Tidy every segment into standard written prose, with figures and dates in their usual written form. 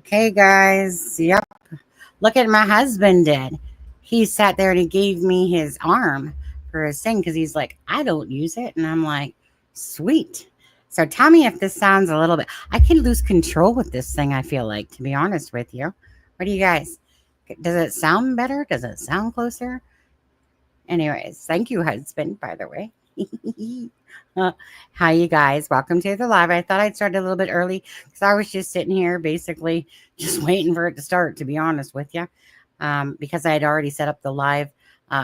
Okay, guys. Yep. Look at my husband did. He sat there and he gave me his arm for his thing because he's like, I don't use it. And I'm like, sweet. So tell me if this sounds a little bit. I can lose control with this thing, I feel like, to be honest with you. What do you guys? Does it sound better? Does it sound closer? Anyways, thank you, husband, by the way. Hi, you guys. Welcome to the live. I thought I'd start a little bit early because I was just sitting here basically just waiting for it to start, to be honest with you, because I had already set up the live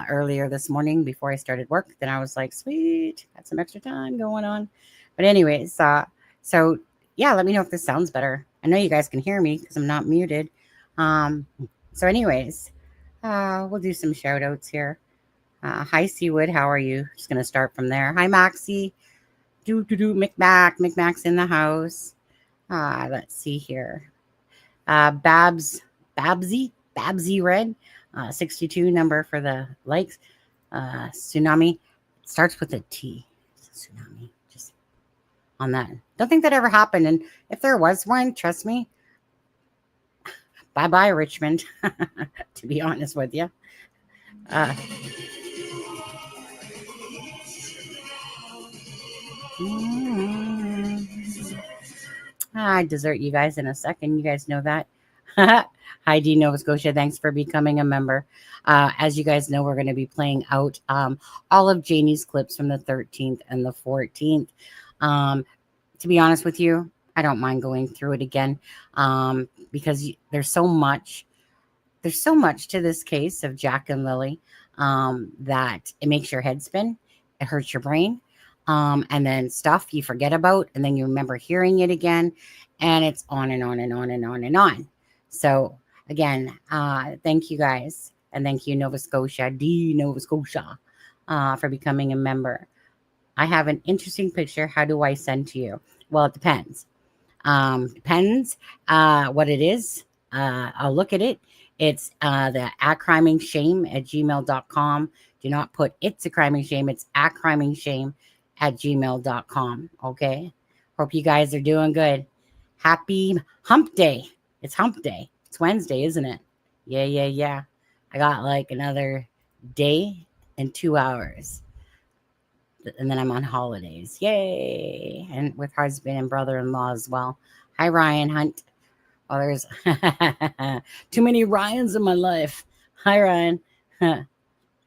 earlier this morning before I started work. Then I was like, sweet, got some extra time going on. But anyways, so yeah, let me know if this sounds better. I know you guys can hear me because I'm not muted. So anyways, we'll do some shout outs here. Hi, Seawood. How are you? Just going to start from there. Hi, Maxie. McMac. McMac's in the house. Let's see here. Babsy Red. 62 number for the likes. Tsunami. It starts with a T. Tsunami. Just on that. Don't think that ever happened. And if there was one, trust me. Bye-bye, Richmond. To be honest with you. I desert you guys in a second. You guys know that. Hi, D Nova Scotia. Thanks for becoming a member. As you guys know, we're going to be playing out all of Janie's clips from the 13th and the 14th. To be honest with you, I don't mind going through it again because there's so much. There's so much to this case of Jack and Lily that it makes your head spin. It hurts your brain. And then stuff you forget about, and then you remember hearing it again, and it's on and on and on and on and on. So again, thank you guys, and thank you Nova Scotia, Nova Scotia, for becoming a member. I have an interesting picture. How do I send to you? Well, it depends. Depends what it is. I'll look at it. It's the @crimingshame@gmail.com. Do not put it's a criming shame. It's @crimingshame@gmail.com. Okay. Hope you guys are doing good. Happy hump day. It's hump day. It's Wednesday, isn't it? Yeah. I got like another day and 2 hours. And then I'm on holidays. Yay. And with husband and brother-in-law as well. Hi, Ryan Hunt. Oh, there's too many Ryans in my life. Hi, Ryan.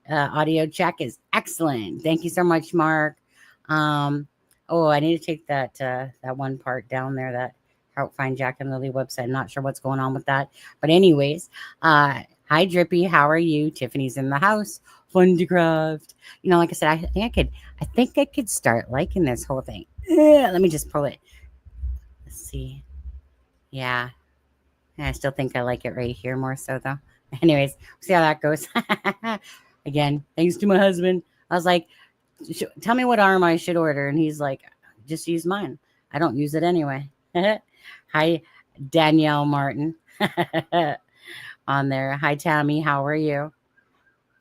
Audio check is excellent. Thank you so much, Mark. I need to take that one part down there, that how find Jack and Lily website. I'm not sure what's going on with that. But anyways, hi, Drippy. How are you? Tiffany's in the house. Fun to craft. You know, like I said, I think I could start liking this whole thing. Let me just pull it. Let's see. Yeah. I still think I like it right here more so, though. Anyways, see how that goes. Again, thanks to my husband. I was like, tell me what arm I should order. And he's like, just use mine. I don't use it anyway. Hi, Danielle Martin on there. Hi, Tammy. How are you?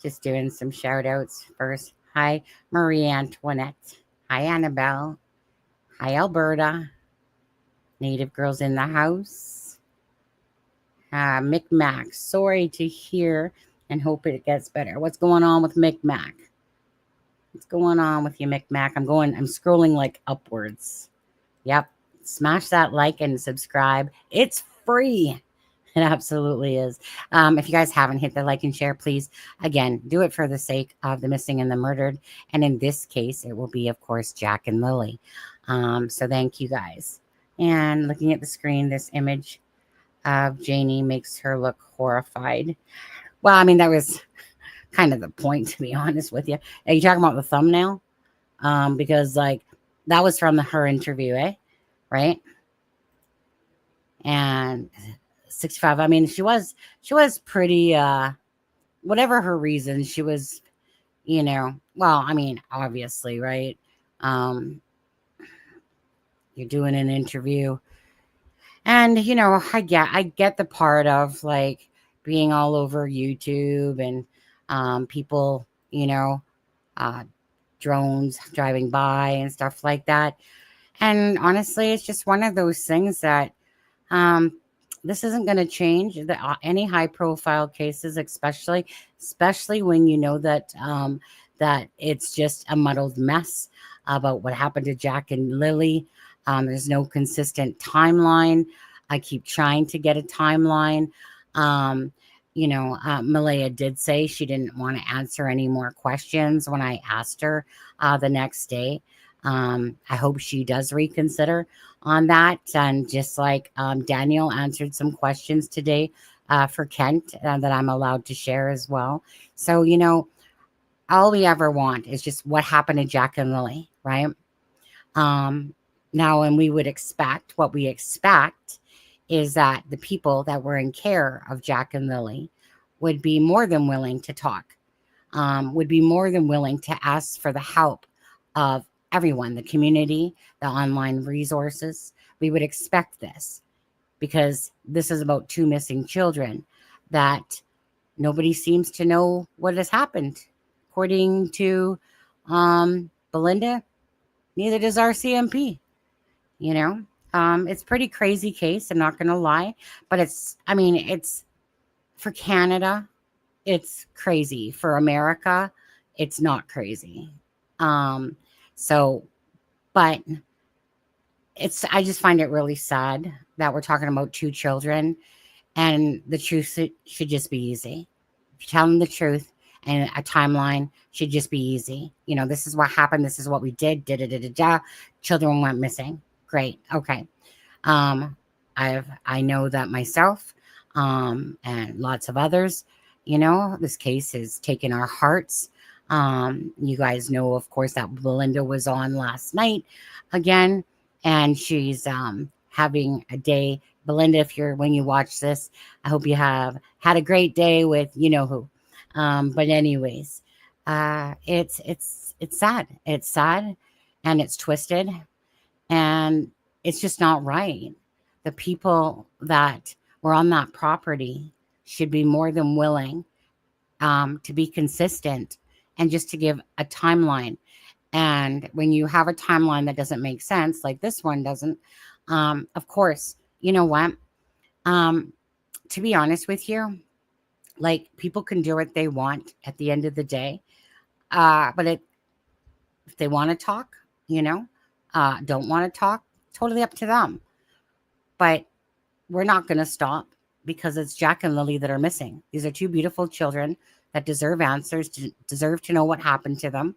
Just doing some shout outs first. Hi, Marie Antoinette. Hi, Annabelle. Hi, Alberta. Native girls in the house. Micmac, sorry to hear and hope it gets better. What's going on with Micmac? What's going on with you, Micmac? I'm scrolling like upwards. Yep. Smash that like and subscribe. It's free. It absolutely is. If you guys haven't hit the like and share, please, again, do it for the sake of the missing and the murdered. And in this case, it will be, of course, Jack and Lily. So thank you guys. And looking at the screen, this image of Janie makes her look horrified. Well, I mean, that was kind of the point, to be honest with you. Are you talking about the thumbnail? Because like that was from her interview, right? And 65. I mean, she was pretty. Whatever her reasons, she was, well, I mean, obviously, right? You're doing an interview. And, I get the part of like being all over YouTube and people, drones driving by and stuff like that. And honestly, it's just one of those things that this isn't going to change any high profile cases, especially when you know that that it's just a muddled mess about what happened to Jack and Lily. There's no consistent timeline. I keep trying to get a timeline. um, Malehya did say she didn't want to answer any more questions when I asked her the next day. I hope she does reconsider on that. And just like Daniel answered some questions today for Kent that I'm allowed to share as well. So, all we ever want is just what happened to Jack and Lily, right? Um, Now, and what we expect is that the people that were in care of Jack and Lily would be more than willing to talk, would be more than willing to ask for the help of everyone, the community, the online resources. We would expect this because this is about two missing children that nobody seems to know what has happened. According to Belinda, neither does RCMP. It's a pretty crazy case. I'm not going to lie, but it's for Canada. It's crazy. For America, it's not crazy. Um, so, but I just find it really sad that we're talking about two children, and the truth should just be easy. If you tell them the truth, and a timeline should just be easy. This is what happened. This is what we did. Da da da da da. Children went missing. Great. Okay. I know that myself, and lots of others. This case has taken our hearts. You guys know, of course, that Belinda was on last night again, and she's having a day. Belinda, when you watch this, I hope you have had a great day with who. But anyways, it's sad. It's sad, and it's twisted, and it's just not right. The people that were on that property should be more than willing to be consistent and just to give a timeline. And when you have a timeline that doesn't make sense, like this one doesn't, of course, you know what? To be honest with you, like, people can do what they want at the end of the day. But if they want to talk, don't want to talk, totally up to them. But we're not going to stop because it's Jack and Lily that are missing. These are two beautiful children that deserve answers, deserve to know what happened to them.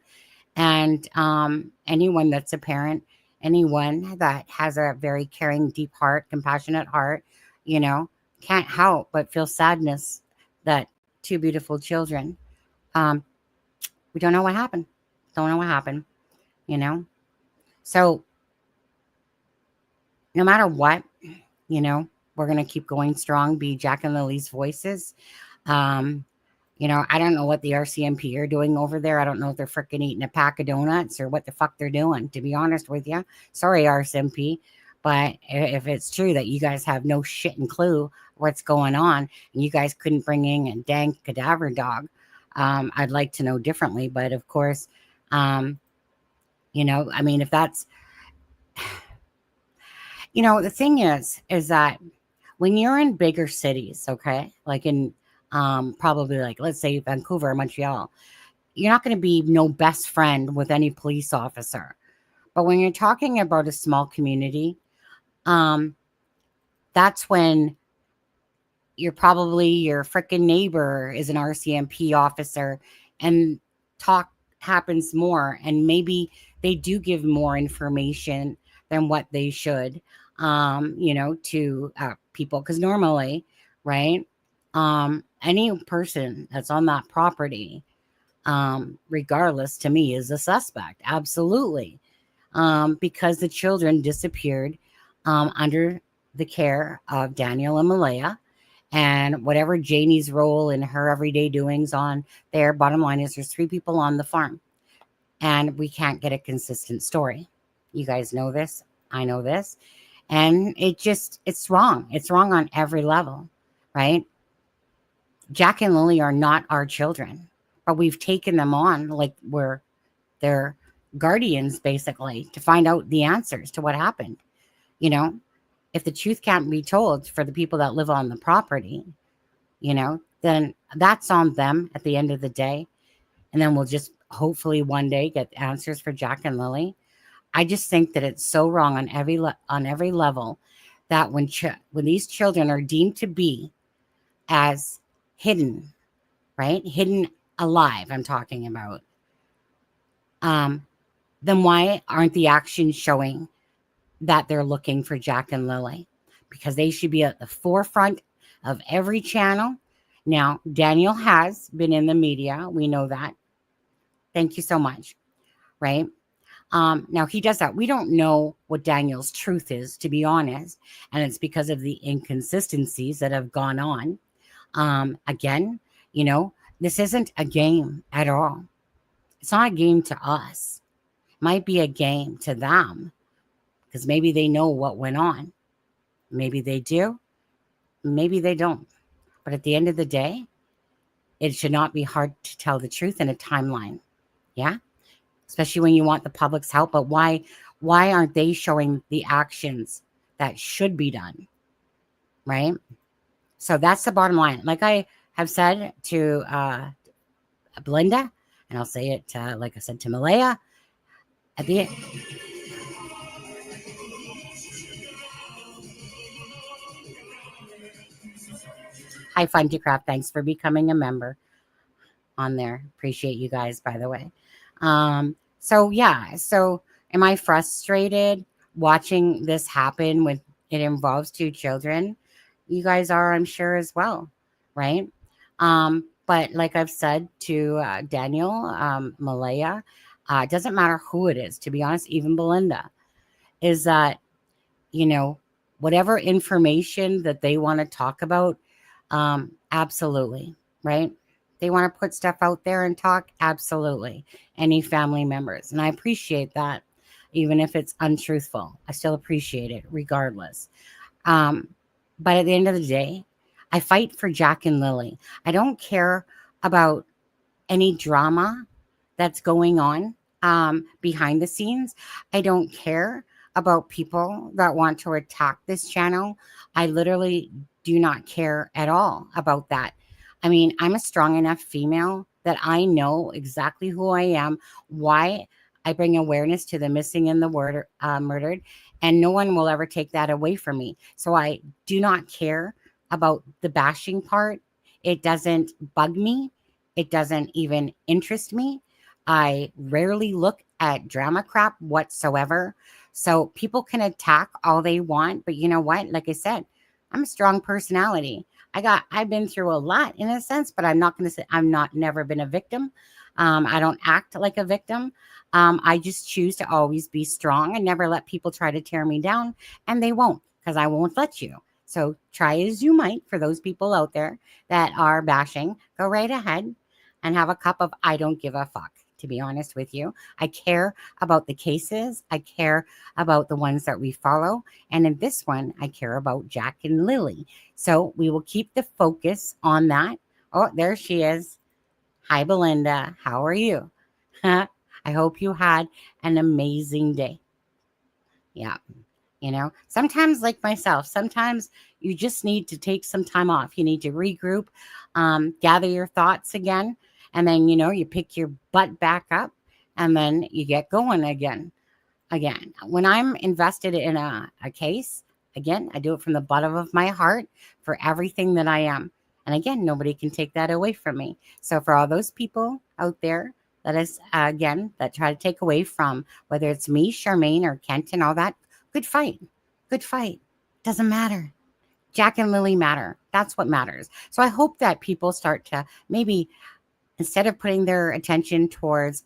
And anyone that's a parent, anyone that has a very caring, deep heart, compassionate heart, can't help but feel sadness that two beautiful children, we don't know what happened. Don't know what happened, So no matter what, we're going to keep going strong, be Jack and Lily's voices. I don't know what the RCMP are doing over there. I don't know if they're freaking eating a pack of donuts or what the fuck they're doing, to be honest with you. Sorry, RCMP. But if it's true that you guys have no shit and clue what's going on, and you guys couldn't bring in a dang cadaver dog, I'd like to know differently. But of course, if that's, the thing is that when you're in bigger cities, okay, like in probably, like, let's say Vancouver or Montreal, you're not going to be no best friend with any police officer. But when you're talking about a small community, that's when your freaking neighbor is an RCMP officer, and talk happens more, and maybe they do give more information than what they should, to people. Because normally, right, any person that's on that property, regardless, to me, is a suspect. Absolutely. Because the children disappeared under the care of Daniel and Malehya, and whatever Janie's role in her everyday doings on there. Bottom line is there's 3 people on the farm, and we can't get a consistent story. You guys know this. I know this. And it's wrong. It's wrong on every level, right? Jack and Lily are not our children, but we've taken them on like we're their guardians, basically, to find out the answers to what happened, if the truth can't be told for the people that live on the property, then that's on them at the end of the day. And then we'll just hopefully one day get answers for Jack and Lily. I just think that it's so wrong on every level that when these children are deemed to be as hidden, right? Hidden alive, I'm talking about. Then why aren't the actions showing that they're looking for Jack and Lily? Because they should be at the forefront of every channel. Now, Daniel has been in the media. We know that. Thank you so much. Right? Now, he does that. We don't know what Daniel's truth is, to be honest. And it's because of the inconsistencies that have gone on. Again, this isn't a game at all. It's not a game to us. It might be a game to them because maybe they know what went on. Maybe they do. Maybe they don't. But at the end of the day, it should not be hard to tell the truth in a timeline. Yeah? Especially when you want the public's help. But why aren't they showing the actions that should be done? Right? So that's the bottom line. Like I have said to Belinda, and I'll say it, like I said, to Malehya, at the end. Hi, Fundycraft. Thanks for becoming a member on there. Appreciate you guys, by the way. So am I frustrated watching this happen when it involves two children? You guys are, I'm sure, as well, right? But like I've said to Daniel, Malehya, it doesn't matter who it is, to be honest, even Belinda, is that, whatever information that they want to talk about, absolutely, right? They want to put stuff out there and talk, absolutely. Any family members. And I appreciate that, even if it's untruthful. I still appreciate it regardless. But at the end of the day, I fight for Jack and Lily. I don't care about any drama that's going on behind the scenes. I don't care about people that want to attack this channel. I literally do not care at all about that. I mean, I'm a strong enough female that I know exactly who I am, why I bring awareness to the missing and the murdered, and no one will ever take that away from me. So I do not care about the bashing part. It doesn't bug me. It doesn't even interest me. I rarely look at drama crap whatsoever. So people can attack all they want, but you know what? Like I said, I'm a strong personality. I've been through a lot in a sense, but I'm not going to say never been a victim. I don't act like a victim. I just choose to always be strong and never let people try to tear me down, and they won't, because I won't let you. So try as you might, for those people out there that are bashing, go right ahead and have a cup of I don't give a fuck. To be honest with you, I care about the cases. I care about the ones that we follow. And in this one, I care about Jack and Lily. So we will keep the focus on that. Oh, there she is. Hi, Belinda. How are you? I hope you had an amazing day. Yeah. Sometimes, like myself, sometimes you just need to take some time off. You need to regroup, gather your thoughts again. And then, you pick your butt back up and then you get going again. When I'm invested in a case, again, I do it from the bottom of my heart for everything that I am. And again, nobody can take that away from me. So for all those people out there that try to take away from, whether it's me, Charmaine, or Kent and all that, good fight. Doesn't matter. Jack and Lily matter. That's what matters. So I hope that people start to maybe, instead of putting their attention towards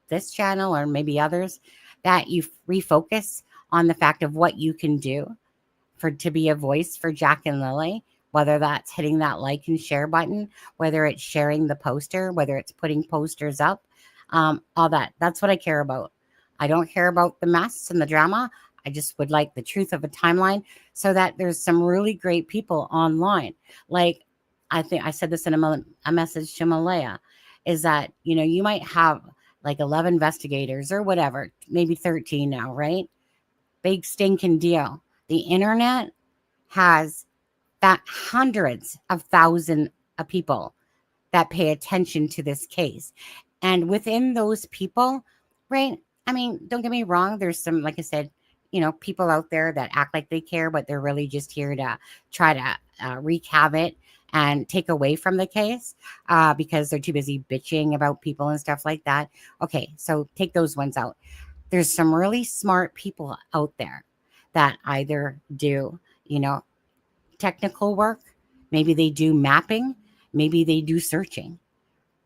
this channel or maybe others, that you refocus on the fact of what you can do to be a voice for Jack and Lily, whether that's hitting that like and share button, whether it's sharing the poster, whether it's putting posters up, all that. That's what I care about. I don't care about the mess and the drama. I just would like the truth of a timeline so that there's some really great people online. Like, I think I said this in a message to Malehya, is that, you might have like 11 investigators or whatever, maybe 13 now, right? Big stinking deal. The internet has hundreds of thousands of people that pay attention to this case. And within those people, right? I mean, don't get me wrong. There's some, like I said, people out there that act like they care, but they're really just here to try to wreak havoc and take away from the case because they're too busy bitching about people and stuff like that. Okay, so take those ones out. There's some really smart people out there that either do, technical work, maybe they do mapping, maybe they do searching.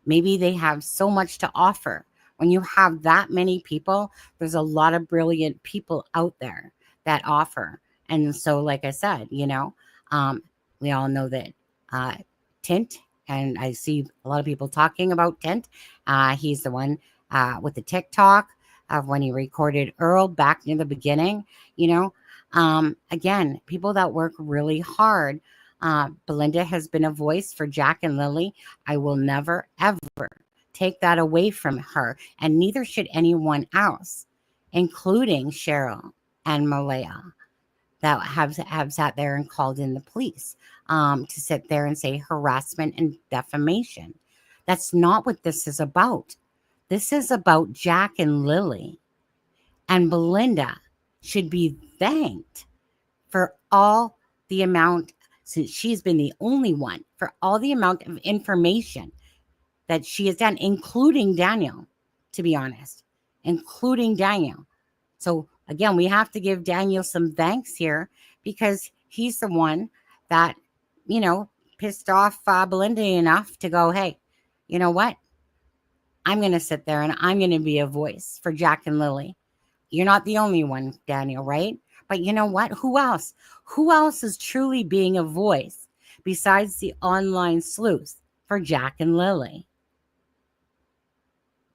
Maybe they have so much to offer. When you have that many people, there's a lot of brilliant people out there that offer. And so, like I said, we all know that Didnt, and I see a lot of people talking about Didnt. He's the one with the TikTok of when he recorded Earl back near the beginning. Again, people that work really hard. Belinda has been a voice for Jack and Lily. I will never, ever take that away from her, and neither should anyone else, including Cheryl and Malehya, that have sat there and called in the police to sit there and say harassment and defamation. That's not what this is about. This is about Jack and Lily, and Belinda should be thanked for all the amount, since she's been the only one, for all the amount of information that she has done, including Daniel, to be honest, including Daniel. So again, we have to give Daniel some thanks here because he's the one that, pissed off Belinda enough to go, hey, you know what? I'm going to sit there and I'm going to be a voice for Jack and Lily. You're not the only one, Daniel, right? But you know what? Who else? Who else is truly being a voice besides the online sleuths for Jack and Lily?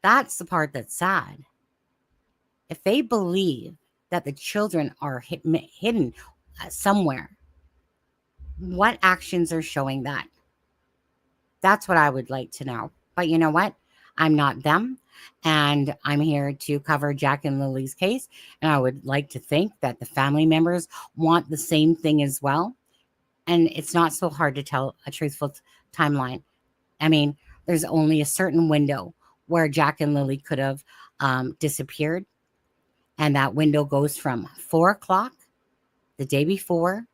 That's the part that's sad. If they believe that the children are hidden somewhere, what actions are showing that? That's what I would like to know. But you know what? I'm not them. And I'm here to cover Jack and Lily's case. And I would like to think that the family members want the same thing as well. And it's not so hard to tell a truthful timeline. I mean, there's only a certain window where Jack and Lily could have disappeared. And that window goes from 4 o'clock the day before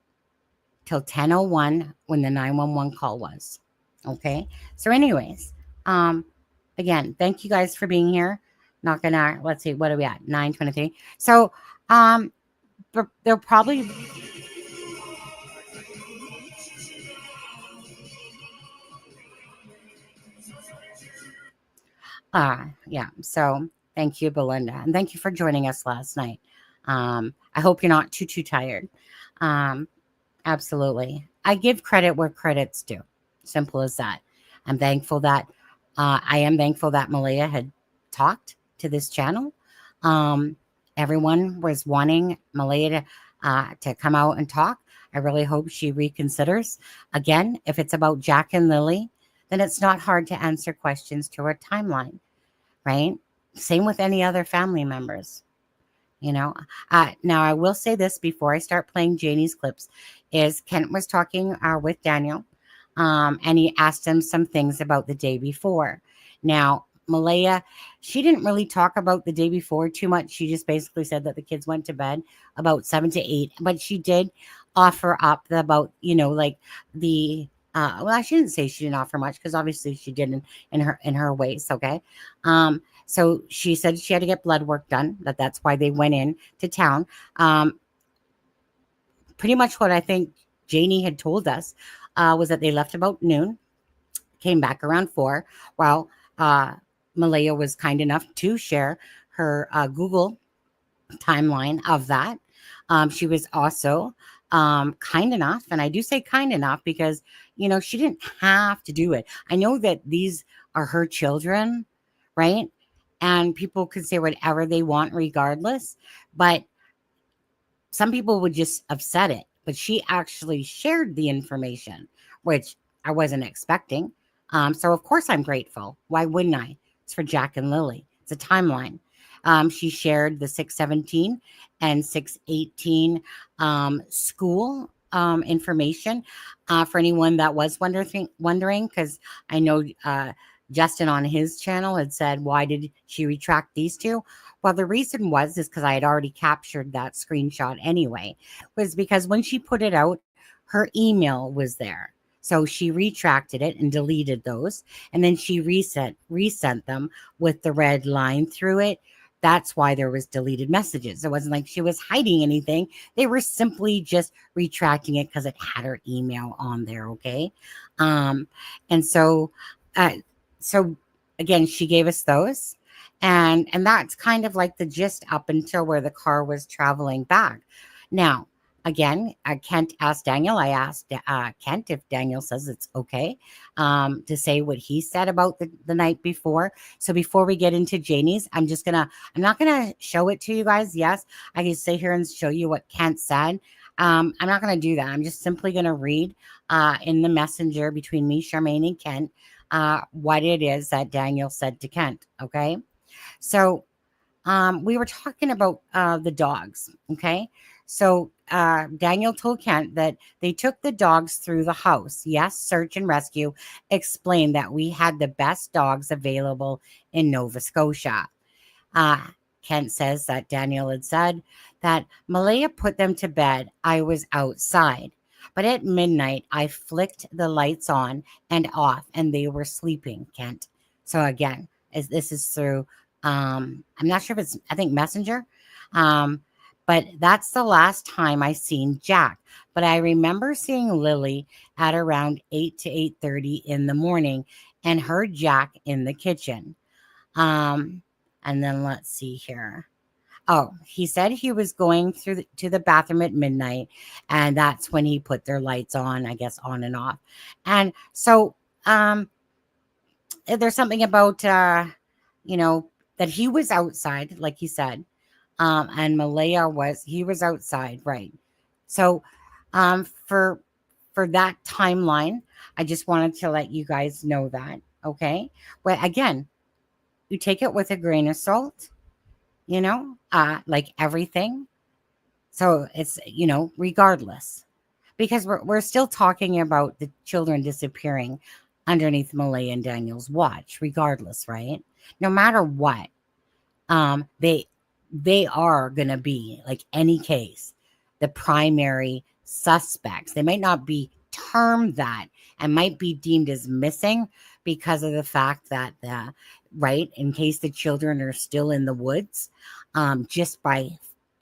till 10:01 when the 911 call was. Okay. So anyways, again, thank you guys for being here. Not gonna, let's see, what are we at? 9:23. So they're probably yeah. So thank you, Belinda. And thank you for joining us last night. I hope you're not too tired. Absolutely. I give credit where credit's due. Simple as that. I am thankful that Malehya had talked to this channel. Everyone was wanting Malehya to come out and talk. I really hope she reconsiders. Again, if it's about Jack and Lily, then it's not hard to answer questions to her timeline, right? Same with any other family members. Now I will say this before I start playing Janie's clips, is Kent was talking with Daniel, and he asked him some things about the day before. Now, Malehya, she didn't really talk about the day before too much. She just basically said that the kids went to bed about 7 to 8, but she did offer up about, like the, well, she didn't say she didn't offer much because obviously she did in her ways. Okay. So she said she had to get blood work done, that's why they went in to town. Pretty much what I think Janie had told us was that they left about noon, came back around 4. Well, Malehya was kind enough to share her Google timeline of that. She was also kind enough, and I do say kind enough because, she didn't have to do it. I know that these are her children, right? And people could say whatever they want regardless, but some people would just upset it. But she actually shared the information, which I wasn't expecting. So of course I'm grateful. Why wouldn't I? It's for Jack and Lily. It's a timeline. She shared the 617 and 618 school information for anyone that was wondering, because I know Justin on his channel had said, why did she retract these two? Well, the reason is because I had already captured that screenshot anyway, was because when she put it out, her email was there. So she retracted it and deleted those. And then she resent them with the red line through it. That's why there was deleted messages. It wasn't like she was hiding anything. They were simply just retracting it because it had her email on there. Okay. And so, so again, she gave us those. And that's kind of like the gist up until where the car was traveling back. Now, again, Kent asked Daniel. I asked Kent if Daniel says it's okay to say what he said about the night before. So before we get into Janie's, I'm not gonna show it to you guys. Yes, I can sit here and show you what Kent said. I'm not gonna do that. I'm just simply gonna read in the messenger between me, Charmaine, and Kent what it is that Daniel said to Kent. Okay, so we were talking about the dogs. Okay. So Daniel told Kent that they took the dogs through the house. Yes, search and rescue. Explained that we had the best dogs available in Nova Scotia. Kent says that Daniel had said that Malehya put them to bed. I was outside. But at midnight, I flicked the lights on and off, and they were sleeping, Kent. So again, this is through, I'm not sure if it's, I think Messenger. But that's the last time I seen Jack. But I remember seeing Lily at around 8 to 8:30 in the morning and heard Jack in the kitchen. And then let's see here. Oh, he said he was going to the bathroom at midnight, and that's when he put their lights on, I guess, on and off. And so there's something about, that he was outside, like he said. And Malehya was outside, right? So, for that timeline, I just wanted to let you guys know that, okay? But again, you take it with a grain of salt, like everything. So it's, regardless, because we're still talking about the children disappearing underneath Malehya and Daniel's watch, regardless, right? No matter what, they are going to be, like any case, the primary suspects. They might not be termed that and might be deemed as missing because of the fact that, right, in case the children are still in the woods, just by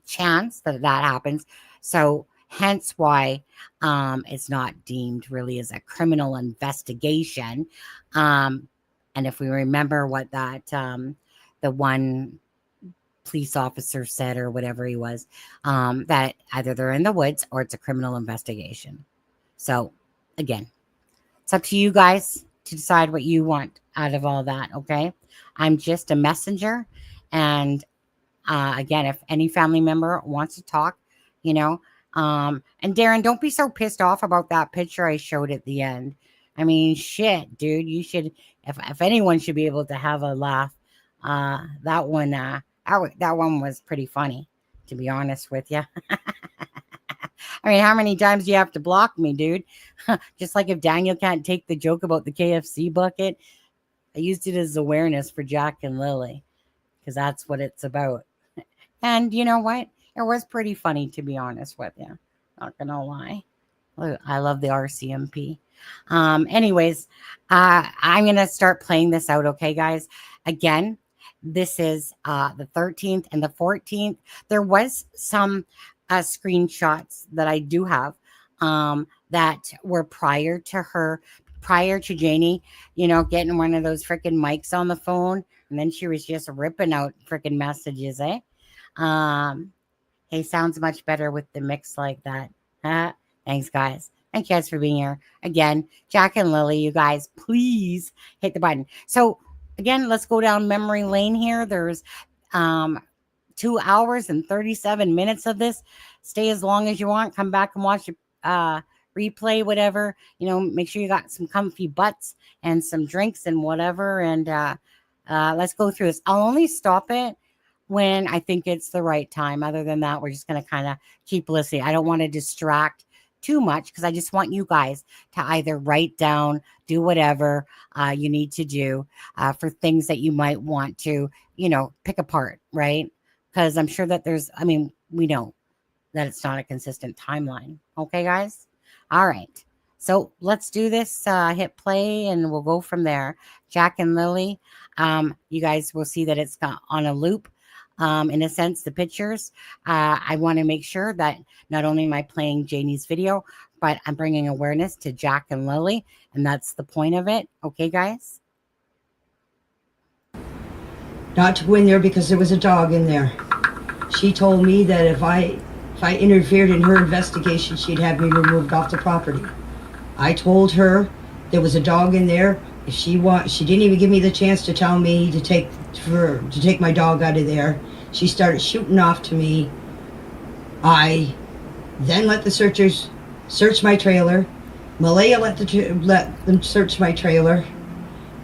chance that happens. So hence why it's not deemed really as a criminal investigation. And if we remember what that, the one police officer said, or whatever he was, that either they're in the woods or it's a criminal investigation. So again, it's up to you guys to decide what you want out of all that. Okay. I'm just a messenger. And again, if any family member wants to talk, and Darren, don't be so pissed off about that picture I showed at the end. I mean, shit, dude, you should, if anyone should be able to have a laugh, that one, that one was pretty funny, to be honest with you. I mean, how many times do you have to block me, dude? Just like if Daniel can't take the joke about the KFC bucket, I used it as awareness for Jack and Lily, because that's what it's about. And you know what? It was pretty funny, to be honest with you. Not gonna lie. I love the RCMP. Anyways, I'm gonna start playing this out, okay, guys? Again, this is the 13th and the 14th. There was some screenshots that I do have that were prior to Janie, getting one of those freaking mics on the phone. And then she was just ripping out freaking messages, eh? Hey, sounds much better with the mix like that. Thanks, guys. Thank you guys for being here. Again, Jack and Lily, you guys, please hit the button. So, again, let's go down memory lane here. There's 2 hours and 37 minutes of this. Stay as long as you want. Come back and watch it, replay, whatever. Make sure you got some comfy butts and some drinks and whatever. And let's go through this. I'll only stop it when I think it's the right time. Other than that, we're just going to kind of keep listening. I don't want to distract too much because I just want you guys to either write down, do whatever you need to do for things that you might want to, pick apart, right? Because I'm sure that we know that it's not a consistent timeline. Okay, guys? All right. So let's do this. Hit play and we'll go from there. Jack and Lily, you guys will see that it's got on a loop. In a sense, the pictures. I want to make sure that not only am I playing Janie's video, but I'm bringing awareness to Jack and Lily, and that's the point of it. Okay, guys? Not to go in there because there was a dog in there. She told me that if I interfered in her investigation, she'd have me removed off the property. I told her there was a dog in there. If she didn't even give me the chance to tell me to take my dog out of there. She started shooting off to me. I then let the searchers search my trailer. Malehya let them search my trailer.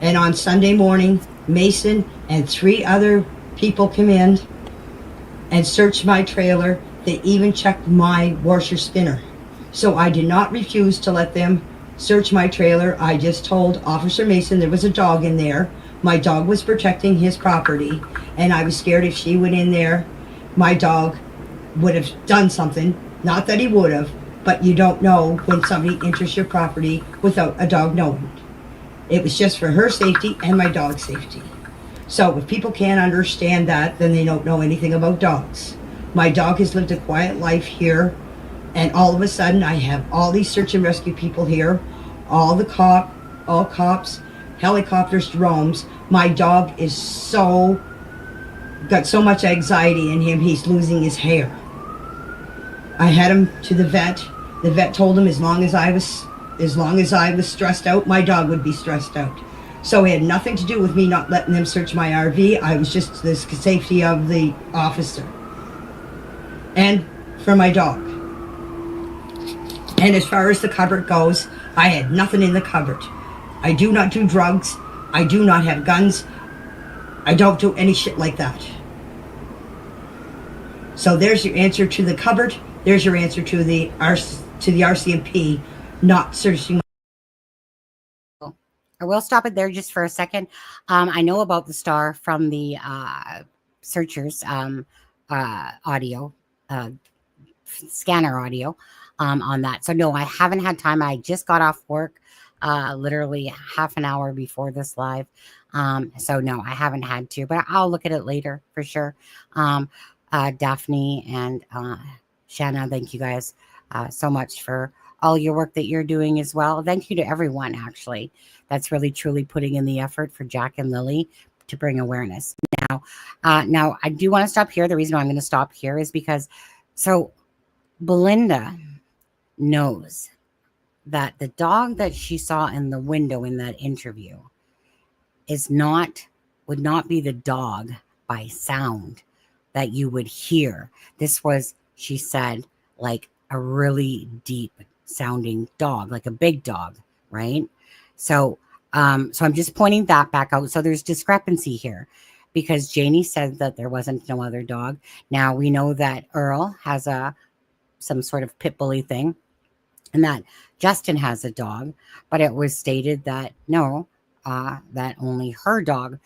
And on Sunday morning, Mason and 3 other people come in and searched my trailer. They even checked my washer spinner. So I did not refuse to let them search my trailer. I just told Officer Mason there was a dog in there. My dog was protecting his property, and I was scared if she went in there, my dog would have done something. Not that he would have, but you don't know when somebody enters your property without a dog knowing. It was just for her safety and my dog's safety. So if people can't understand that, then they don't know anything about dogs. My dog has lived a quiet life here, and all of a sudden I have all these search and rescue people here, all cops, helicopters, drones. My dog is got so much anxiety in him, he's losing his hair. I had him to the vet. The vet told him as long as I was stressed out, my dog would be stressed out. So it had nothing to do with me not letting them search my RV. I was just the safety of the officer. And for my dog. And as far as the cupboard goes, I had nothing in the cupboard. I do not do drugs. I do not have guns. I don't do any shit like that. So there's your answer to the cupboard. There's your answer to the RCMP not searching. I will stop it there just for a second. I know about the star from the searchers audio, scanner audio on that. So no, I haven't had time. I just got off work literally half an hour before this live. So no, I haven't had to, but I'll look at it later for sure. Daphne and Shanna, thank you guys so much for all your work that you're doing as well. Thank you to everyone, actually, that's really truly putting in the effort for Jack and Lily to bring awareness. Now I do want to stop here. The reason why I'm going to stop here is because Belinda knows that the dog that she saw in the window in that interview would not be the dog by sound that you would hear. This was, she said, like a really deep sounding dog, like a big dog, right? So I'm just pointing that back out. So there's discrepancy here because Janie said that there wasn't no other dog. Now we know that Earl has some sort of pit bully thing, and that Justin has a dog, but it was stated that no, that only her dog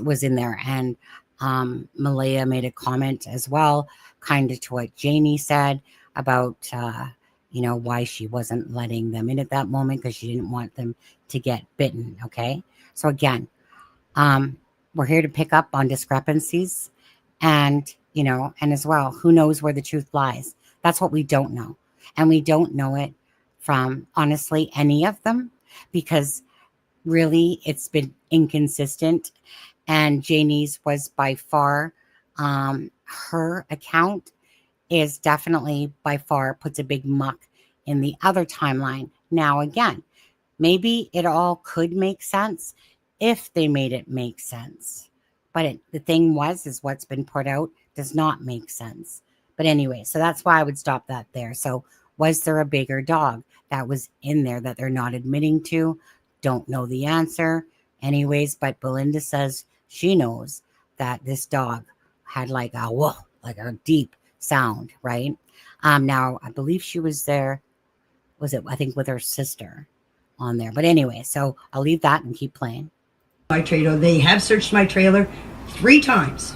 was in there. And Malehya made a comment as well, kind of to what Janie said about why she wasn't letting them in at that moment because she didn't want them to get bitten. Okay, so again, we're here to pick up on discrepancies, and and as well, who knows where the truth lies? That's what we don't know, and we don't know it from honestly any of them because really it's been inconsistent. And Janie's was by far her account is definitely by far puts a big muck in the other timeline. Now, again, maybe it all could make sense if they made it make sense. But the thing is what's been put out does not make sense. But anyway, so that's why I would stop that there. So was there a bigger dog that was in there that they're not admitting to? Don't know the answer. Anyways, but Belinda says she knows that this dog had like a whoa, like a deep sound, right? Now I believe she was there. Was it? I think with her sister on there. But anyway, so I'll leave that and keep playing. My trailer. They have searched my trailer 3 times.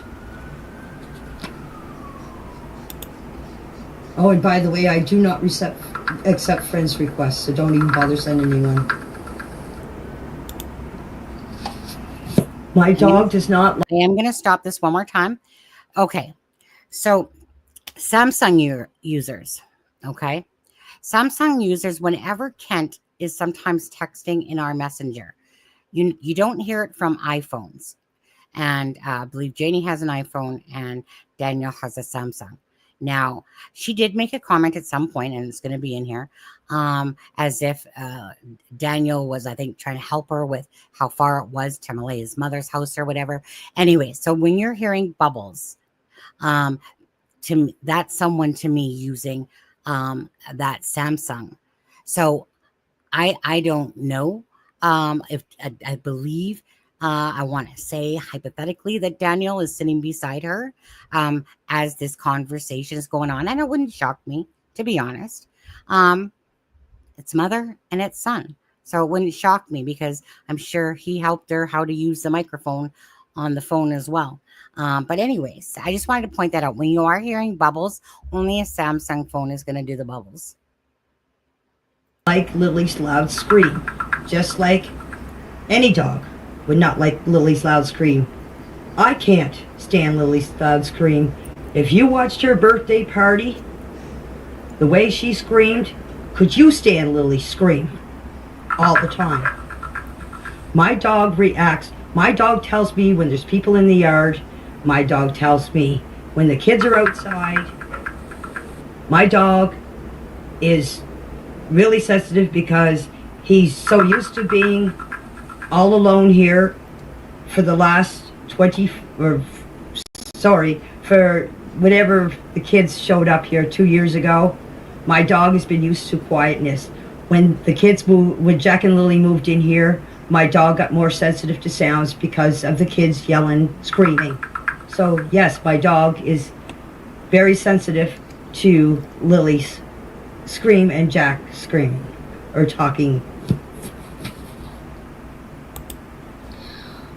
Oh, and by the way, I do not accept friends' requests, so don't even bother sending me one. My dog does not. I am going to stop this one more time. Okay, so Samsung users, okay? Samsung users, whenever Kent is sometimes texting in our messenger, you don't hear it from iPhones. And I believe Janie has an iPhone and Daniel has a Samsung. Now, she did make a comment at some point, and it's going to be in here, as if Daniel was, I think, trying to help her with how far it was to Malehya's mother's house or whatever. Anyway, so when you're hearing bubbles, that's someone to me using that Samsung. So I don't know if I believe. I want to say hypothetically that Daniel is sitting beside her as this conversation is going on. And it wouldn't shock me, to be honest. It's mother and it's son. So it wouldn't shock me because I'm sure he helped her how to use the microphone on the phone as well. But anyways, I just wanted to point that out. When you are hearing bubbles, only a Samsung phone is going to do the bubbles. Like Lily's loud scream, just like any dog would not like Lily's loud scream. I can't stand Lily's loud scream. If you watched her birthday party, the way she screamed, could you stand Lily's scream? All the time. My dog reacts. My dog tells me when there's people in the yard. My dog tells me when the kids are outside. My dog is really sensitive because he's so used to being all alone here for the last for whenever the kids showed up here 2 years ago. My dog has been used to quietness. When Jack and Lily moved in here, my dog got more sensitive to sounds because of the kids yelling, screaming. So yes, my dog is very sensitive to Lily's scream and Jack screaming or talking.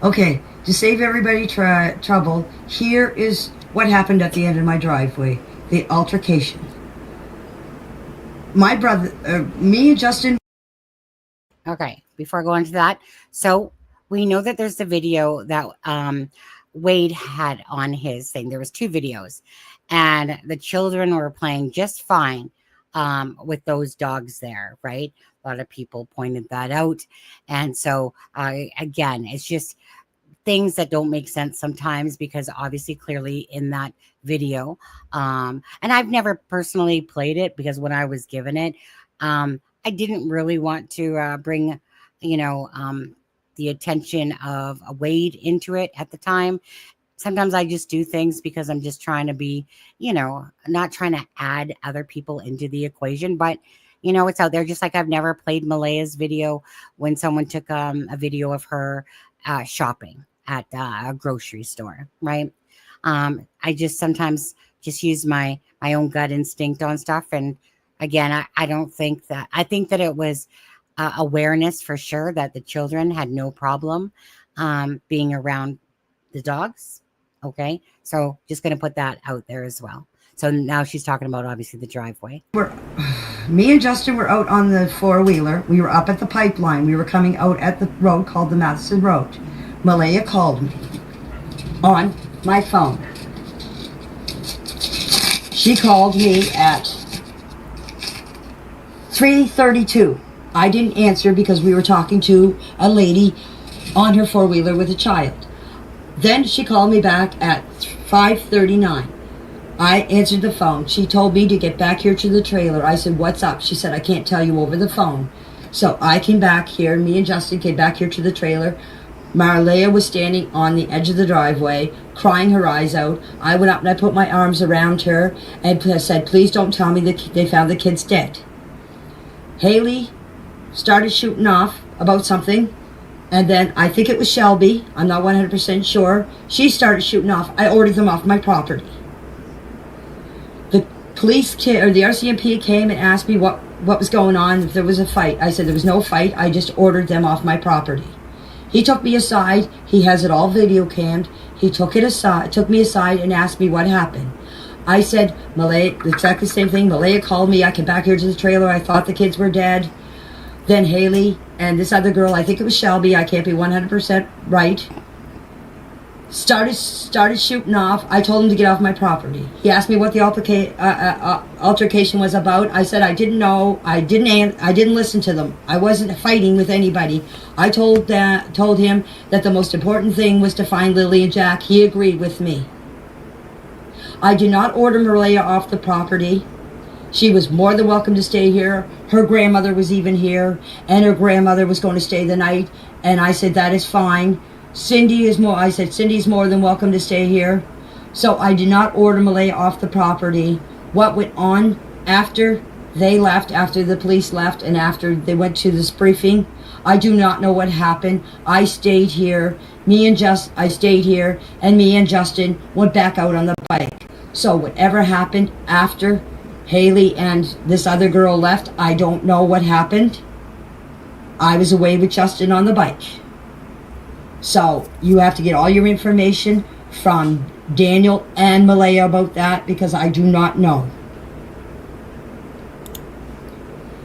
Okay, to save everybody trouble, here is what happened at the end of my driveway. The altercation. My brother, me and Justin. Okay, before I go into that, so we know that there's the video that Wade had on his thing. There was 2 videos, and the children were playing just fine with those dogs there, right? A lot of people pointed that out. And so, again, it's just things that don't make sense sometimes because obviously clearly in that video, and I've never personally played it because when I was given it, I didn't really want to bring, the attention of Wade into it at the time. Sometimes I just do things because I'm just trying to be, not trying to add other people into the equation, but it's out there. Just like I've never played Malehya's video when someone took a video of her shopping at a grocery store, right? I just sometimes just use my own gut instinct on stuff. And again, I don't think that, I think that it was awareness for sure that the children had no problem being around the dogs. Okay, so just going to put that out there as well. So now she's talking about obviously the driveway. Me and Justin were out on the 4-wheeler. We were up at the pipeline. We were coming out at the road called the Madison Road. Malehya called me on my phone. She called me at 3:32. I didn't answer because we were talking to a lady on her 4-wheeler with a child. Then she called me back at 5:39. I answered the phone. She told me to get back here to the trailer. I said, "What's up?" She said, "I can't tell you over the phone." So I came back here. Me and Justin came back here to the trailer. Malehya was standing on the edge of the driveway, crying her eyes out. I went up and I put my arms around her and said, "Please don't tell me that they found the kids dead." Haley started shooting off about something. And then I think it was Shelby. I'm not 100% sure. She started shooting off. I ordered them off my property. The or the RCMP came and asked me what was going on, if there was a fight. I said there was no fight. I just ordered them off my property. He took me aside. He has it all video cammed. He took me aside and asked me what happened. I said, Malehya, exactly the same thing. Malehya called me. I came back here to the trailer. I thought the kids were dead. Then Haley and this other girl, I think it was Shelby, I can't be 100% right, started shooting off. I told him to get off my property. He asked me what the altercation was about. I said I didn't know. I didn't listen to them. I wasn't fighting with anybody. I told him that the most important thing was to find Lily and Jack. He agreed with me. I did not order Malehya off the property. She was more than welcome to stay here. Her grandmother was even here, and her grandmother was going to stay the night. And I said, that is fine. Cindy's more than welcome to stay here. So I did not order Malehya off the property. What went on after they left, after the police left, and after they went to this briefing, I do not know what happened. I stayed here. I stayed here, and me and Justin went back out on the bike. So whatever happened after Haley and this other girl left, I don't know what happened. I was away with Justin on the bike. So you have to get all your information from Daniel and Malehya about that, because I do not know.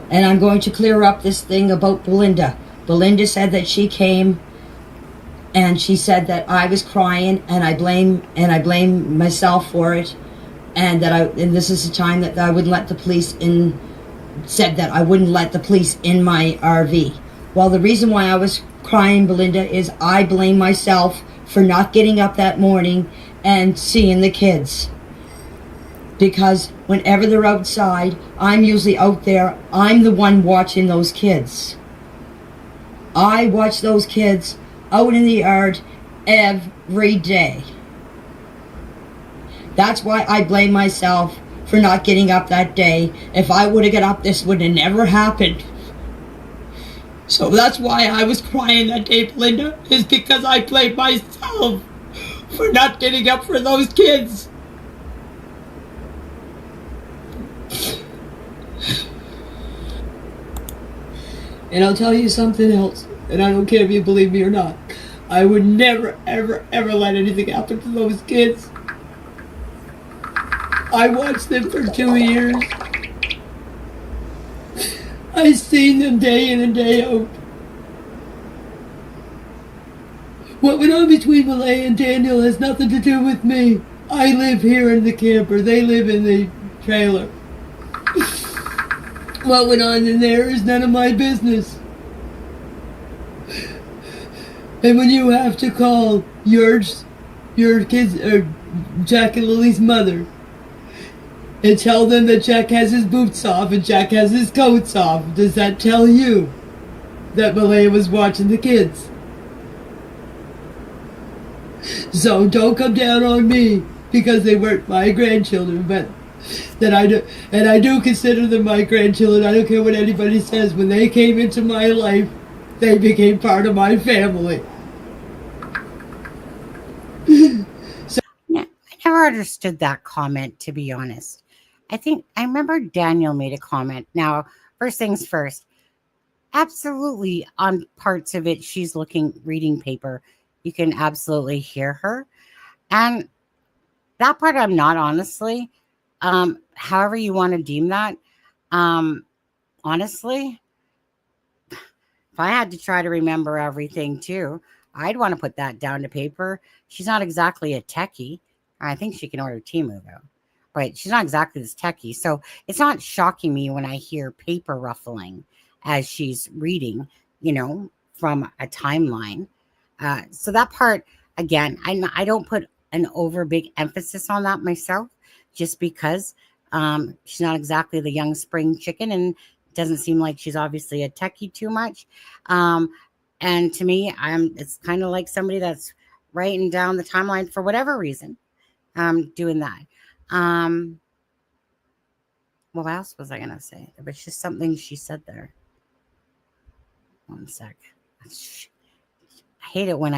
And I'm going to clear up this thing about Belinda. Belinda said that she came and she said that I was crying, and I blame myself for it. And this is the time that I wouldn't let the police in, said that I wouldn't let the police in my RV. Well, the reason why I was crying, Belinda, is I blame myself for not getting up that morning and seeing the kids. Because whenever they're outside, I'm usually out there. I'm the one watching those kids. I watch those kids out in the yard every day. That's why I blame myself for not getting up that day. If I would have got up, this would have never happened. So that's why I was crying that day, Belinda, is because I blame myself for not getting up for those kids. And I'll tell you something else, and I don't care if you believe me or not. I would never, ever, ever let anything happen to those kids. I watched them for 2 years. I seen them day in and day out. What went on between Malehya and Daniel has nothing to do with me. I live here in the camper. They live in the trailer. What went on in there is none of my business. And when you have to call your kids, or Jack and Lily's mother, and tell them that Jack has his boots off and Jack has his coats off, does that tell you that Malehya was watching the kids? So don't come down on me because they weren't my grandchildren, but I do consider them my grandchildren. I don't care what anybody says. When they came into my life, they became part of my family. Yeah, I never understood that comment, to be honest. I remember Daniel made a comment. Now, first things first, absolutely on parts of it, she's reading paper. You can absolutely hear her. And that part I'm not, honestly. However you want to deem that. Honestly, if I had to try to remember everything too, I'd want to put that down to paper. She's not exactly a techie. I think she can order Temu though. But she's not exactly this techie. So it's not shocking me when I hear paper ruffling as she's reading, from a timeline. So that part, again, I don't put an over big emphasis on that myself, just because she's not exactly the young spring chicken, and doesn't seem like she's obviously a techie too much. And to me, it's kind of like somebody that's writing down the timeline for whatever reason, doing that. What else was I gonna say? It was just something she said there. One sec. hate it when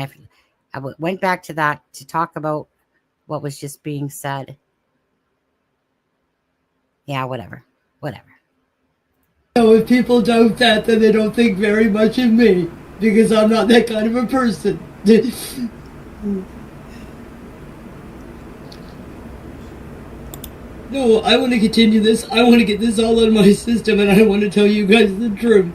went back to that to talk about what was just being said. Yeah, whatever. So if people doubt that, then they don't think very much of me, because I'm not that kind of a person. No, I want to continue this. I want to get this all out of my system, and I want to tell you guys the truth.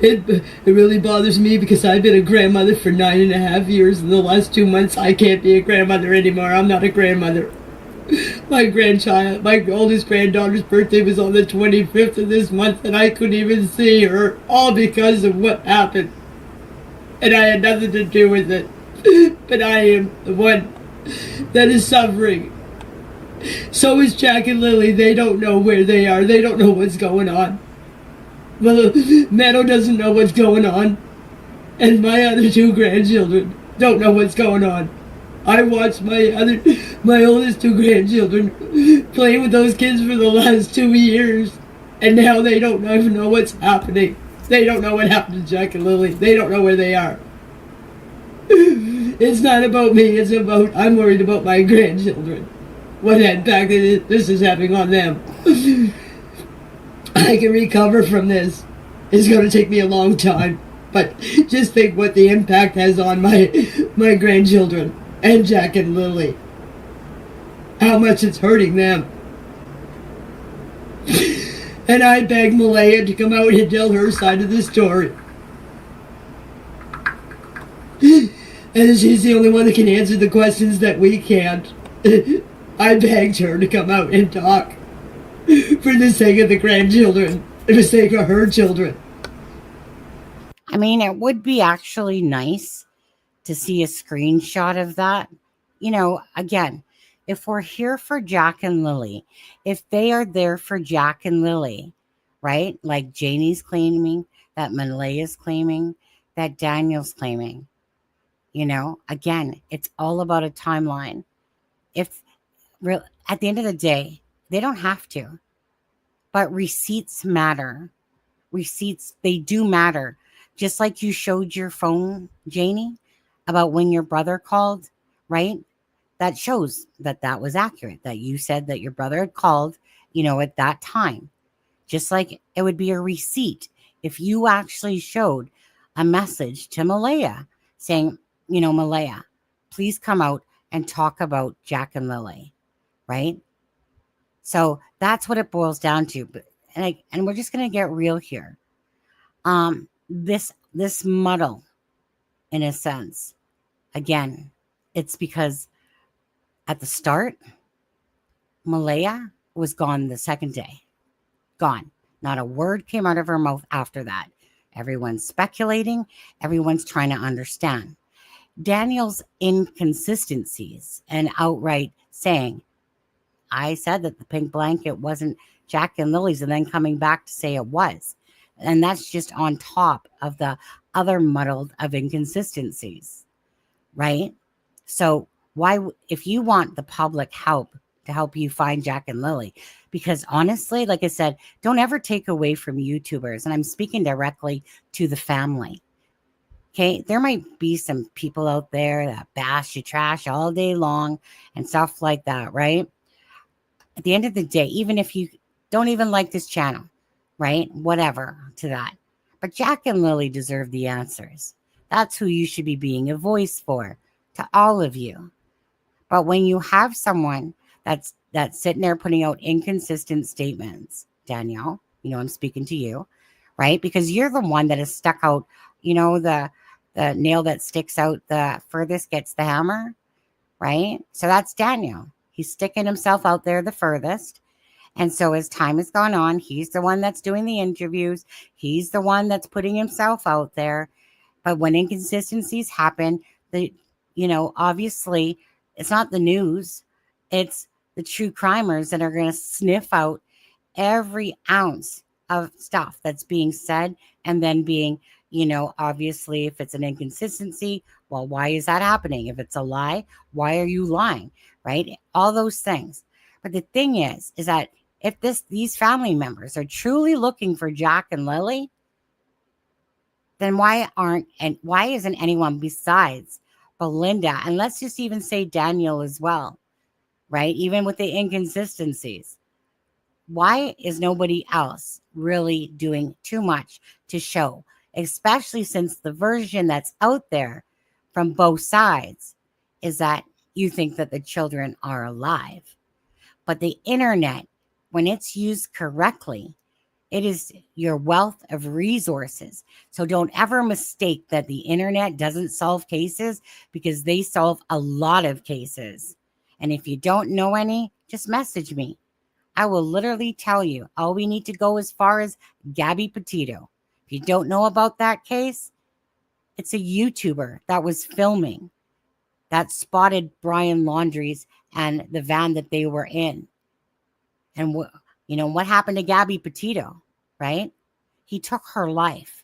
It really bothers me because I've been a grandmother for 9.5 years. In the last 2 months, I can't be a grandmother anymore. I'm not a grandmother. My oldest granddaughter's birthday was on the 25th of this month, and I couldn't even see her, all because of what happened. And I had nothing to do with it. But I am the one that is suffering. So is Jack and Lily. They don't know where they are. They don't know what's going on. Well, Meadow doesn't know what's going on. And my other 2 grandchildren don't know what's going on. I watched my oldest 2 grandchildren playing with those kids for the last 2 years, and now they don't even know what's happening. They don't know what happened to Jack and Lily. They don't know where they are. It's not about me. I'm worried about my grandchildren. What impact this is having on them. I can recover from this. It's going to take me a long time, but just think what the impact has on my grandchildren. And Jack and Lily. How much it's hurting them. And I begged Malehya to come out and tell her side of the story. And she's the only one that can answer the questions that we can't. I begged her to come out and talk. For the sake of the grandchildren. For the sake of her children. I mean, it would be actually nice to see a screenshot of that. You know, again, if we're here for Jack and Lily, if they are there for Jack and Lily, right? Like Janie's claiming, that Malehya's claiming, that Daniel's claiming, you know, again, it's all about a timeline. If at the end of the day, they don't have to, but receipts matter. Receipts, they do matter. Just like you showed your phone, Janie, about when your brother called, right? That shows that was accurate, that you said that your brother had called, you know, at that time. Just like it would be a receipt if you actually showed a message to Malehya saying, you know, Malehya, please come out and talk about Jack and Lily, right? So that's what it boils down to. And we're just going to get real here. This muddle, in a sense, again, it's because at the start, Malehya was gone the second day. Gone. Not a word came out of her mouth after that. Everyone's speculating. Everyone's trying to understand. Daniel's inconsistencies and outright saying, I said that the pink blanket wasn't Jack and Lily's, and then coming back to say it was. And that's just on top of the other muddled of inconsistencies, right? So why, if you want the public help to help you find Jack and Lily, because honestly, like I said, don't ever take away from YouTubers. And I'm speaking directly to the family. Okay, there might be some people out there that bash you trash all day long and stuff like that, right? At the end of the day, even if you don't even like this channel, right? Whatever to that. But Jack and Lily deserve the answers. That's who you should be being a voice for, to all of you. But when you have someone that's sitting there putting out inconsistent statements, Danielle, you know, I'm speaking to you, right? Because you're the one that has stuck out, you know, the nail that sticks out the furthest gets the hammer, right? So that's Daniel. He's sticking himself out there the furthest. And so as time has gone on, he's the one that's doing the interviews. He's the one that's putting himself out there. But when inconsistencies happen, you know, obviously it's not the news. It's the true crimers that are going to sniff out every ounce of stuff that's being said and then being, you know, obviously if it's an inconsistency, well, why is that happening? If it's a lie, why are you lying? Right? All those things. But the thing is that if these family members are truly looking for Jack and Lily, then why isn't anyone besides Belinda, and let's just even say Daniel as well, right? Even with the inconsistencies, why is nobody else really doing too much to show, especially since the version that's out there from both sides is that you think that the children are alive. But the internet, when it's used correctly, it is your wealth of resources. So don't ever mistake that the internet doesn't solve cases, because they solve a lot of cases. And if you don't know any, just message me. I will literally tell you. All we need to go as far as Gabby Petito. If you don't know about that case, it's a YouTuber that was filming that spotted Brian Laundrie's and the van that they were in. And what happened to Gabby Petito, right? He took her life.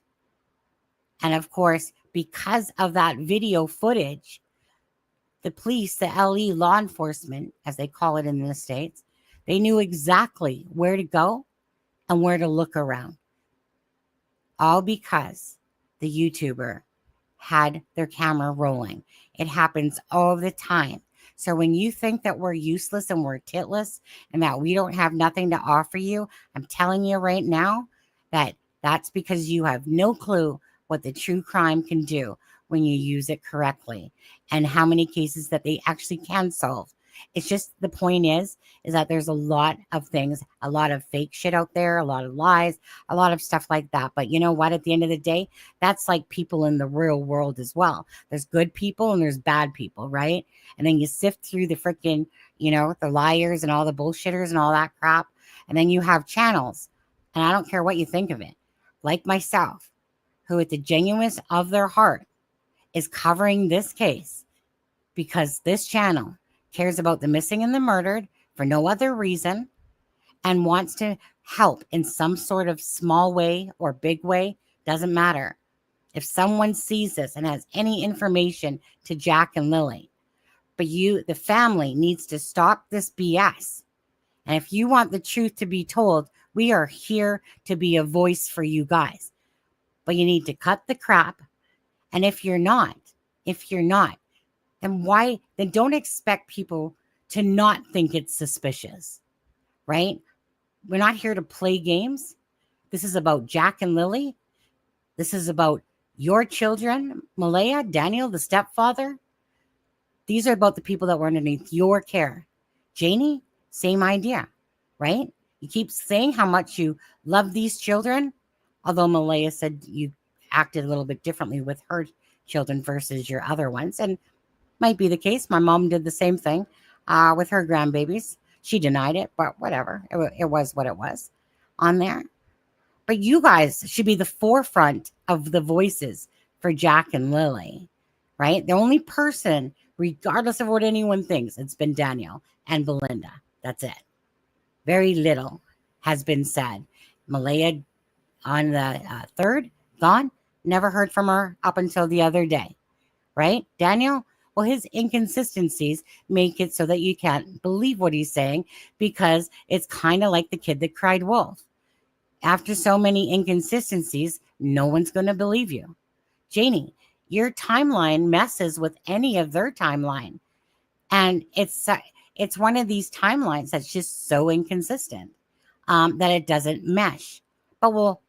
And of course, because of that video footage, the police, the LE law enforcement, as they call it in the States, they knew exactly where to go and where to look around. All because the YouTuber had their camera rolling. It happens all the time. So when you think that we're useless and we're titless and that we don't have nothing to offer you, I'm telling you right now that that's because you have no clue what the true crime can do when you use it correctly and how many cases that they actually can solve. It's just, the point is that there's a lot of things, a lot of fake shit out there, a lot of lies, a lot of stuff like that. But you know what? At the end of the day, that's like people in the real world as well. There's good people and there's bad people, right? And then you sift through the freaking, the liars and all the bullshitters and all that crap. And then you have channels, and I don't care what you think of it, like myself, who at the genuineness of their heart is covering this case because this channel cares about the missing and the murdered for no other reason and wants to help in some sort of small way or big way, doesn't matter. If someone sees this and has any information to Jack and Lily, but the family needs to stop this BS. And if you want the truth to be told, we are here to be a voice for you guys. But you need to cut the crap. And if you're not, then don't expect people to not think it's suspicious, right? We're not here to play games. This is about Jack and Lily. This is about your children, Malehya, Daniel, the stepfather. These are about the people that were underneath your care. Janie, same idea, right? You keep saying how much you love these children, although Malehya said you acted a little bit differently with her children versus your other ones. And might be the case. My mom did the same thing with her grandbabies. She denied it, but whatever. It was what it was on there. But you guys should be the forefront of the voices for Jack and Lily, right? The only person, regardless of what anyone thinks, it's been Daniel and Belinda. That's it. Very little has been said. Malehya on the 3rd, gone. Never heard from her up until the other day, right? Daniel, well, his inconsistencies make it so that you can't believe what he's saying because it's kind of like the kid that cried wolf. After so many inconsistencies, no one's going to believe you. Janie, your timeline messes with any of their timeline. And it's one of these timelines that's just so inconsistent that it doesn't mesh. But we'll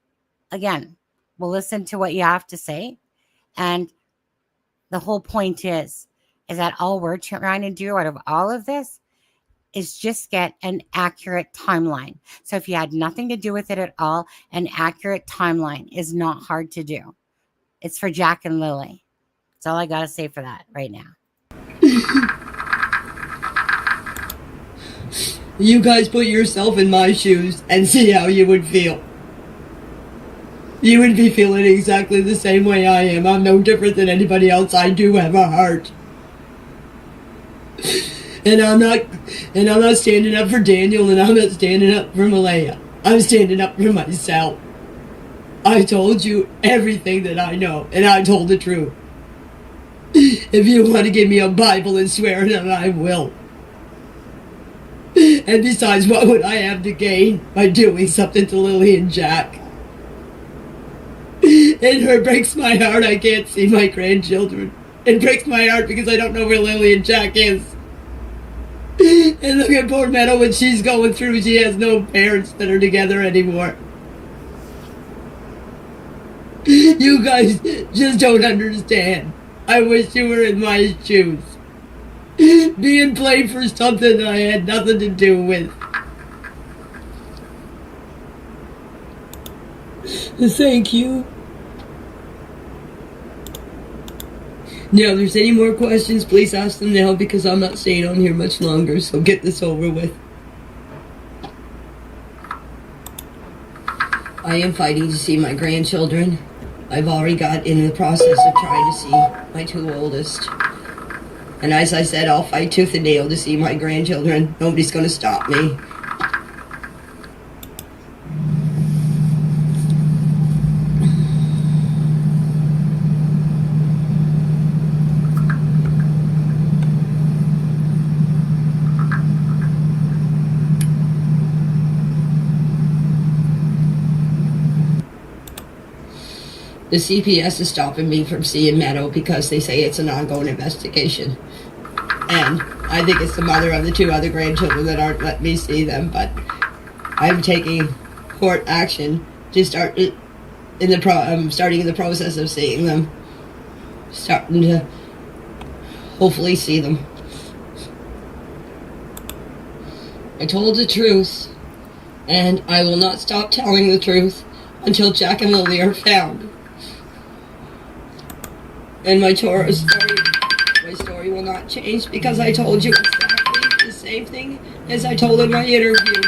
listen to what you have to say. And the whole point is that all we're trying to do out of all of this is just get an accurate timeline. So if you had nothing to do with it at all, an accurate timeline is not hard to do. It's for Jack and Lily. That's all I got to say for that right now. You guys put yourself in my shoes and see how you would feel. You would be feeling exactly the same way I am. I'm no different than anybody else. I do have a heart. And I'm not standing up for Daniel, and I'm not standing up for Malehya. I'm standing up for myself. I told you everything that I know, and I told the truth. If you want to give me a Bible and swear it, I will. And besides, what would I have to gain by doing something to Lily and Jack? it breaks my heart I can't see my grandchildren. It breaks my heart because I don't know where Lily and Jack is. And look at poor Meadow, what she's going through. She has no parents that are together anymore. You guys just don't understand. I wish you were in my shoes. Being blamed for something that I had nothing to do with. Thank you. Now, if there's any more questions, please ask them now because I'm not staying on here much longer, so get this over with. I am fighting to see my grandchildren. I've already got in the process of trying to see my two oldest. And as I said, I'll fight tooth and nail to see my grandchildren. Nobody's going to stop me. The CPS is stopping me from seeing Meadow because they say it's an ongoing investigation. And I think it's the mother of the two other grandchildren that aren't letting me see them, but I'm taking court action to start starting in the process of seeing them. Starting to hopefully see them. I told the truth, and I will not stop telling the truth until Jack and Lily are found. And my story will not change because I told you exactly the same thing as I told in my interview.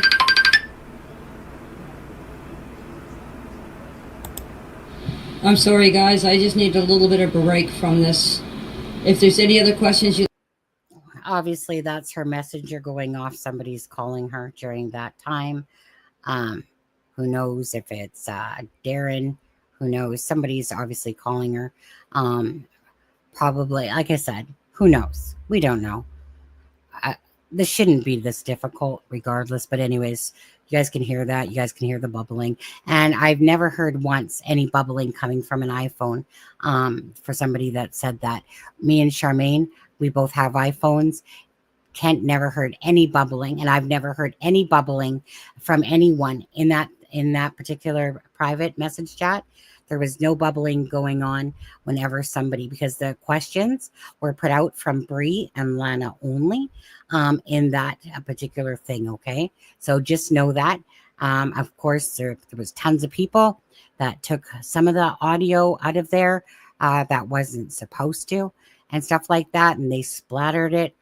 I'm sorry, guys. I just need a little bit of a break from this. If there's any other questions you... Obviously, that's her messenger going off. Somebody's calling her during that time. Who knows if it's Darren? Who knows? Somebody's obviously calling her. Probably, like I said, who knows? We don't know. This shouldn't be this difficult regardless. But anyways, you guys can hear that. You guys can hear the bubbling. And I've never heard once any bubbling coming from an iPhone. For somebody that said that. Me and Charmaine, we both have iPhones. Kent never heard any bubbling. And I've never heard any bubbling from anyone in that particular private message chat. There was no bubbling going on whenever somebody, because the questions were put out from Bree and Lana only in that particular thing, okay? So just know that. Of course, there was tons of people that took some of the audio out of there that wasn't supposed to and stuff like that, and they splattered it.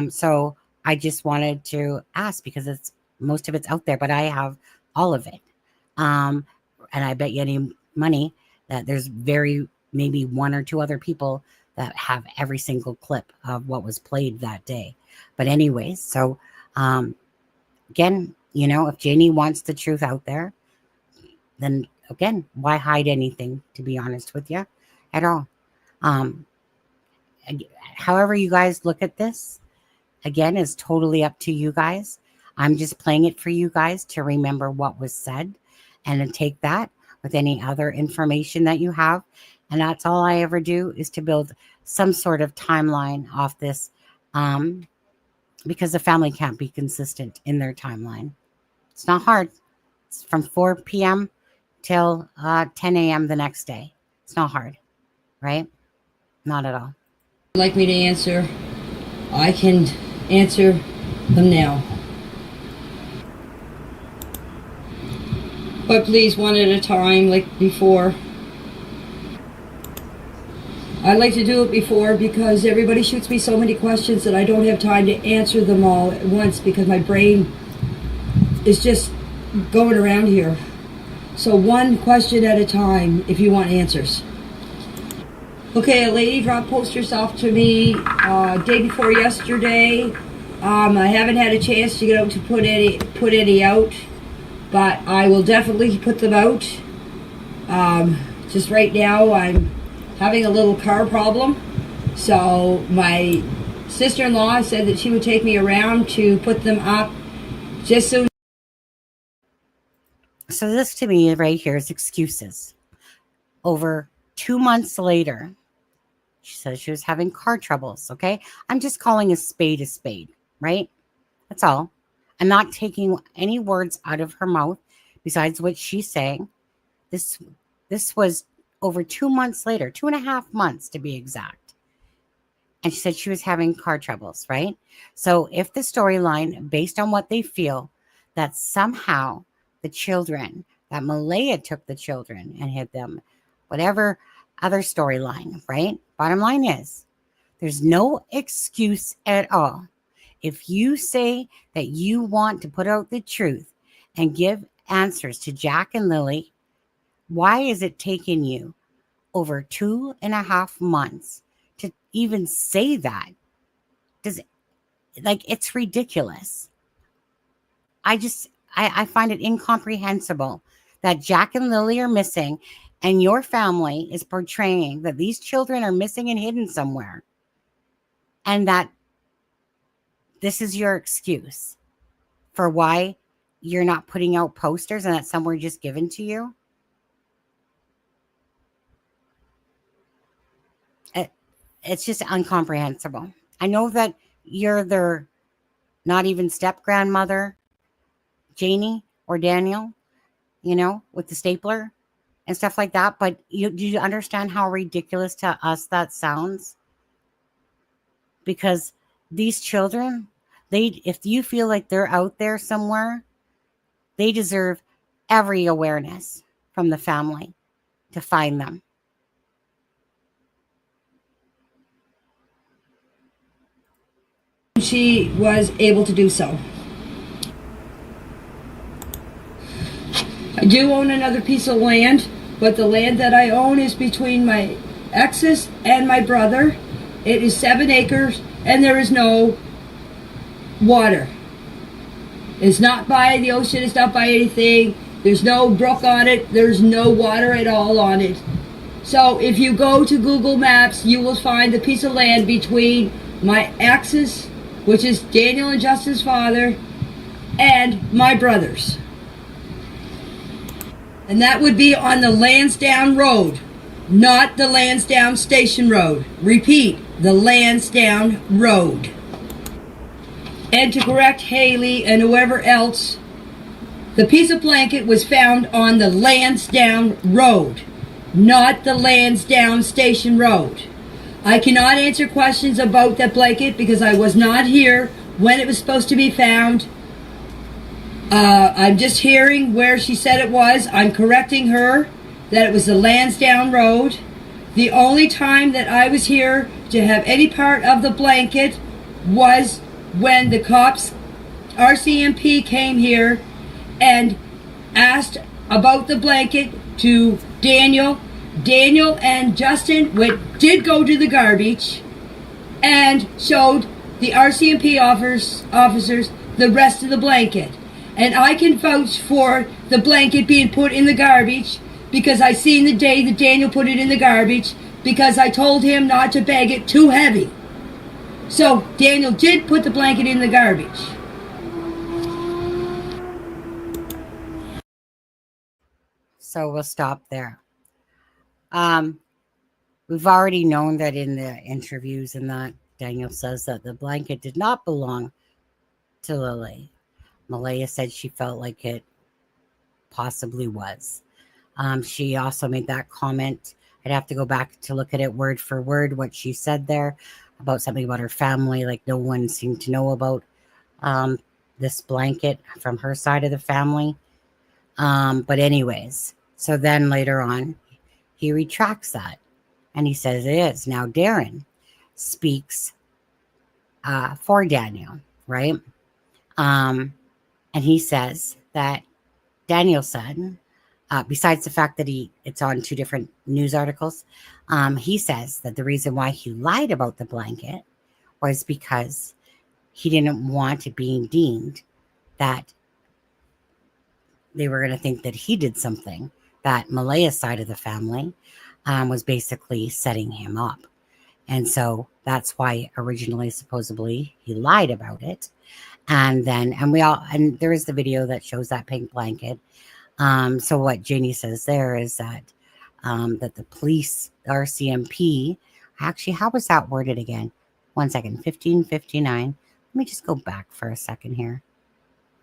So I just wanted to ask because most of it's out there, but I have all of it. And I bet you any money that there's maybe one or two other people that have every single clip of what was played that day. But anyways, so again, if Janie wants the truth out there, then again, why hide anything, to be honest with you, at all? However you guys look at this, again, is totally up to you guys. I'm just playing it for you guys to remember what was said and to take that with any other information that you have. And that's all I ever do, is to build some sort of timeline off this, because the family can't be consistent in their timeline. It's not hard. It's from 4 p.m. till 10 a.m. the next day. It's not hard, right? Not at all. Like me to answer, I can answer them now. But please, one at a time, like before. I like to do it before because everybody shoots me so many questions that I don't have time to answer them all at once because my brain is just going around here. So one question at a time if you want answers. Okay, a lady dropped posters off to me day before yesterday. I haven't had a chance to get out to put any out. But I will definitely put them out. Just right now, I'm having a little car problem. So my sister-in-law said that she would take me around to put them up just so. So this to me right here is excuses. over 2 months later, she says she was having car troubles, okay? I'm just calling a spade, right? That's all. I'm not taking any words out of her mouth besides what she's saying. This was over 2 months later, 2.5 months to be exact. And she said she was having car troubles, right? So if the storyline, based on what they feel, that somehow the children, that Malehya took the children and hid them, whatever other storyline, right? Bottom line is, there's no excuse at all. If you say that you want to put out the truth and give answers to Jack and Lily, why is it taking you over 2.5 months to even say that? It's ridiculous. I find it incomprehensible that Jack and Lily are missing and your family is portraying that these children are missing and hidden somewhere, and that this is your excuse for why you're not putting out posters and that some were just given to you. It's just incomprehensible. I know that you're their not even step grandmother, Janie or Daniel, with the stapler and stuff like that. But do you understand how ridiculous to us that sounds? Because these children, if you feel like they're out there somewhere, they deserve every awareness from the family to find them. She was able to do so. I do own another piece of land, but the land that I own is between my exes and my brother. It is 7 acres and there is no water. It's not by the ocean, it's not by anything. There's no brook on it, there's no water at all on it. So if you go to Google Maps, you will find the piece of land between my exes, which is Daniel and Justin's father, and my brothers. And that would be on the Lansdowne Road, not the Lansdowne Station Road. Repeat, the Lansdowne Road. And to correct Haley and whoever else, the piece of blanket was found on the Lansdowne Road, not the Lansdowne Station Road. I cannot answer questions about that blanket because I was not here when it was supposed to be found. I'm just hearing where she said it was. I'm correcting her that it was the Lansdowne Road. The only time that I was here to have any part of the blanket was when the cops, RCMP, came here and asked about the blanket to Daniel. Daniel and Justin did go to the garbage and showed the RCMP officers the rest of the blanket. And I can vouch for the blanket being put in the garbage because I seen the day that Daniel put it in the garbage because I told him not to bag it too heavy. So Daniel did put the blanket in the garbage. So we'll stop there. We've already known that in the interviews and that Daniel says that the blanket did not belong to Lily. Malehya said she felt like it possibly was. She also made that comment. I'd have to go back to look at it word for word, what she said there about something about her family, like no one seemed to know about this blanket from her side of the family. But anyways, so then later on, he retracts that. And he says it is. Now Darren speaks for Daniel, right? And he says that Daniel said, besides the fact that it's on 2 different news articles, he says that the reason why he lied about the blanket was because he didn't want it being deemed that they were going to think that he did something, that Malehya's side of the family was basically setting him up. And so that's why originally, supposedly, he lied about it. And then, and there is the video that shows that pink blanket. So what Janie says there is that that the police, RCMP, actually, how was that worded again? 1 second, 1559. Let me just go back for a second here.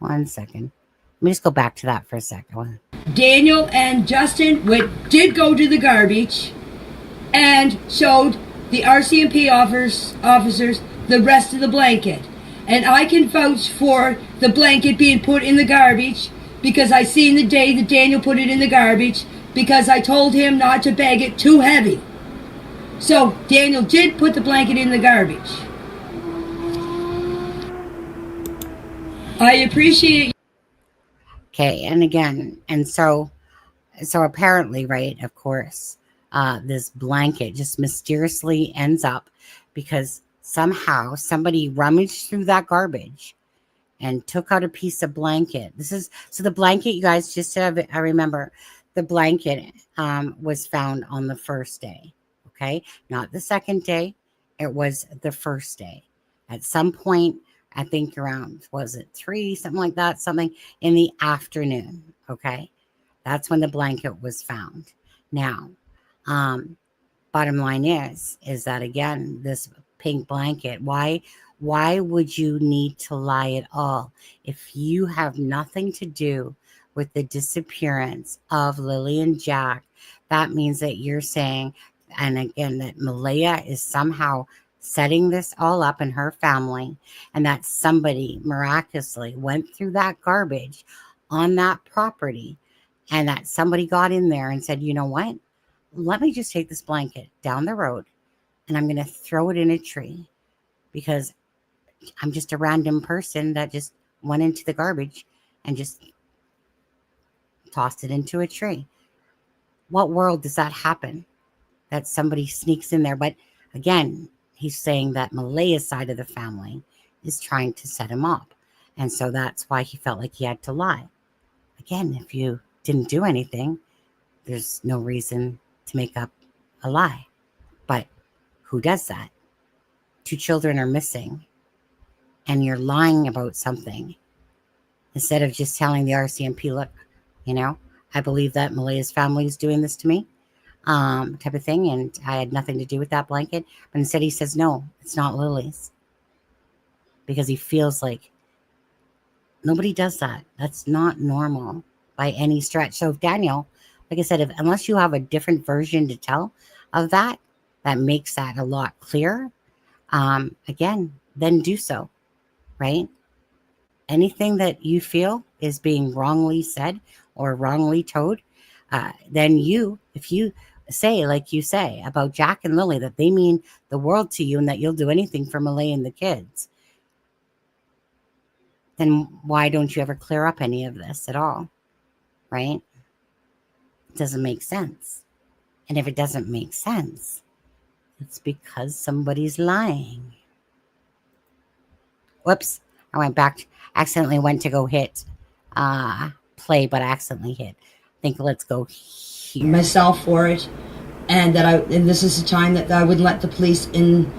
1 second. Let me just go back to that for a second. Daniel and Justin did go to the garbage and showed the RCMP officers the rest of the blanket. And I can vouch for the blanket being put in the garbage because I seen the day that Daniel put it in the garbage because I told him not to bag it too heavy. So Daniel did put the blanket in the garbage. I appreciate. Okay, and again, and so apparently, right, of course, this blanket just mysteriously ends up because somehow somebody rummaged through that garbage and took out a piece of blanket. So the blanket, you guys, just to I remember, the blanket was found on the first day, okay? Not the second day. It was the first day. At some point, I think around, was it 3, something like that, something in the afternoon, okay? That's when the blanket was found. Now, bottom line is that, again, this pink blanket, why would you need to lie at all if you have nothing to do with the disappearance of Lily and Jack? That means that you're saying, and again, that Malehya is somehow setting this all up in her family, and that somebody miraculously went through that garbage on that property, and that somebody got in there and said, you know what? Let me just take this blanket down the road and I'm going to throw it in a tree because I'm just a random person that just went into the garbage and just tossed it into a tree. What world does that happen? That somebody sneaks in there. But again, he's saying that Malehya's side of the family is trying to set him up. And so that's why he felt like he had to lie. Again, if you didn't do anything, there's no reason to make up a lie. But who does that? 2 children are missing and you're lying about something instead of just telling the RCMP, look, you know, I believe that Malehya's family is doing this to me, type of thing, and I had nothing to do with that blanket. But instead he says, no, it's not Lily's, because he feels like nobody does that. That's not normal by any stretch. So if Daniel, like I said, unless you have a different version to tell of that, that makes that a lot clearer, again, then do so, right? Anything that you feel is being wrongly said or wrongly told, then if you say, like you say about Jack and Lily, that they mean the world to you and that you'll do anything for Malehya and the kids, then why don't you ever clear up any of this at all, right? It doesn't make sense. And if it doesn't make sense, it's because somebody's lying. Whoops. I went back, accidentally went to go hit play, but I accidentally hit. I think let's go here. Myself for it. And this is the time that I wouldn't let the police in,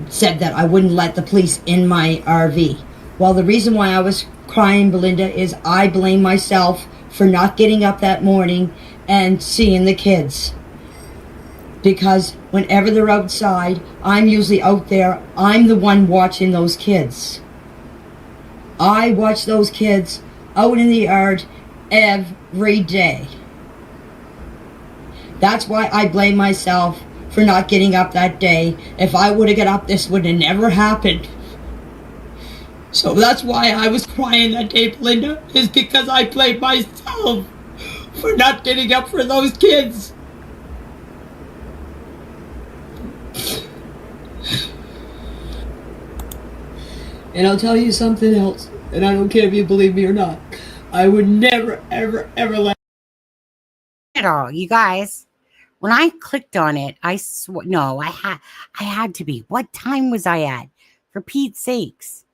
said that I wouldn't let the police in my RV. Well, the reason why I was crying, Belinda, is I blame myself for not getting up that morning and seeing the kids. Because whenever they're outside, I'm usually out there. I'm the one watching those kids. I watch those kids out in the yard every day. That's why I blame myself for not getting up that day. If I would have got up, this would have never happened. So that's why I was crying that day, Belinda, is because I blame myself for not getting up for those kids. And I'll tell you something else, and I don't care if you believe me or not. I would never, ever, ever let at all, you guys. When I clicked on it, I had to be. What time was I at? For Pete's sakes.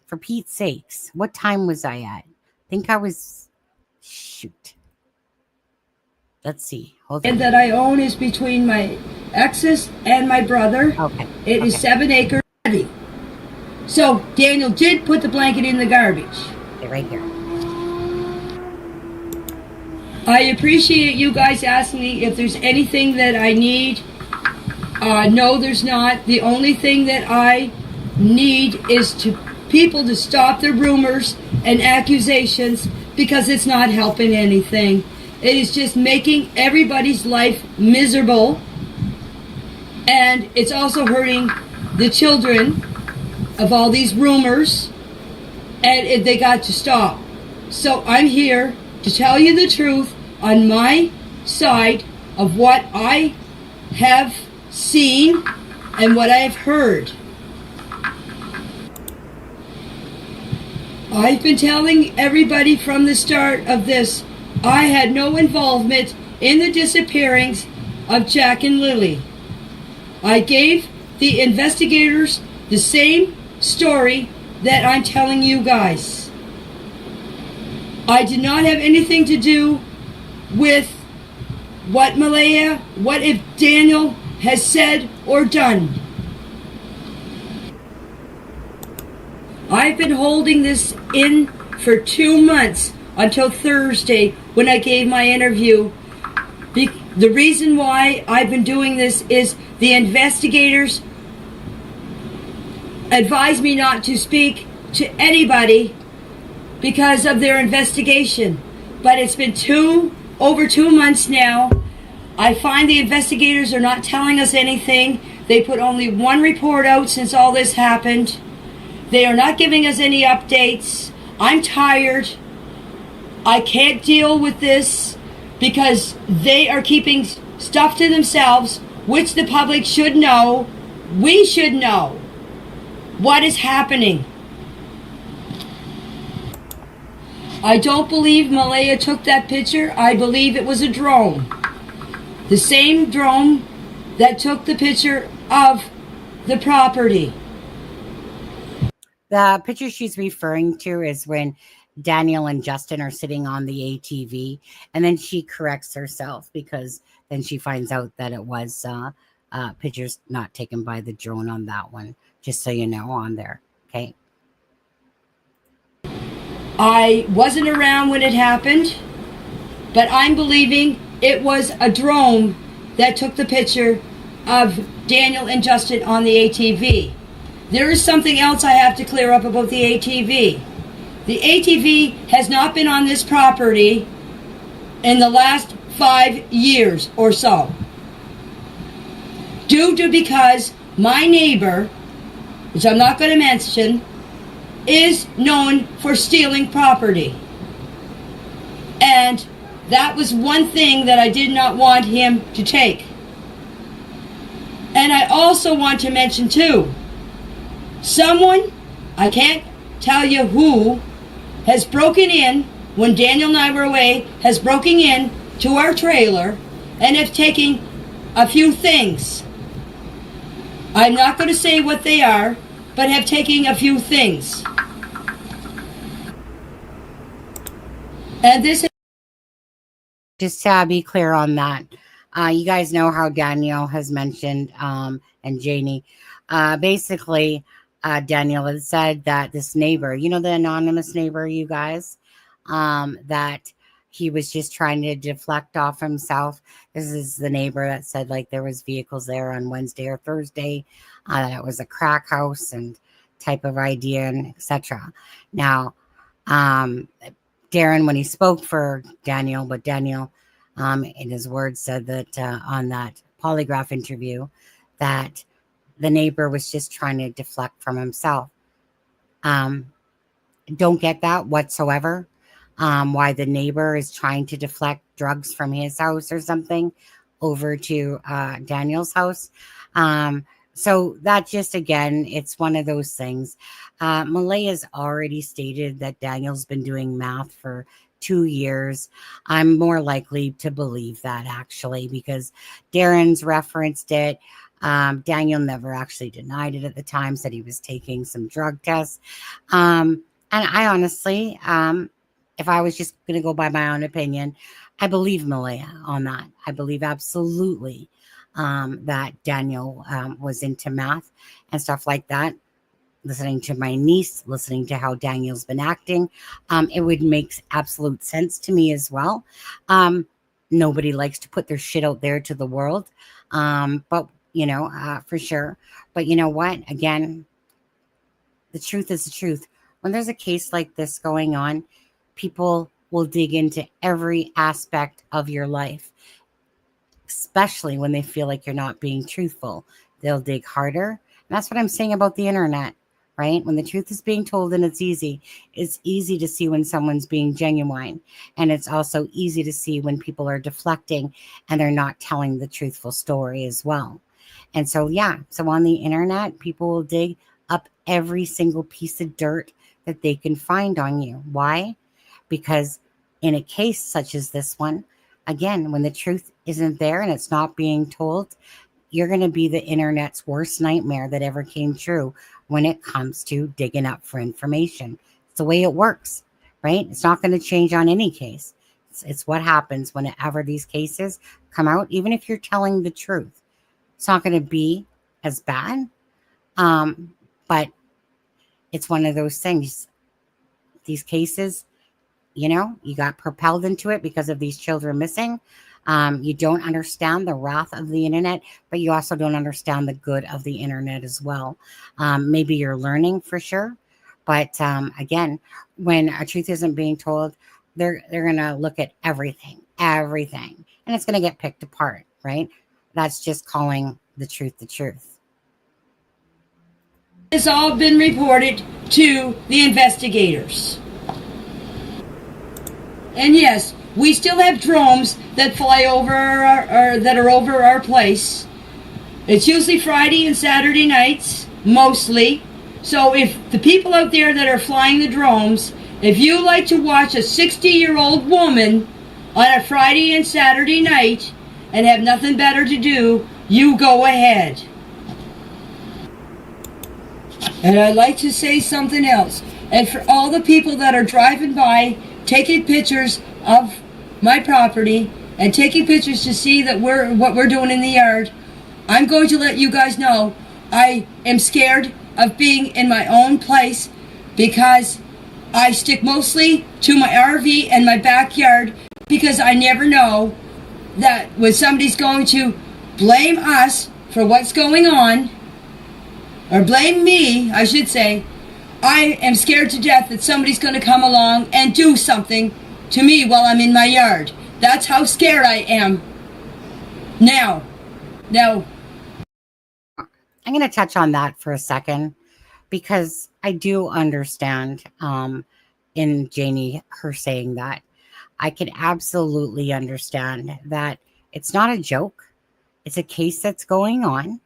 For Pete's sakes. What time was I at? I think I was, shoot. Let's see. Hold on. And that I own is between my exes and my brother. Okay. It is 7 acres. So Daniel did put the blanket in the garbage. Okay, right here. I appreciate you guys asking me if there's anything that I need. No, there's not. The only thing that I need is to people to stop their rumors and accusations, because it's not helping anything. It is just making everybody's life miserable, and it's also hurting the children of all these rumors, and they got to stop. So I'm here to tell you the truth on my side of what I have seen and what I have heard. I've been telling everybody from the start of this, I had no involvement in the disappearance of Jack and Lily. I gave the investigators the same story that I'm telling you guys. I did not have anything to do with what Malehya, what if Daniel has said or done. I've been holding this in for 2 months until Thursday when I gave my interview. The reason why I've been doing this is the investigators advised me not to speak to anybody because of their investigation. But it's been over 2 months now. I find the investigators are not telling us anything. They put only one report out since all this happened. They are not giving us any updates. I'm tired. I can't deal with this because they are keeping stuff to themselves, which the public should know. We should know what is happening. I don't believe Malehya took that picture. I believe it was a drone. The same drone that took the picture of the property. The picture she's referring to is when Daniel and Justin are sitting on the ATV, and then she corrects herself because then she finds out that it was pictures not taken by the drone on that one, just so you know, on there. Okay. I wasn't around when it happened, but I'm believing it was a drone that took the picture of Daniel and Justin on the ATV. There is something else I have to clear up about the ATV. The ATV has not been on this property in the last 5 years or so. Because my neighbor, which I'm not going to mention, is known for stealing property. And that was one thing that I did not want him to take. And I also want to mention too, someone, I can't tell you who, has broken in, when Daniel and I were away, has broken in to our trailer and have taken a few things. I'm not going to say what they are, but have taken a few things. And this is just to be clear on that. You guys know how Daniel has mentioned, and Janie, basically, Daniel has said that this neighbor, you know, the anonymous neighbor, you guys, that he was just trying to deflect off himself. This is the neighbor that said like there was vehicles there on Wednesday or Thursday, that it was a crack house and type of idea and etc. Now, Darren, when he spoke for Daniel, but Daniel, in his words, said that on that polygraph interview that the neighbor was just trying to deflect from himself. Don't get that whatsoever. Why the neighbor is trying to deflect drugs from his house or something over to Daniel's house. So that just, again, it's one of those things. Malehya's already stated that Daniel's been doing math for 2 years. I'm more likely to believe that, actually, because Darren's referenced it. Daniel never actually denied it at the time, said he was taking some drug tests. And I honestly, if I was just going to go by my own opinion, I believe Malehya on that. I believe absolutely that Daniel was into math and stuff like that. listening to my niece, listening to how Daniel's been acting, it would make absolute sense to me as well. Nobody likes to put their shit out there to the world, but for sure. But you know what? Again, the truth is the truth. When there's a case like this going on, people will dig into every aspect of your life, especially when they feel like you're not being truthful. They'll dig harder. And that's what I'm saying about the internet, right? When the truth is being told and it's easy to see when someone's being genuine. And it's also easy to see when people are deflecting and they're not telling the truthful story as well. And so, so on the internet, people will dig up every single piece of dirt that they can find on you. Why? Because in a case such as this one, again, when the truth isn't there and it's not being told, you're going to be the internet's worst nightmare that ever came true when it comes to digging up for information. It's the way it works, right? It's not going to change on any case. It's what happens whenever these cases come out, even if you're telling the truth. It's not going to be as bad, but it's one of those things. These cases, you got propelled into it because of these children missing. You don't understand the wrath of the internet, but you also don't understand the good of the internet as well. Maybe you're learning for sure, but again, when a truth isn't being told, they're going to look at everything, and it's going to get picked apart, right? That's just calling the truth the truth. It's all been reported to the investigators. And yes, we still have drones that fly over that are over our place. It's usually Friday and Saturday nights, mostly. So if the people out there that are flying the drones, if you like to watch a 60-year-old woman on a Friday and Saturday night and have nothing better to do, you go ahead. And I'd like to say something else. And for all the people that are driving by, taking pictures of my property and taking pictures to see that what we're doing in the yard, I'm going to let you guys know I am scared of being in my own place because I stick mostly to my RV and my backyard because I never know that when somebody's going to blame us for what's going on, or blame me, I should say, I am scared to death that somebody's going to come along and do something to me while I'm in my yard. That's how scared I am. Now, I'm going to touch on that for a second because I do understand in Janie, her saying that. I can absolutely understand that it's not a joke. It's a case that's going on.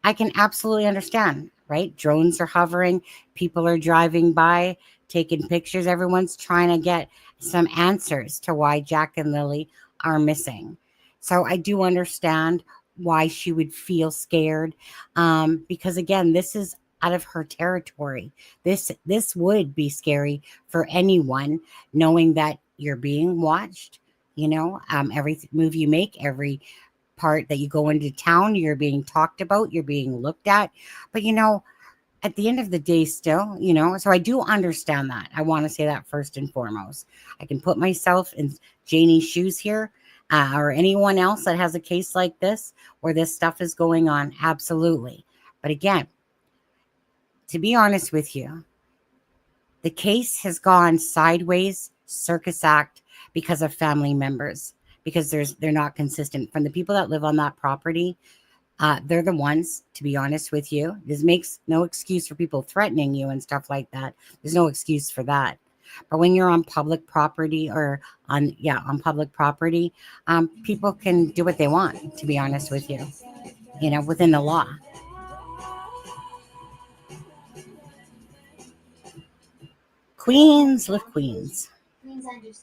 I can absolutely understand, right? Drones are hovering. People are driving by, taking pictures. Everyone's trying to get some answers to why Jack and Lily are missing. So I do understand why she would feel scared. Because again, this is out of her territory. This would be scary for anyone, knowing that you're being watched. Every move you make, every part that you go into town, you're being talked about, you're being looked at. But at the end of the day, still, so I do understand that. I want to say that first and foremost. I can put myself in Janie's shoes here, or anyone else that has a case like this where this stuff is going on. Absolutely. But again, to be honest with you, the case has gone sideways, circus act, because of family members, because they're not consistent. From the people that live on that property, they're the ones, to be honest with you. This makes no excuse for people threatening you and stuff like that. There's no excuse for that. But when you're on public property or on public property, people can do what they want, to be honest with you, within the law. Queens live Queens. Queens _live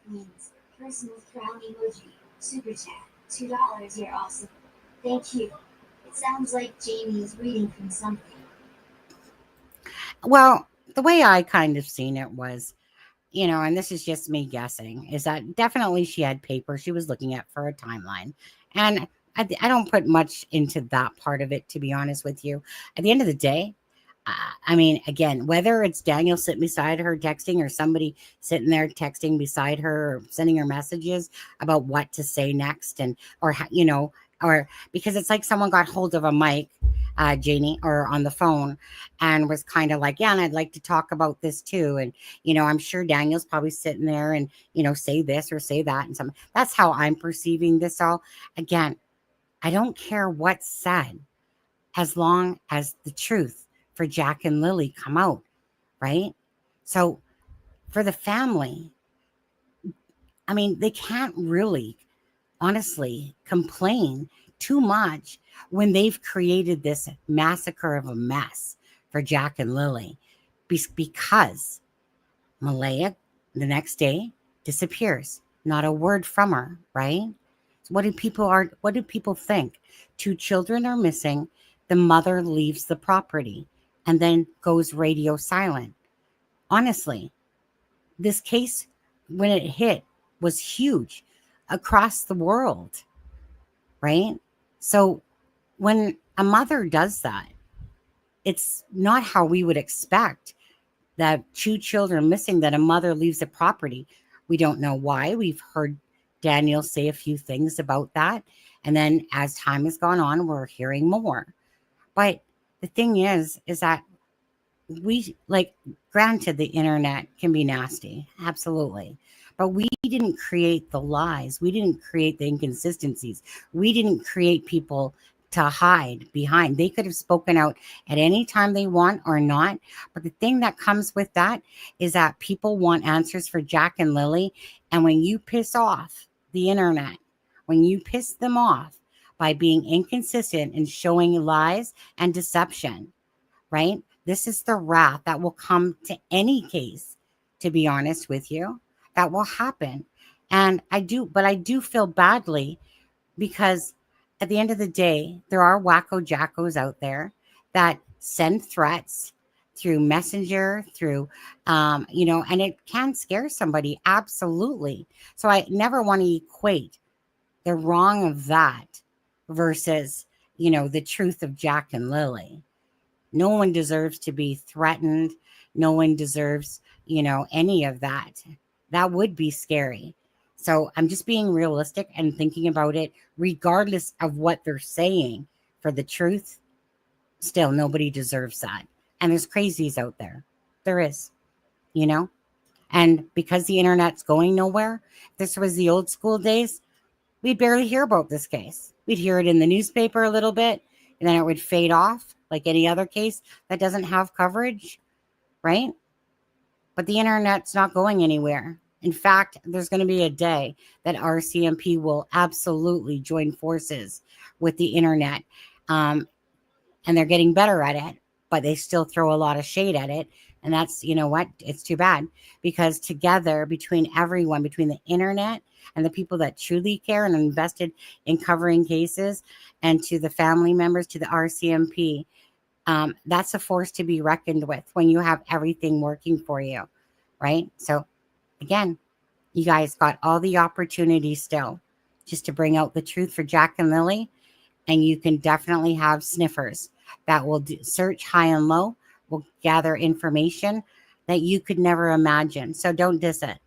Queens. Personal frown emoji. Super chat. $2. You're awesome. Thank you. It sounds like Jamie is reading from something. Well, the way I kind of seen it was, and this is just me guessing, is that definitely she had paper she was looking at for a timeline. And I don't put much into that part of it, to be honest with you. At the end of the day, I mean, again, whether it's Daniel sitting beside her texting or somebody sitting there texting beside her or sending her messages about what to say next, and or or because it's like someone got hold of a mic, Janie, or on the phone, and was kind of like, yeah, and I'd like to talk about this too, and I'm sure Daniel's probably sitting there and say this or say that, and some. That's how I'm perceiving this all. Again, I don't care what's said, as long as the truth for Jack and Lily come out, right? So for the family, I mean, they can't really, honestly, complain too much when they've created this massacre of a mess for Jack and Lily, because Malehya, the next day, disappears. Not a word from her, right? So what do people think? 2 children are missing. The mother leaves the property and then goes radio silent. Honestly, this case, when it hit, was huge across the world, right? So when a mother does that, it's not how we would expect that 2 children missing, that a mother leaves a property. We don't know why. We've heard Daniel say a few things about that. And then as time has gone on, we're hearing more. But the thing is that granted, the internet can be nasty. Absolutely. But we didn't create the lies. We didn't create the inconsistencies. We didn't create people to hide behind. They could have spoken out at any time they want or not. But the thing that comes with that is that people want answers for Jack and Lily. And when you piss off the internet, when you piss them off by being inconsistent and showing lies and deception, right? This is the wrath that will come to any case, to be honest with you. That will happen. And I do feel badly, because at the end of the day, there are wacko jackos out there that send threats through Messenger, through, and it can scare somebody. Absolutely. So I never want to equate the wrong of that versus, the truth of Jack and Lily. No one deserves to be threatened. No one deserves, any of that. That would be scary. So I'm just being realistic and thinking about it, regardless of what they're saying for the truth. Still, nobody deserves that. And there's crazies out there. There is, and because the internet's going nowhere, if this was the old school days, we'd barely hear about this case. We'd hear it in the newspaper a little bit, and then it would fade off like any other case that doesn't have coverage, right? But the internet's not going anywhere. In fact, there's going to be a day that RCMP will absolutely join forces with the internet. And they're getting better at it, but they still throw a lot of shade at it. And that's, it's too bad, because together, between everyone, between the internet and the people that truly care and invested in covering cases, and to the family members, to the RCMP, that's a force to be reckoned with when you have everything working for you, right? So again, you guys got all the opportunities still just to bring out the truth for Jack and Lily, and you can definitely have sniffers that will search high and low, will gather information that you could never imagine. So don't diss it.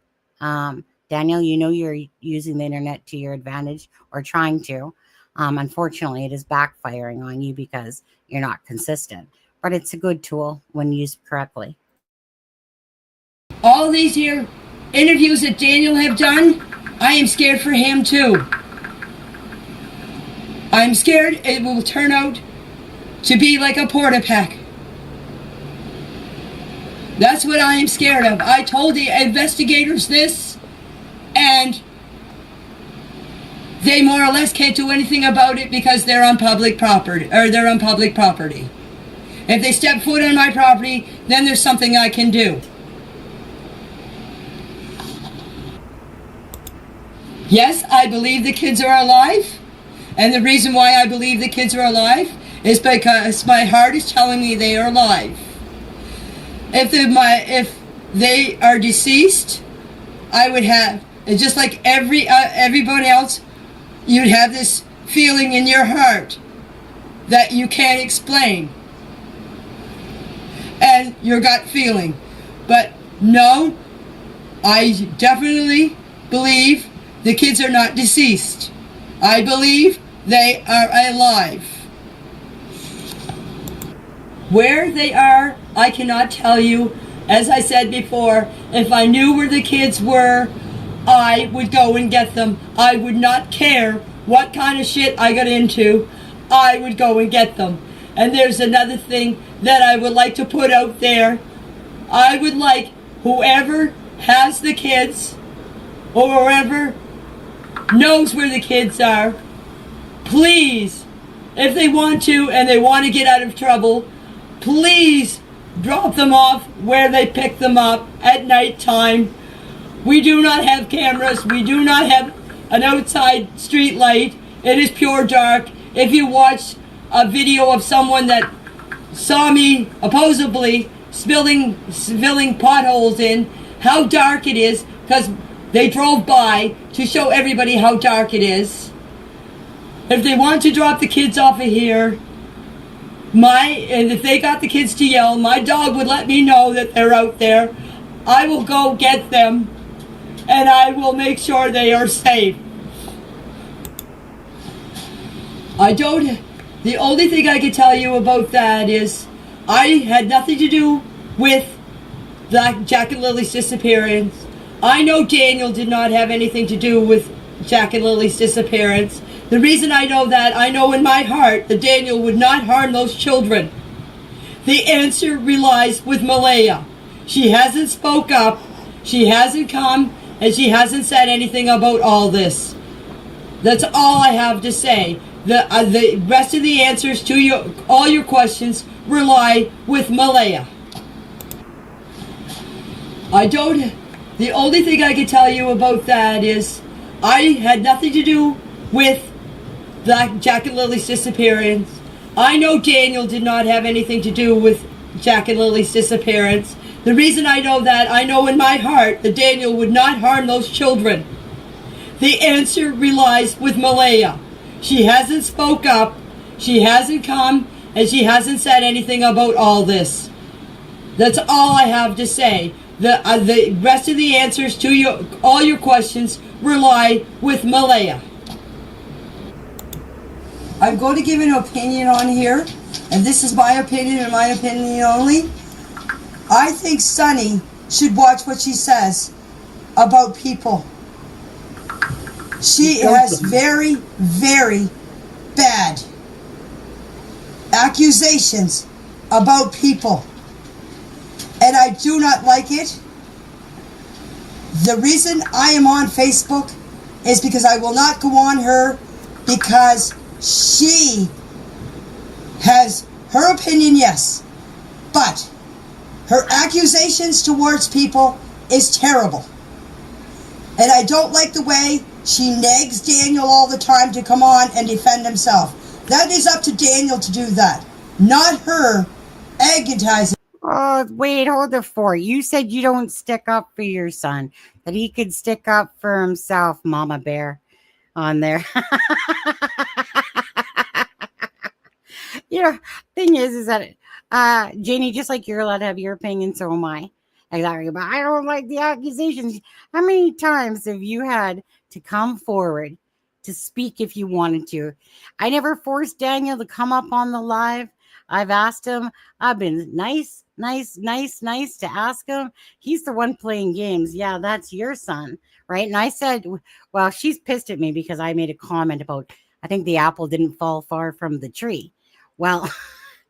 Daniel, you're using the internet to your advantage, or trying to. Unfortunately, it is backfiring on you because you're not consistent. But it's a good tool when used correctly. All these here interviews that Daniel have done, I am scared for him too. I'm scared it will turn out to be like a porta pack. That's what I am scared of. I told the investigators this, and they more or less can't do anything about it because they're on public property, If they step foot on my property, then there's something I can do. Yes, I believe the kids are alive. And the reason why I believe the kids are alive is because my heart is telling me they are alive. If they are deceased, I would have, just like everybody else, you'd have this feeling in your heart that you can't explain. And your gut feeling. But no, I definitely believe the kids are not deceased. I believe they are alive. Where they are, I cannot tell you. As I said before, if I knew where the kids were, I would go and get them. I would not care what kind of shit I got into. I would go and get them. And there's another thing that I would like to put out there. I would like whoever has the kids or whoever knows where the kids are, please, if they want to and they want to get out of trouble, please drop them off where they pick them up at night time. We do not have cameras. We do not have an outside street light. It is pure dark. If you watch a video of someone that saw me supposedly spilling potholes in, how dark it is, because they drove by to show everybody how dark it is. If they want to drop the kids off of here, and if they got the kids to yell, my dog would let me know that they're out there. I will go get them, and I will make sure they are safe. The only thing I can tell you about that is I had nothing to do with Jack and Lily's disappearance. I know Daniel did not have anything to do with Jack and Lily's disappearance. The reason I know that, I know in my heart that Daniel would not harm those children. The answer relies with Malehya. She hasn't spoke up, she hasn't come, and she hasn't said anything about all this. That's all I have to say. The rest of the answers to all your questions rely with Malehya. The only thing I can tell you about that is I had nothing to do with Jack and Lily's disappearance. I know Daniel did not have anything to do with Jack and Lily's disappearance. The reason I know that, I know in my heart that Daniel would not harm those children. The answer relies with Malehya. She hasn't spoke up, she hasn't come, and she hasn't said anything about all this. That's all I have to say. The rest of the answers to all your questions rely with Malehya. I'm going to give an opinion on here, and this is my opinion and my opinion only. I think Sunny should watch what she says about people. She has very, very bad accusations about people, and I do not like it. The reason I am on Facebook is because I will not go on her, because she has her opinion, yes, but her accusations towards people is terrible. And I don't like the way she nags Daniel all the time to come on and defend himself. That is up to Daniel to do that, not her agonizing. Oh, wait, hold it for. You said you don't stick up for your son, that he could stick up for himself, Mama Bear, on there. Thing is that Janie, just like you're allowed to have your opinion, so am I. Exactly, but I don't like the accusations. How many times have you had to come forward to speak if you wanted to? I never forced Daniel to come up on the live. I've asked him. I've been nice to ask him. He's the one playing games. Yeah, that's your son, right? And I said, well, she's pissed at me because I made a comment about, I think the apple didn't fall far from the tree. Well,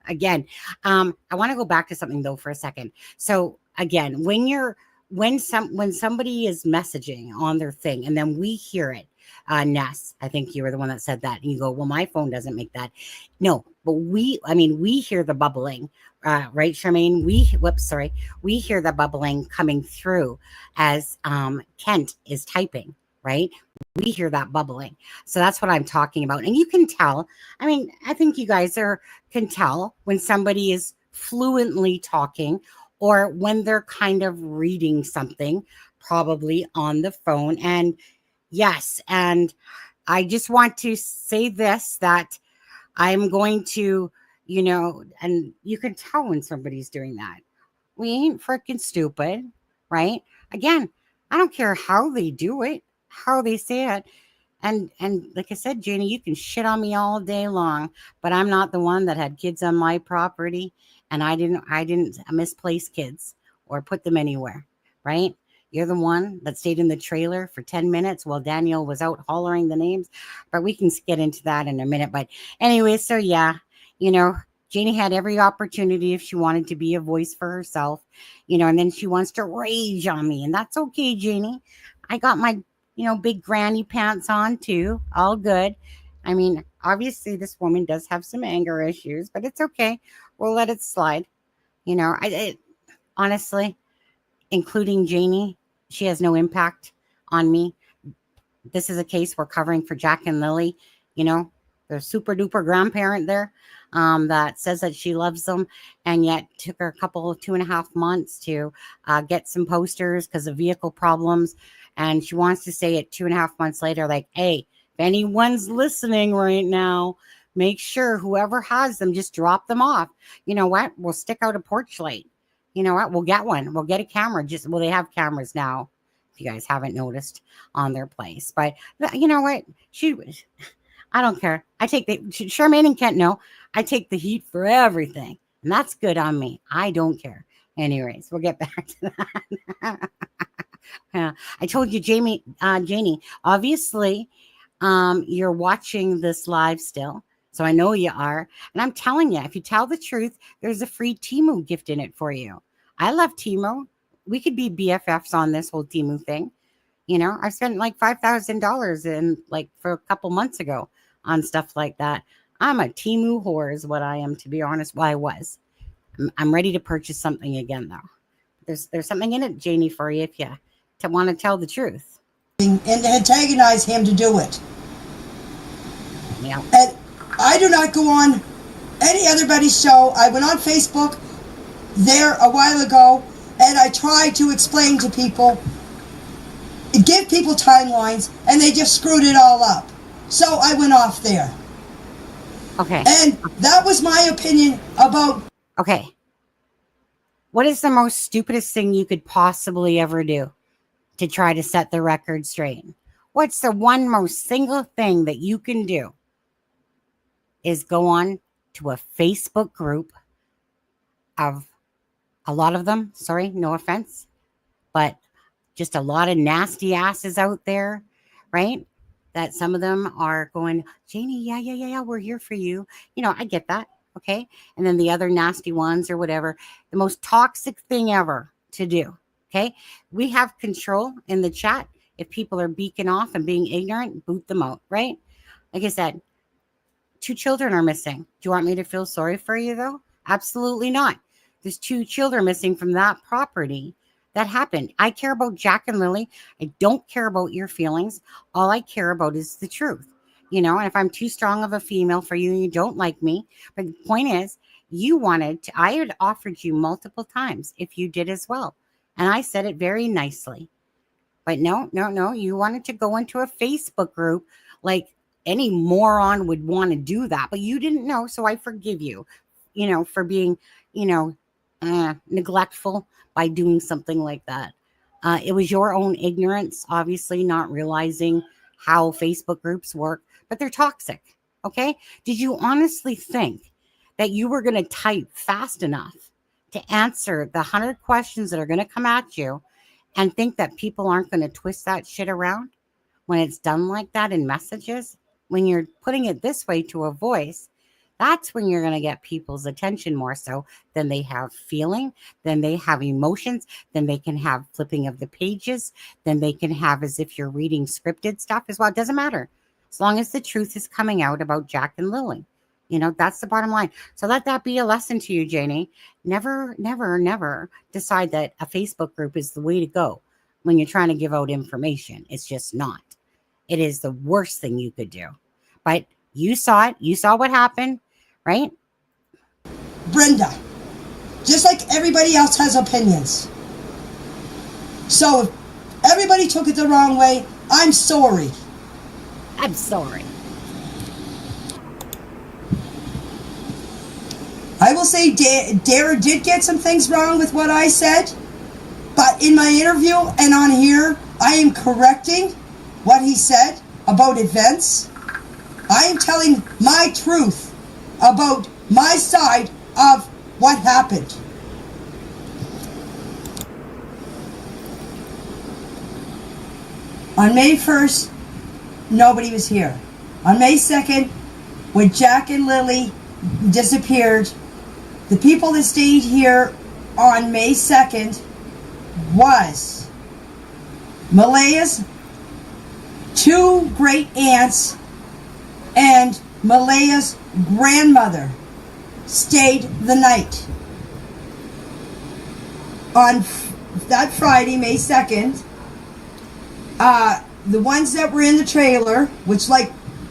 again, I want to go back to something though for a second. So again, when somebody is messaging on their thing and then we hear it, Ness, I think you were the one that said that, and you go, well, my phone doesn't make that. No, but we hear the bubbling, right, Charmaine? We hear the bubbling coming through as Kent is typing, right? We hear that bubbling. So that's what I'm talking about. And you can tell, I think you guys can tell when somebody is fluently talking or when they're kind of reading something, probably on the phone. And yes, and I just want to say this, that I'm going to, and you can tell when somebody's doing that. We ain't freaking stupid, right? Again, I don't care how they do it, how they say it. And like I said, Janie, you can shit on me all day long, but I'm not the one that had kids on my property, and I didn't misplace kids or put them anywhere, right? You're the one that stayed in the trailer for 10 minutes while Daniel was out hollering the names, but we can get into that in a minute. But anyway, so yeah, Janie had every opportunity if she wanted to be a voice for herself, and then she wants to rage on me, and that's okay, Janie. I got my big granny pants on too. All good. I mean, obviously this woman does have some anger issues, but it's okay. We'll let it slide. Honestly, including Janie, she has no impact on me. This is a case we're covering for Jack and Lily, the super duper grandparent there, that says that she loves them, and yet took her 2.5 months to get some posters because of vehicle problems. And she wants to say it 2.5 months later, like, hey, if anyone's listening right now, make sure whoever has them, just drop them off. You know what? We'll stick out a porch light. You know what? We'll get one. We'll get a camera. They have cameras now, if you guys haven't noticed, on their place. But you know what? I don't care. Charmaine and Kent know I take the heat for everything, and that's good on me. I don't care. Anyways, we'll get back to that. Yeah, I told you, Janie, obviously, you're watching this live still. So I know you are. And I'm telling you, if you tell the truth, there's a free Temu gift in it for you. I love Temu. We could be BFFs on this whole Temu thing. I spent like $5,000 for a couple months ago on stuff like that. I'm a Temu whore is what I am, to be honest. Well, I was. I'm ready to purchase something again, though. There's something in it, Janie, for you if you want to tell the truth. And antagonize him to do it. Yeah. And I do not go on any otherbody's show. I went on Facebook there a while ago, and I tried to explain to people, give people timelines, and they just screwed it all up. So I went off there. Okay. And that was my opinion about... Okay. What is the most stupidest thing you could possibly ever do to try to set the record straight? What's the one most single thing that you can do? Is go on to a Facebook group of a lot of them, sorry, no offense, but just a lot of nasty asses out there, right? That some of them are going, Janie, yeah, we're here for you. I get that, okay? And then the other nasty ones or whatever, the most toxic thing ever to do, okay? We have control in the chat. If people are beaking off and being ignorant, boot them out, right? Like I said, 2 children are missing. Do you want me to feel sorry for you, though? Absolutely not. There's 2 children missing from that property that happened. I care about Jack and Lily. I don't care about your feelings. All I care about is the truth. And if I'm too strong of a female for you and you don't like me, but the point is, I had offered you multiple times if you did as well. And I said it very nicely. But no, you wanted to go into a Facebook group like any moron would want to do that, but you didn't know, so I forgive you, for being, neglectful by doing something like that. It was your own ignorance, obviously, not realizing how Facebook groups work, but they're toxic, okay? Did you honestly think that you were going to type fast enough to answer the 100 questions that are going to come at you and think that people aren't going to twist that shit around when it's done like that in messages? When you're putting it this way to a voice, that's when you're going to get people's attention more so than they have feeling, then they have emotions, then they can have flipping of the pages, then they can have as if you're reading scripted stuff as well. It doesn't matter. As long as the truth is coming out about Jack and Lily. That's the bottom line. So let that be a lesson to you, Janie. Never, never, never decide that a Facebook group is the way to go when you're trying to give out information. It's just not. It is the worst thing you could do. But you saw it. You saw what happened, right? Brenda, just like everybody else has opinions. So if everybody took it the wrong way, I'm sorry. I'm sorry. I will say Dara did get some things wrong with what I said, but in my interview and on here, I am correcting what he said about events. I am telling my truth about my side of what happened. On May 1st, nobody was here. On May 2nd, when Jack and Lily disappeared, the people that stayed here on May 2nd was Malehya's 2 great aunts and Malehya's grandmother stayed the night. On that Friday, May 2nd, the ones that were in the trailer, which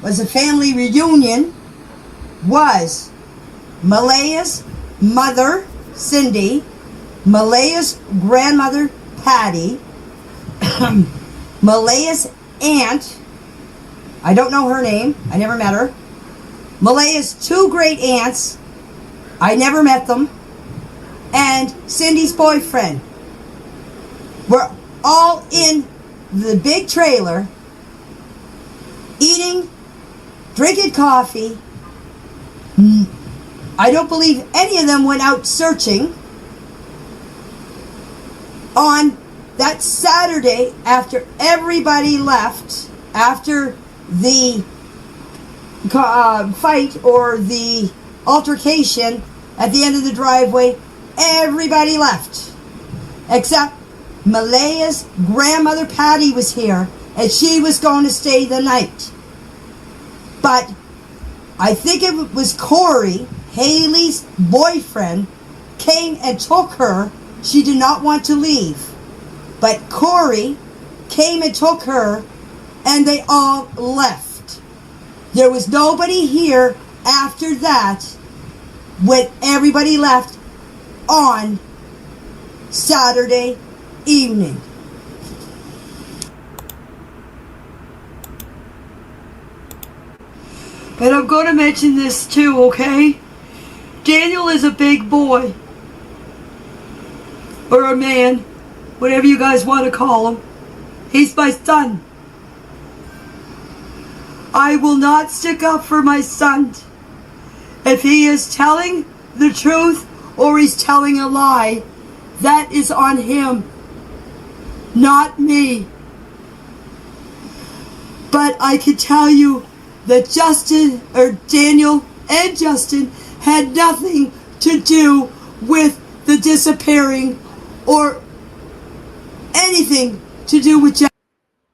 was a family reunion, was Malehya's mother, Cindy, Malehya's grandmother, Patty, Malehya's aunt, I don't know her name, I never met her, Malehya's 2 great aunts, I never met them, and Cindy's boyfriend. We're all in the big trailer, eating, drinking coffee. I don't believe any of them went out searching. On that Saturday, after everybody left, after the fight or the altercation at the end of the driveway, everybody left. Except Malehya's grandmother Patty was here, and she was going to stay the night. But I think it was Corey, Haley's boyfriend, came and took her. She did not want to leave. But Corey came and took her, and they all left. There was nobody here after that when everybody left on Saturday evening. And I'm going to mention this too, okay? Daniel is a big boy. Or a man. Whatever you guys want to call him. He's my son. I will not stick up for my son. If he is telling the truth or he's telling a lie, that is on him, not me. But I can tell you that Daniel and Justin had nothing to do with the disappearing or anything to do with Jack.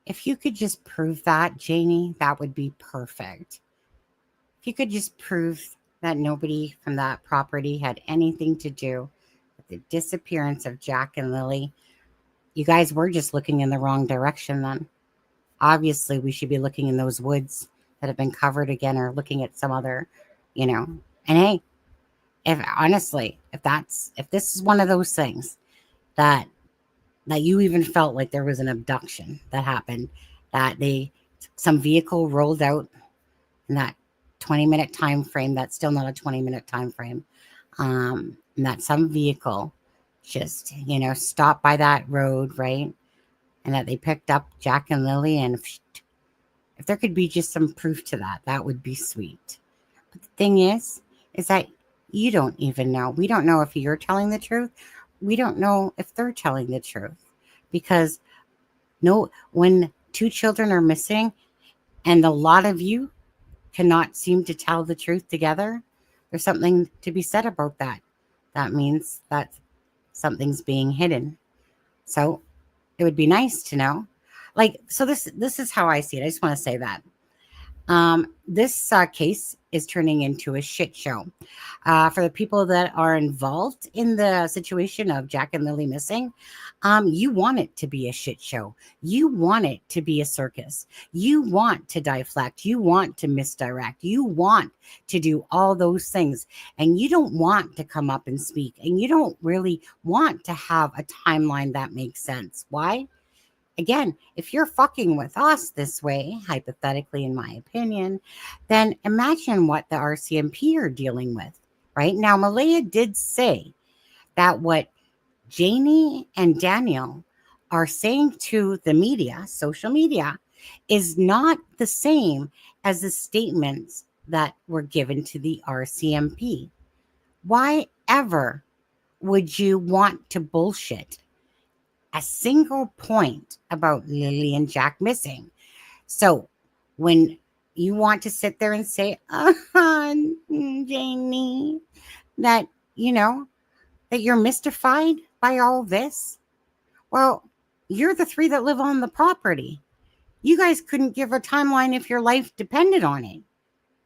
If you could just prove that, Janie, that would be perfect. If you could just prove that nobody from that property had anything to do with the disappearance of Jack and Lily, you guys were just looking in the wrong direction then. Obviously, we should be looking in those woods that have been covered again, or looking at some other, and hey, if this is one of those things that you even felt like there was an abduction that happened, that some vehicle rolled out in that 20-minute time frame, that's still not a 20-minute time frame, and that some vehicle just, stopped by that road, right? And that they picked up Jack and Lily, and if there could be just some proof to that, that would be sweet. But the thing is that you don't even know. We don't know if you're telling the truth. We don't know if they're telling the truth. Because when 2 children are missing and a lot of you cannot seem to tell the truth together, there's something to be said about that. That means that something's being hidden. So it would be nice to know. So this is how I see it. I just want to say that. This case is turning into a shit show. For the people that are involved in the situation of Jack and Lily missing, you want it to be a shit show. You want it to be a circus. You want to deflect. You want to misdirect. You want to do all those things. And you don't want to come up and speak. And you don't really want to have a timeline that makes sense. Why? again, if you're fucking with us this way, hypothetically, in my opinion, then imagine what the RCMP are dealing with, right? Now, Malehya did say that what Janie and Daniel are saying to the media, social media, is not the same as the statements that were given to the RCMP. Why ever would you want to bullshit a single point about Lily and Jack missing? So when you want to sit there and say, Janie, that, that you're mystified by all this, well, you're the three that live on the property. You guys couldn't give a timeline if your life depended on it.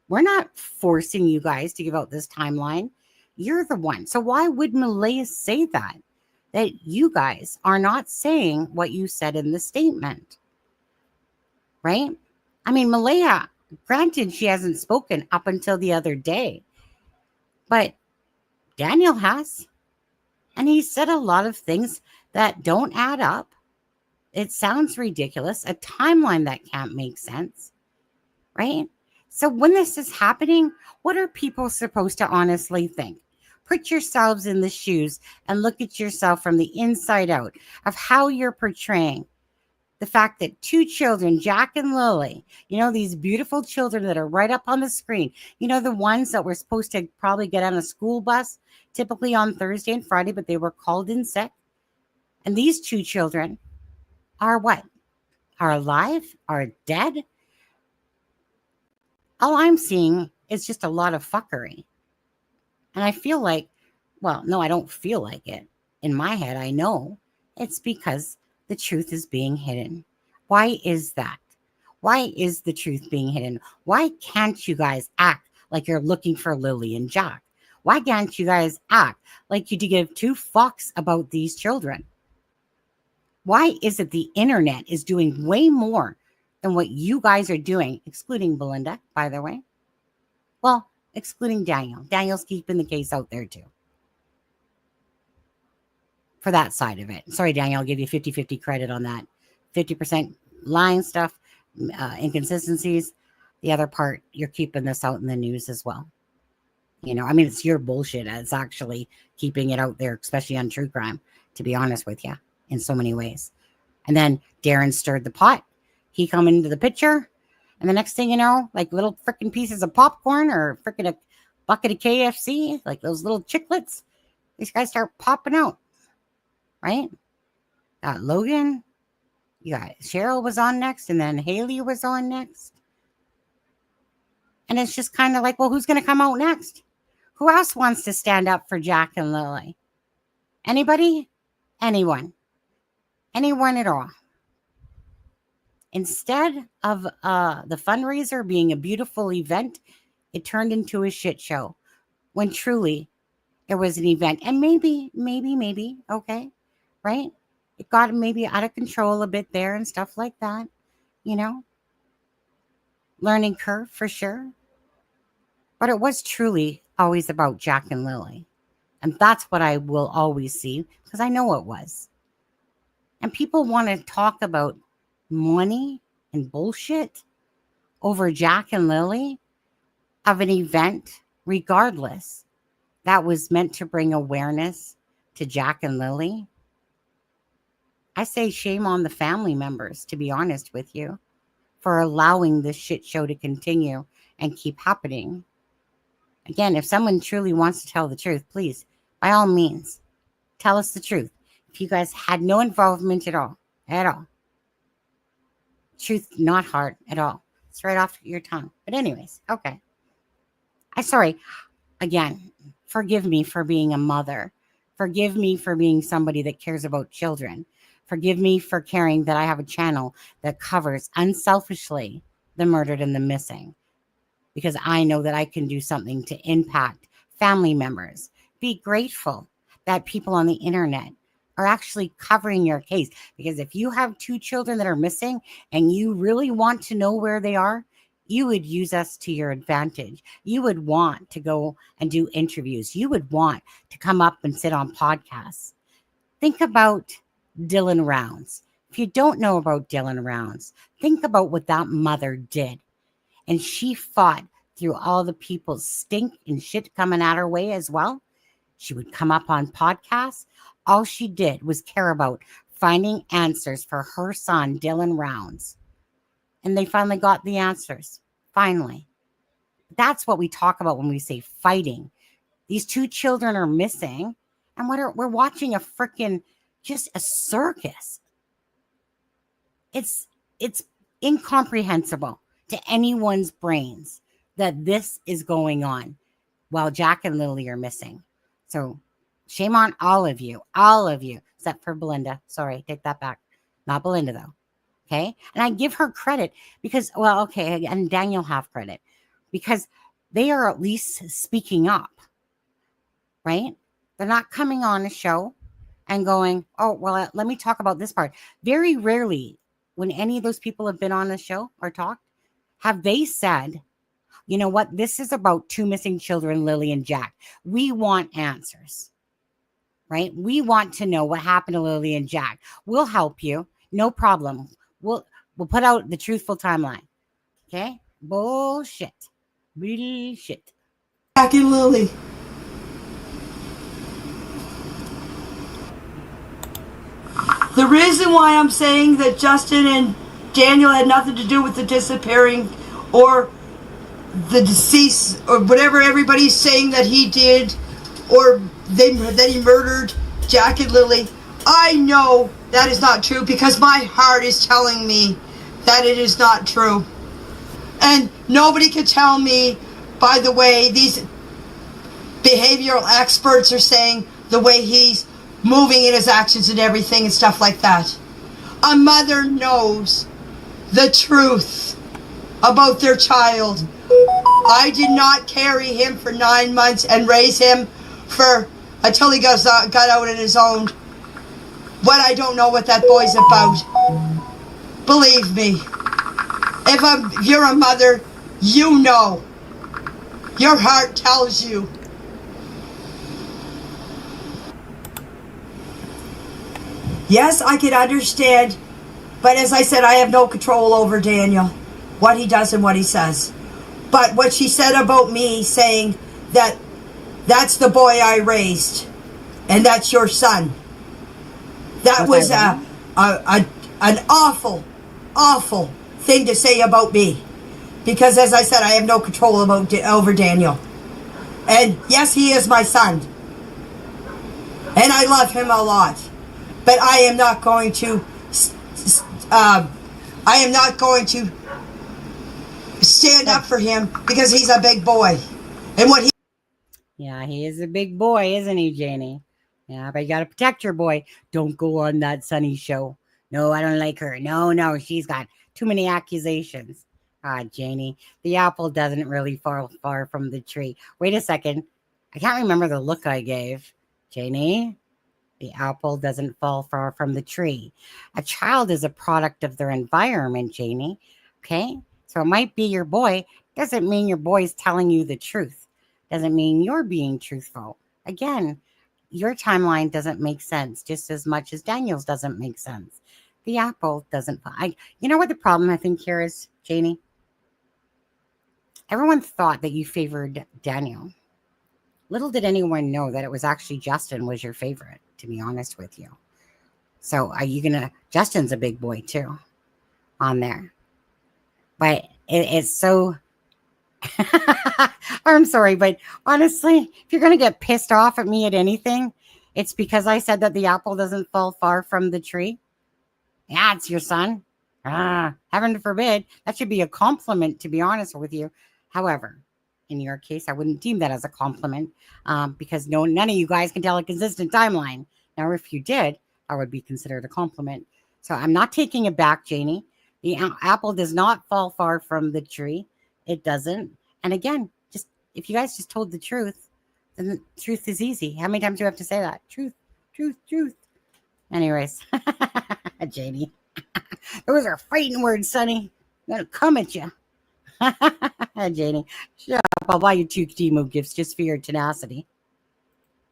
We're not forcing you guys to give out this timeline. You're the one. So why would Malehya say that? That you guys are not saying what you said in the statement, right? I mean, Malehya, granted, she hasn't spoken up until the other day, but Daniel has. And he said a lot of things that don't add up. It sounds ridiculous. A timeline that can't make sense, right? So when this is happening, what are people supposed to honestly think? Put yourselves in the shoes and look at yourself from the inside out of how you're portraying the fact that two children, Jack and Lily, these beautiful children that are right up on the screen, the ones that were supposed to probably get on a school bus, typically on Thursday and Friday, but they were called in sick. And these two children are what? Are alive? Are dead? All I'm seeing is just a lot of fuckery. And I feel like, well, no, I don't feel like it. In my head, I know it's because the truth is being hidden. Why is that? Why is the truth being hidden? Why can't you guys act like you're looking for Lily and Jack? Why can't you guys act like you give two fucks about these children? Why is it the internet is doing way more than what you guys are doing, excluding Belinda, by the way? Well, excluding Daniel. Daniel's keeping the case out there too. For that side of it. Sorry, Daniel, I'll give you 50-50 credit on that. 50% lying stuff, inconsistencies. The other part, you're keeping this out in the news as well. It's your bullshit. It's actually keeping it out there, especially on true crime, to be honest with you, in so many ways. And then Darren stirred the pot. He come into the picture. And the next thing you know, like little freaking pieces of popcorn or freaking a bucket of KFC, like those little chiclets, these guys start popping out, right? Logan, you got Cheryl was on next, and then Haley was on next. And it's just kind of like, well, who's going to come out next? Who else wants to stand up for Jack and Lily? Anybody? Anyone? Anyone at all? Instead of the fundraiser being a beautiful event, it turned into a shit show when truly it was an event. And maybe, okay, right? It got maybe out of control a bit there and stuff like that, Learning curve for sure. But it was truly always about Jack and Lily. And that's what I will always see because I know it was. And people want to talk about money and bullshit over Jack and Lily of an event, regardless, that was meant to bring awareness to Jack and Lily. I say shame on the family members, to be honest with you, for allowing this shit show to continue and keep happening. Again, if someone truly wants to tell the truth, please, by all means, tell us the truth. If you guys had no involvement at all. Truth, not hard at all. It's right off your tongue. But anyways, okay. Sorry. Again, forgive me for being a mother. Forgive me for being somebody that cares about children. Forgive me for caring that I have a channel that covers unselfishly the murdered and the missing. Because I know that I can do something to impact family members. Be grateful that people on the internet are actually covering your case. Because if you have two children that are missing and you really want to know where they are, you would use us to your advantage. You would want to go and do interviews. You would want to come up and sit on podcasts. Think about Dylan Rounds. If you don't know about Dylan Rounds, think about what that mother did. And she fought through all the people's stink and shit coming at her way as well. She would come up on podcasts. All she did was care about finding answers for her son, Dylan Rounds. And they finally got the answers. Finally. That's what we talk about when we say fighting. These 2 children are missing. And we're watching a freaking, just a circus. It's incomprehensible to anyone's brains that this is going on while Jack and Lily are missing. So shame on all of you, except for Belinda. Sorry, take that back. Not Belinda, though. Okay? And I give her credit because, well, okay, and Daniel have credit because they are at least speaking up, right? They're not coming on a show and going, oh, well, let me talk about this part. Very rarely, when any of those people have been on the show or talked, have they said, you know what, this is about 2 missing children, Lily and Jack. We want answers, right? We want to know what happened to Lily and Jack. We'll help you. No problem. We'll put out the truthful timeline. Okay? Bullshit. Jack and Lily. The reason why I'm saying that Justin and Daniel had nothing to do with the disappearing or the deceased or whatever everybody's saying that he did or that he murdered Jack and Lily, I know that is not true because my heart is telling me that it is not true. And nobody can tell me, by the way, these behavioral experts are saying the way he's moving in his actions and everything and stuff like that. A mother knows the truth about their child. I did not carry him for 9 months and raise him until he got out on his own. What I don't know what that boy's about. Believe me. If you're a mother, you know. Your heart tells you. Yes, I can understand, but as I said, I have no control over Daniel, what he does and what he says. But what she said about me saying that that's the boy I raised and that's your son, that was an awful, awful thing to say about me. Because as I said, I have no control over Daniel. And yes, he is my son. And I love him a lot. But I am not going to stand up for him because he's a big boy. And what he... Yeah, he is a big boy, isn't he, Janie? Yeah, but you got to protect your boy. Don't go on that Sunny show. No, I don't like her. No, she's got too many accusations. Ah, Janie, the apple doesn't really fall far from the tree. Wait a second. I can't remember the look I gave. Janie? The apple doesn't fall far from the tree. A child is a product of their environment, Janie. Okay? So it might be your boy. Doesn't mean your boy's telling you the truth. Doesn't mean you're being truthful. Again, your timeline doesn't make sense just as much as Daniel's doesn't make sense. The apple doesn't. You know what the problem I think here is, Janie? Everyone thought that you favored Daniel. Little did anyone know that it was actually Justin was your favorite, to be honest with you. So are you going to... Justin's a big boy too on there. But it's so... I'm sorry, but honestly, if you're going to get pissed off at me at anything, it's because I said that the apple doesn't fall far from the tree. Yeah, it's your son. Heaven forbid. That should be a compliment, to be honest with you. However, in your case, I wouldn't deem that as a compliment because none of you guys can tell a consistent timeline. Now, if you did, I would be considered a compliment. So I'm not taking it back, Janie. The apple does not fall far from the tree. It doesn't. And again, just if you guys just told the truth, then the truth is easy. How many times do you have to say that? Truth, truth, truth. Anyways, Janie, those are fighting words, Sonny. I'm going to come at you. Janie, shut up. I'll buy you 2 Temu gifts just for your tenacity.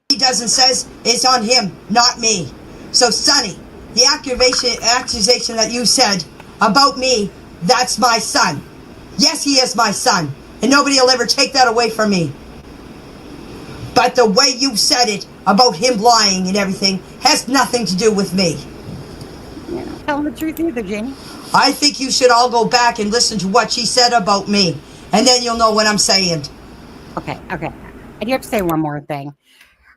He doesn't says it's on him, not me. So, Sonny, the accusation that you said about me, that's my son. Yes, he is my son. And nobody will ever take that away from me. But the way you said it about him lying and everything has nothing to do with me. You're not telling the truth either, Janie. I think you should all go back and listen to what she said about me. And then you'll know what I'm saying. Okay. I do have to say one more thing.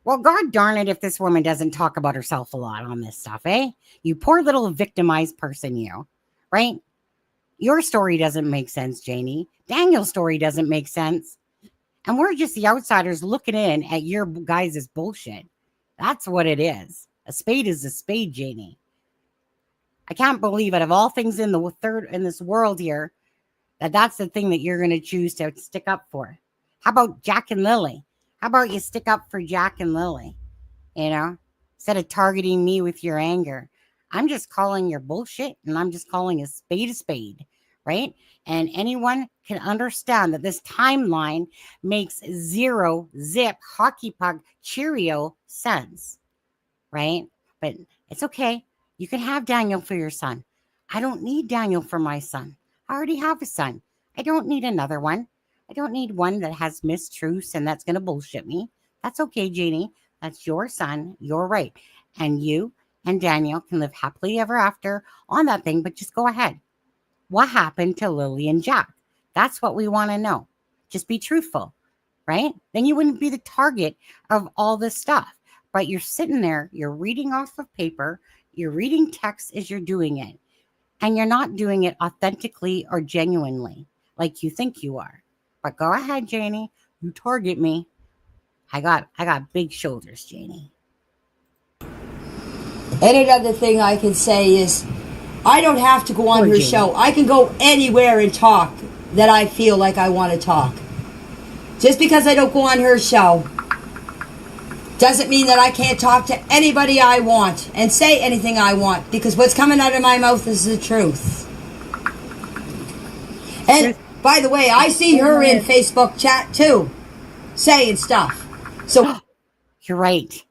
Well, God darn it if this woman doesn't talk about herself a lot on this stuff, eh? You poor little victimized person, you. Right? Your story doesn't make sense, Janie. Daniel's story doesn't make sense. And we're just the outsiders looking in at your guys' bullshit. That's what it is. A spade is a spade, Janie. I can't believe out of all things in this world here, that's the thing that you're going to choose to stick up for. How about Jack and Lily? How about you stick up for Jack and Lily? You know, instead of targeting me with your anger. I'm just calling your bullshit, and I'm just calling a spade, right? And anyone can understand that this timeline makes zero zip hockey puck Cheerio sense, right? But it's okay. You can have Daniel for your son. I don't need Daniel for my son. I already have a son. I don't need another one. I don't need one that has mistruths and that's going to bullshit me. That's okay, Janie. That's your son. You're right. And you and Daniel can live happily ever after on that thing, but just go ahead. What happened to Lily and Jack? That's what we want to know. Just be truthful, right? Then you wouldn't be the target of all this stuff. But you're sitting there, you're reading off of paper, you're reading text as you're doing it, and you're not doing it authentically or genuinely like you think you are. But go ahead, Janie. You target me. I got big shoulders, Janie. And another thing I can say is I don't have to go on her show. I can go anywhere and talk that I feel like I want to talk. Just because I don't go on her show doesn't mean that I can't talk to anybody I want and say anything I want, because what's coming out of my mouth is the truth. And by the way, I see her in Facebook chat too, saying stuff. So you're right.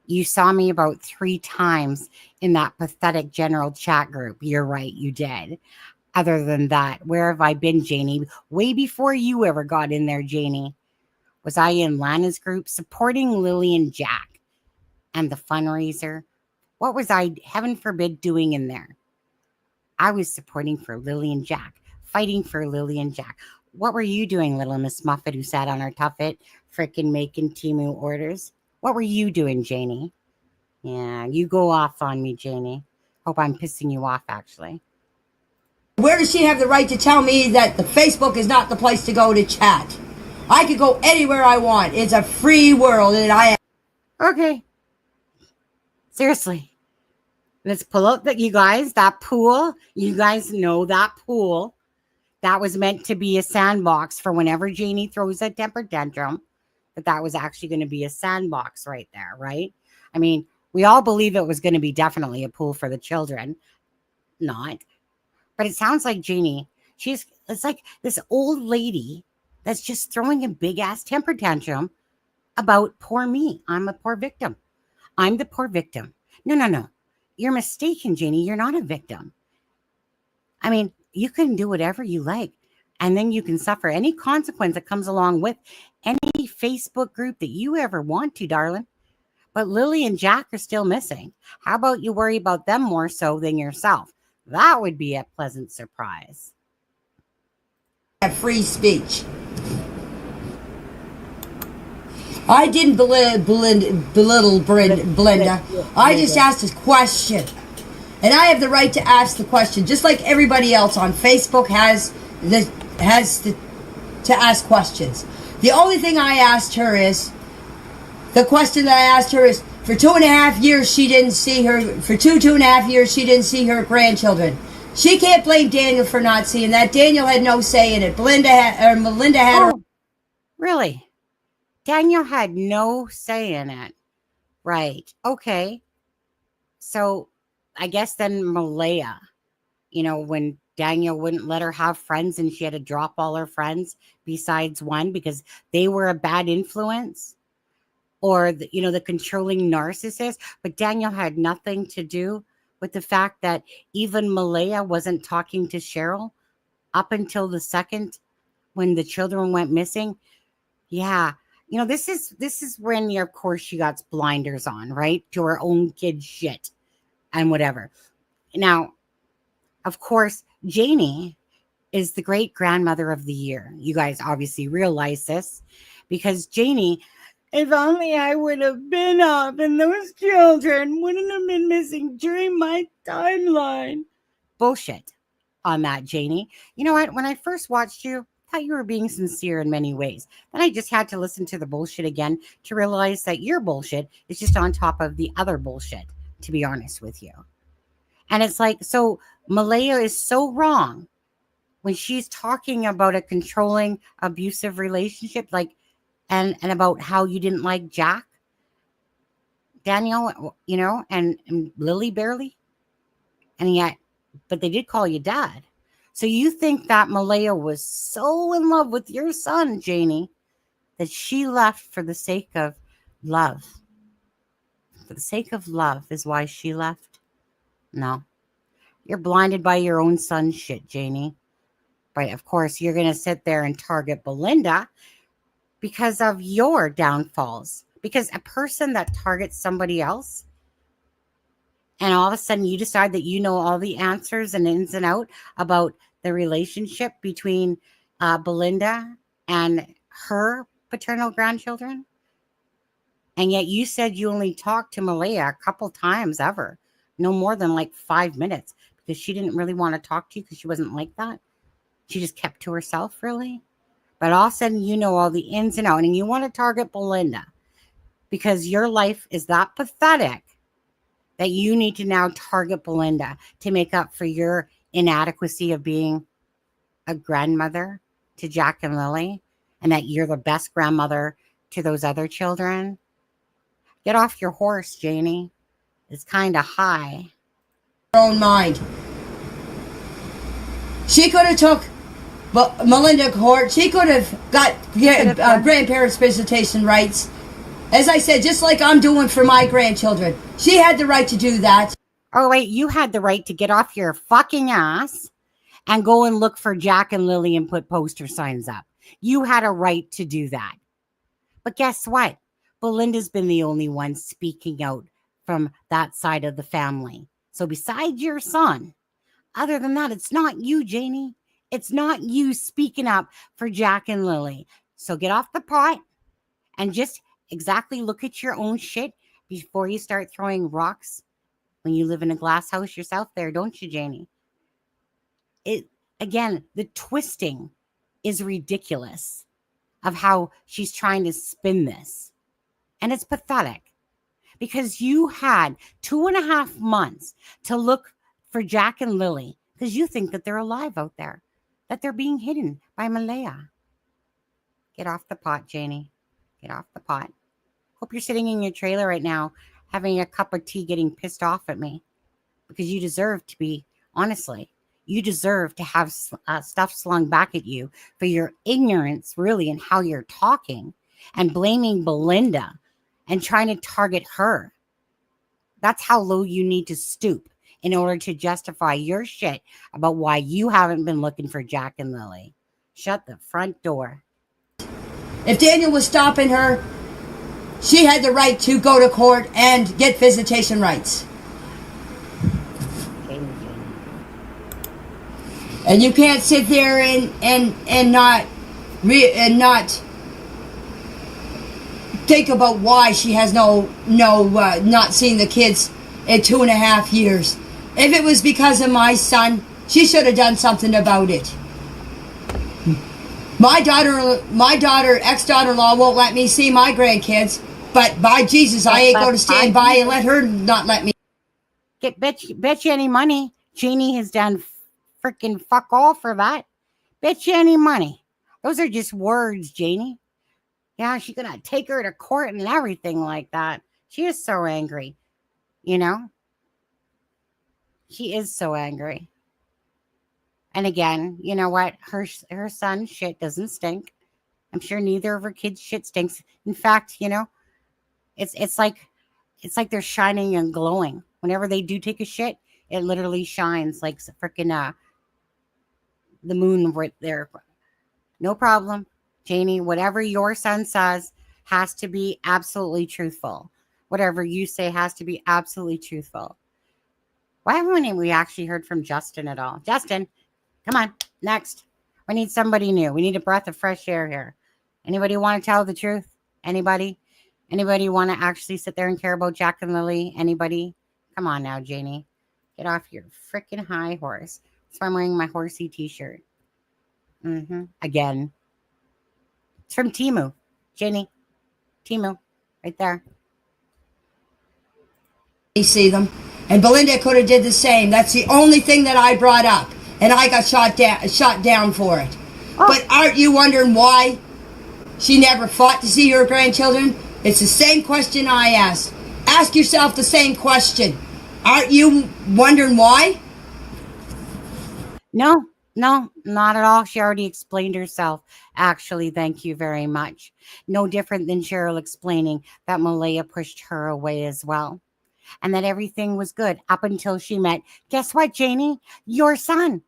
You saw me about 3 times in that pathetic general chat group. You're right, you did. Other than that, where have I been, Janie? Way before you ever got in there, Janie. Was I in Lana's group supporting Lily and Jack and the fundraiser? What was I, heaven forbid, doing in there? I was supporting for Lily and Jack, fighting for Lily and Jack. What were you doing, little Miss Muffet who sat on her tuffet, frickin' making Temu orders? What were you doing, Janie? Yeah, you go off on me, Janie. Hope I'm pissing you off, actually. Where does she have the right to tell me that the Facebook is not the place to go to chat? I could go anywhere I want. It's a free world, and I... Okay. Seriously. Let's pull out that, you guys, that pool. You guys know that pool. That was meant to be a sandbox for whenever Janie throws a temper tantrum. That was actually going to be a sandbox right there, right? I mean, we all believe it was going to be definitely a pool for the children. Not. But it sounds like Janie, it's like this old lady that's just throwing a big-ass temper tantrum about poor me. I'm a poor victim. I'm the poor victim. No. You're mistaken, Janie. You're not a victim. I mean, you can do whatever you like, and then you can suffer any consequence that comes along with any Facebook group that you ever want to, darling. But Lily and Jack are still missing. How about you worry about them more so than yourself? That would be a pleasant surprise. Free speech. I didn't belittle Brenda. I just asked a question. And I have the right to ask the question, just like everybody else on Facebook has to ask questions. The only thing I asked her is, the question that I asked her is, for 2.5 years she didn't see her, for 2.5 years she didn't see her grandchildren. She can't blame Daniel for not seeing that. Daniel had no say in it. Melinda had... Oh, really? Daniel had no say in it. Right. Okay. So I guess then Malehya, when Daniel wouldn't let her have friends and she had to drop all her friends besides one because they were a bad influence, or the controlling narcissist, but Daniel had nothing to do with the fact that even Malehya wasn't talking to Cheryl up until the second when the children went missing? Yeah. This is when, of course, she got blinders on, right? To her own kid's shit and whatever. Now, of course, Janie is the great grandmother of the year. You guys obviously realize this because Janie, if only I would have been up and those children wouldn't have been missing during my timeline. Bullshit on that, Janie. You know what? When I first watched you, I thought you were being sincere in many ways. Then I just had to listen to the bullshit again to realize that your bullshit is just on top of the other bullshit, to be honest with you. And it's like, so Malehya is so wrong when she's talking about a controlling, abusive relationship, like, and about how you didn't like Jack, Danielle, and Lily barely. And yet, but they did call you dad. So you think that Malehya was so in love with your son, Janie, that she left for the sake of love. For the sake of love is why she left? No. You're blinded by your own son's shit, Janie. But of course, you're going to sit there and target Belinda because of your downfalls. Because a person that targets somebody else, and all of a sudden you decide that you know all the answers and ins and out about the relationship between Belinda and her paternal grandchildren. And yet you said you only talked to Malehya a couple times ever. No more than like 5 minutes. Because she didn't really want to talk to you because she wasn't like that. She just kept to herself, really. But all of a sudden, you know all the ins and outs. And you want to target Belinda. Because your life is that pathetic that you need to now target Belinda to make up for your inadequacy of being a grandmother to Jack and Lily. And that you're the best grandmother to those other children. Get off your horse, Janie. It's kind of high. Own mind. She could have took Melinda court. She could have got grandparents' visitation rights. As I said, just like I'm doing for my grandchildren. She had the right to do that. Oh, wait, you had the right to get off your fucking ass and go and look for Jack and Lily and put poster signs up. You had a right to do that. But guess what? Belinda's been the only one speaking out from that side of the family. So besides your son, other than that, it's not you, Janie. It's not you speaking up for Jack and Lily. So get off the pot and just exactly look at your own shit before you start throwing rocks when you live in a glass house yourself there, don't you, Janie? Again, the twisting is ridiculous of how she's trying to spin this. And it's pathetic. Because you had 2.5 months to look for Jack and Lily because you think that they're alive out there, that they're being hidden by Malehya. Get off the pot, Janie. Get off the pot. Hope you're sitting in your trailer right now having a cup of tea getting pissed off at me because you deserve to be, honestly, you deserve to have stuff slung back at you for your ignorance, really, and how you're talking and blaming Belinda and trying to target her. That's how low you need to stoop in order to justify your shit about why you haven't been looking for Jack and Lily. Shut the front door. If Daniel was stopping her, she had the right to go to court and get visitation rights. And you can't sit there and not think about why she has not seen the kids in 2.5 years. If it was because of my son, she should have done something about it. My daughter, ex-daughter-in-law won't let me see my grandkids, but by Jesus, I ain't going to stand by and let her not let me. Bet you any money, Janie has done freaking fuck all for that. Bet you any money. Those are just words, Janie. Yeah, she's going to take her to court and everything like that. She is so angry, you know? She is so angry. And again, you know what? Her son's shit doesn't stink. I'm sure neither of her kids' shit stinks. In fact, you know, it's like they're shining and glowing. Whenever they do take a shit, It literally shines like freaking the moon right there. No problem, Janie. Whatever your son says has to be absolutely truthful. Whatever you say has to be absolutely truthful. Why haven't we actually heard from Justin at all? Justin, come on, next. We need somebody new. We need a breath of fresh air here. Anybody want to tell the truth? Anybody? Anybody want to actually sit there and care about Jack and Lily? Anybody? Come on now, Janie. Get off your freaking high horse. That's why I'm wearing my horsey t-shirt. Again. It's from Timu. Janie. Timu. Right there. You see them. And Belinda could have did the same. That's the only thing that I brought up. And I got shot down for it. Oh. But aren't you wondering why she never fought to see her grandchildren? It's the same question I asked. Ask yourself the same question. Aren't you wondering why? No, not at all. She already explained herself. Actually, thank you very much. No different than Cheryl explaining that Malehya pushed her away as well. And that everything was good up until she met, guess what, Janie? Your son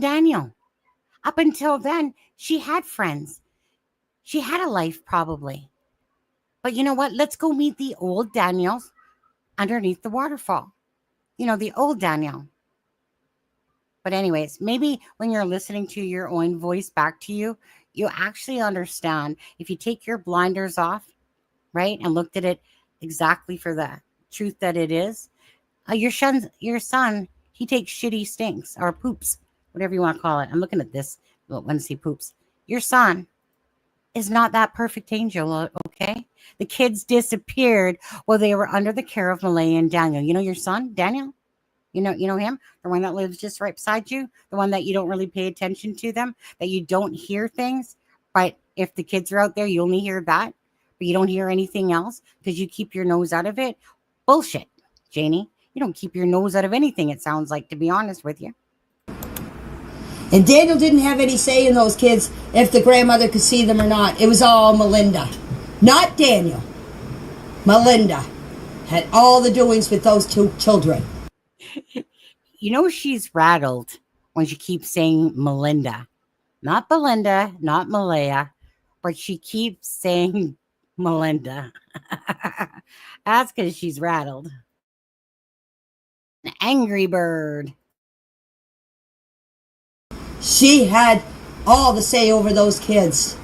Daniel. Up until then, she had friends. She had a life probably. But you know what? Let's go meet the old Daniels underneath the waterfall. You know, the old Daniel. But anyways, maybe when you're listening to your own voice back to you, you actually understand if you take your blinders off, right, and looked at it exactly for the truth that it is. Your son, he takes shitty stinks or poops, whatever you want to call it. I'm looking at this when I see poops. Your son is not that perfect angel, okay? The kids disappeared while they were under the care of Malehya and Daniel. You know your son, Daniel? You know him? The one that lives just right beside you? The one that you don't really pay attention to them? That you don't hear things? But if the kids are out there, you only hear that? But you don't hear anything else because you keep your nose out of it? Bullshit, Janie. You don't keep your nose out of anything, it sounds like, to be honest with you. And Daniel didn't have any say in those kids if the grandmother could see them or not. It was all Melinda. Not Daniel. Melinda had all the doings with those two children. You know she's rattled when she keeps saying Melinda. Not Belinda, not Malehya, but she keeps saying Melinda. That's because she's rattled. An angry bird. She had all the say over those kids.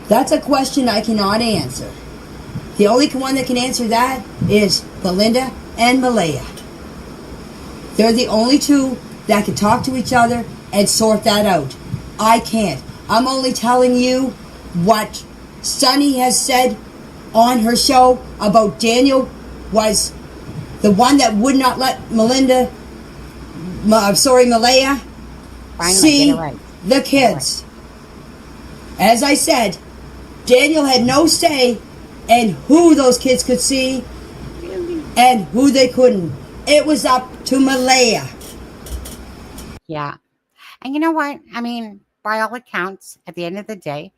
That's a question I cannot answer. The only one that can answer that is Belinda and Malehya. They're the only two that can talk to each other and sort that out. I can't. I'm only telling you what Sunny has said on her show about Daniel was the one that would not let Malehya see the kids. As I said, Daniel had no say in who those kids could see and who they couldn't. It was up to Malehya. Yeah. And you know what? I mean, by all accounts, at the end of the day,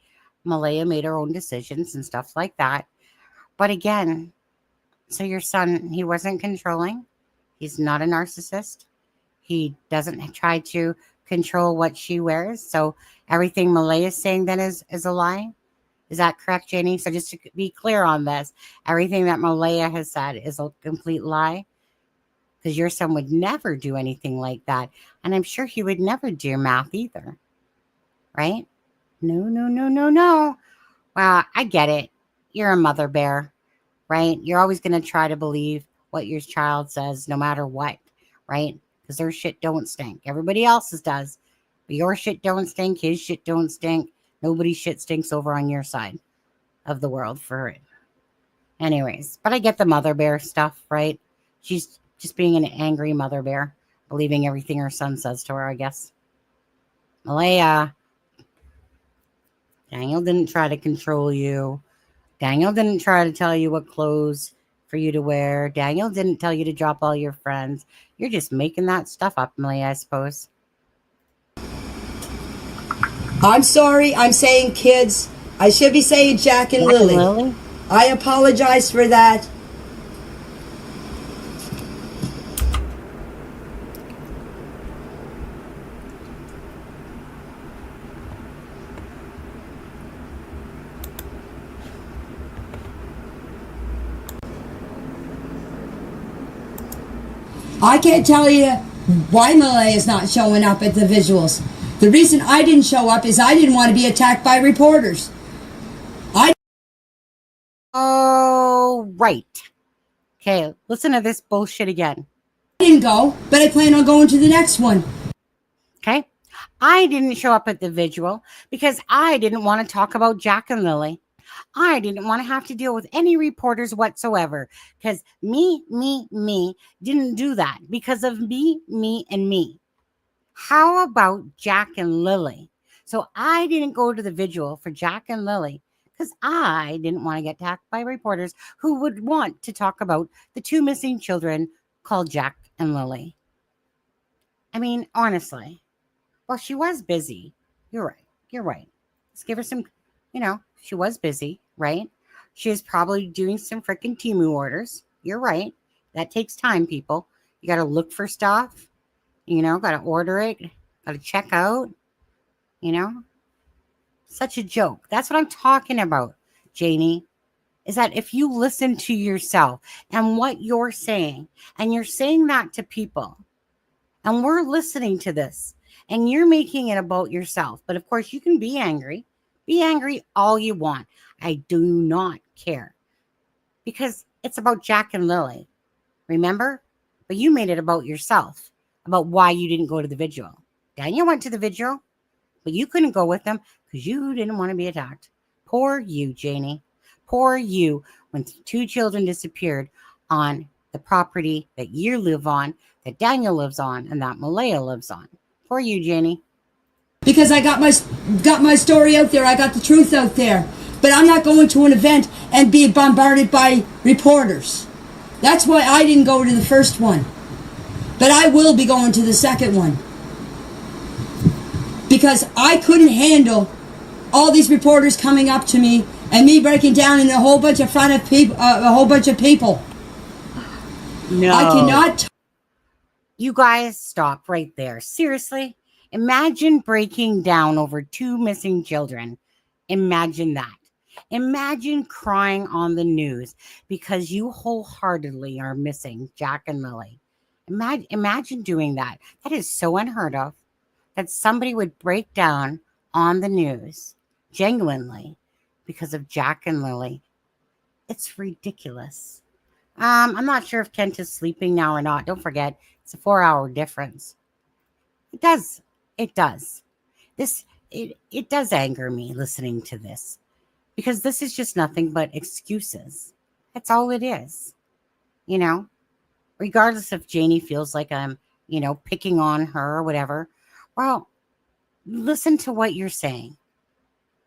Malehya made her own decisions and stuff like that. But again, so your son, he wasn't controlling. He's not a narcissist. He doesn't try to control what she wears. So everything Malehya is saying then is a lie. Is that correct, Janie? So just to be clear on this, everything that Malehya has said is a complete lie. Because your son would never do anything like that. And I'm sure he would never do math either. Right? No. Well, I get it. You're a mother bear. Right? You're always going to try to believe what your child says no matter what. Right? Because their shit don't stink. Everybody else's does. But your shit don't stink. His shit don't stink. Nobody's shit stinks over on your side of the world for it. Anyways, but I get the mother bear stuff, right? She's just being an angry mother bear, believing everything her son says to her, I guess. Malehya, Daniel didn't try to control you. Daniel didn't try to tell you what clothes for you to wear. Daniel didn't tell you to drop all your friends. You're just making that stuff up, Malehya, I suppose. I'm sorry, I'm saying kids. I should be saying Jack and Lily. I apologize for that. I can't tell you why Malehya is not showing up at the visuals. The reason I didn't show up is I didn't want to be attacked by reporters. Oh, right. Okay, listen to this bullshit again. I didn't go, but I plan on going to the next one. Okay? I didn't show up at the vigil because I didn't want to talk about Jack and Lily. I didn't want to have to deal with any reporters whatsoever because me didn't do that because of me, and me. How about Jack and Lily? So I didn't go to the vigil for Jack and Lily because I didn't want to get attacked by reporters who would want to talk about the two missing children called Jack and Lily. I mean, honestly, well, she was busy. You're right. Let's give her some, she was busy, right? She was probably doing some freaking Temu orders. You're right. That takes time, people. You got to look for stuff, got to order it, got to check out, Such a joke. That's what I'm talking about, Janie, is that if you listen to yourself and what you're saying, and you're saying that to people, and we're listening to this, and you're making it about yourself. But of course, you can be angry. Be angry all you want. I do not care. Because it's about Jack and Lily. Remember? But you made it about yourself. About why you didn't go to the vigil. Daniel went to the vigil, but you couldn't go with them because you didn't want to be attacked. Poor you, Janie. Poor you when two children disappeared on the property that you live on, that Daniel lives on, and that Malehya lives on. For you, Janie. Because I got my story out there. I got the truth out there. But I'm not going to an event and be bombarded by reporters. That's why I didn't go to the first one. But I will be going to the second one. Because I couldn't handle all these reporters coming up to me and me breaking down in a whole bunch of people. No. I cannot. You guys stop right there. Seriously? Imagine breaking down over two missing children. Imagine that. Imagine crying on the news because you wholeheartedly are missing Jack and Lily. Imagine doing that. That is so unheard of that somebody would break down on the news genuinely because of Jack and Lily. It's ridiculous. I'm not sure if Kent is sleeping now or not. Don't forget, it's a 4-hour difference. It does. It does anger me listening to this because this is just nothing but excuses. That's all it is. Regardless if Janie feels like I'm, picking on her or whatever. Well, listen to what you're saying.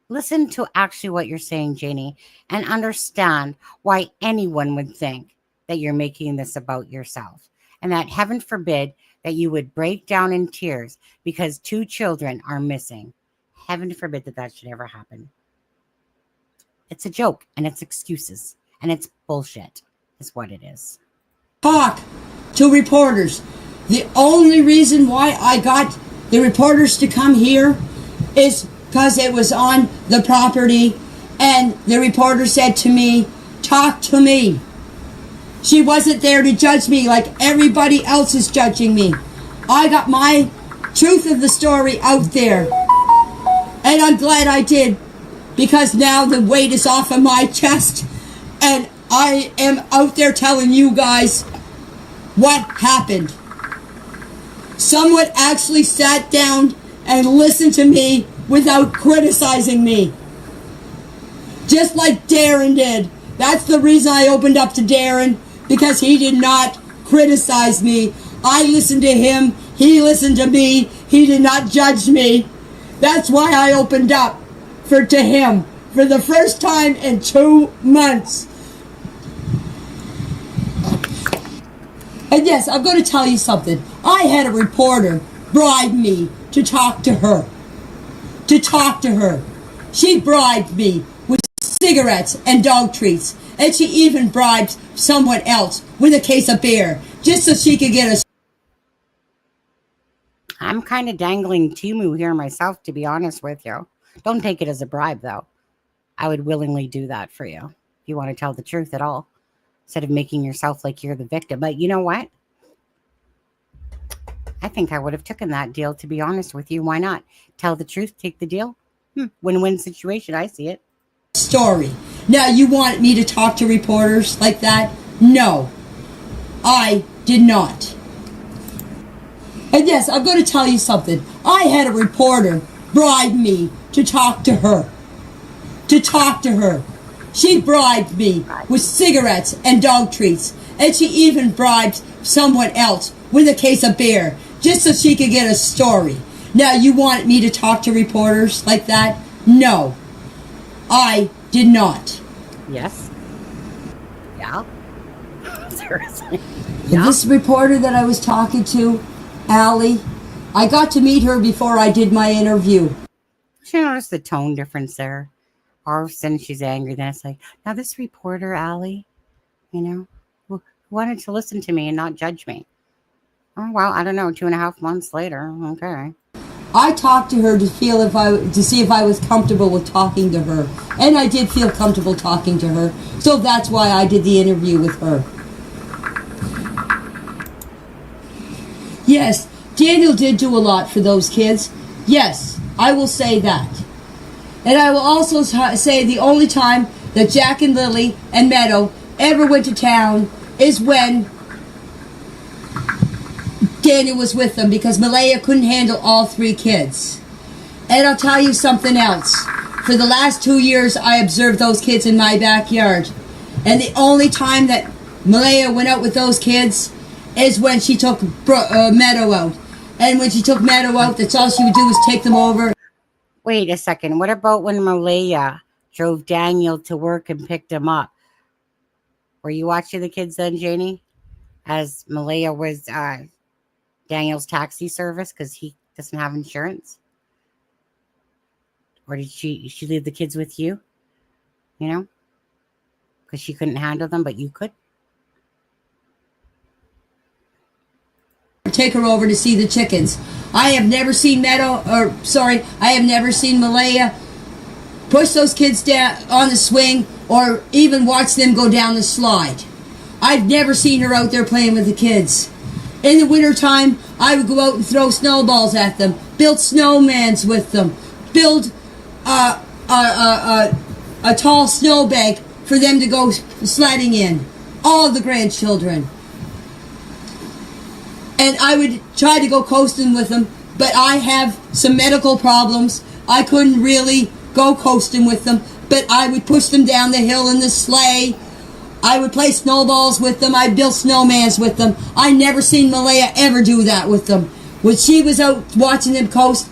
Listen to actually what you're saying, Janie, and understand why anyone would think that you're making this about yourself. And that heaven forbid that you would break down in tears because two children are missing. Heaven forbid that should ever happen. It's a joke and it's excuses and it's bullshit is what it is. Talk to reporters. The only reason why I got the reporters to come here is because it was on the property and the reporter said to me, talk to me. She wasn't there to judge me like everybody else is judging me. I got my truth of the story out there. And I'm glad I did because now the weight is off of my chest and I am out there telling you guys what happened. Someone actually sat down and listened to me without criticizing me. Just like Darren did. That's the reason I opened up to Darren, because he did not criticize me. I listened to him. He listened to me. He did not judge me. That's why I opened up to him for the first time in 2 months. And yes, I'm going to tell you something. I had a reporter bribe me to talk to her. She bribed me with cigarettes and dog treats. And she even bribed someone else with a case of beer just so she could get a... I'm kind of dangling Temu here myself, to be honest with you. Don't take it as a bribe, though. I would willingly do that for you if you want to tell the truth at all, instead of making yourself like you're the victim. But you know what? I think I would have taken that deal, to be honest with you. Why not? Tell the truth, take the deal. Win-win situation. I see it. Story. Now, you want me to talk to reporters like that? No, I did not. And yes, I'm going to tell you something. I had a reporter bribe me to talk to her. She bribed me with cigarettes and dog treats. And she even bribed someone else with a case of beer, just so she could get a story. Now, you want me to talk to reporters like that? No, I did not. Yes. Yeah. Seriously. And this reporter that I was talking to, Allie, I got to meet her before I did my interview. She noticed the tone difference there. All of a sudden she's angry. Then it's like, now this reporter, Allie, who wanted to listen to me and not judge me. Oh, well, I don't know, 2.5 months later. Okay. I talked to her to see if I was comfortable with talking to her. And I did feel comfortable talking to her. So that's why I did the interview with her. Yes, Daniel did do a lot for those kids. Yes, I will say that. And I will also say the only time that Jack and Lily and Meadow ever went to town is when Daniel was with them, because Malehya couldn't handle all 3 kids. And I'll tell you something else. For the last 2 years, I observed those kids in my backyard. And the only time that Malehya went out with those kids is when she took Meadow out. And when she took Meadow out, that's all she would do was take them over. Wait a second. What about when Malehya drove Daniel to work and picked him up? Were you watching the kids then, Janie? As Malehya was Daniel's taxi service because he doesn't have insurance? Or did she leave the kids with you? Because she couldn't handle them, but you could? Take her over to see the chickens. I have never seen I have never seen Malehya push those kids down on the swing or even watch them go down the slide. I've never seen her out there playing with the kids. In the wintertime, I would go out and throw snowballs at them, build snowmans with them, build a tall snowbank for them to go sledding in. All the grandchildren. And I would try to go coasting with them, but I have some medical problems. I couldn't really go coasting with them, but I would push them down the hill in the sleigh. I would play snowballs with them. I'd build snowmans with them. I never seen Malehya ever do that with them. When she was out watching them coast,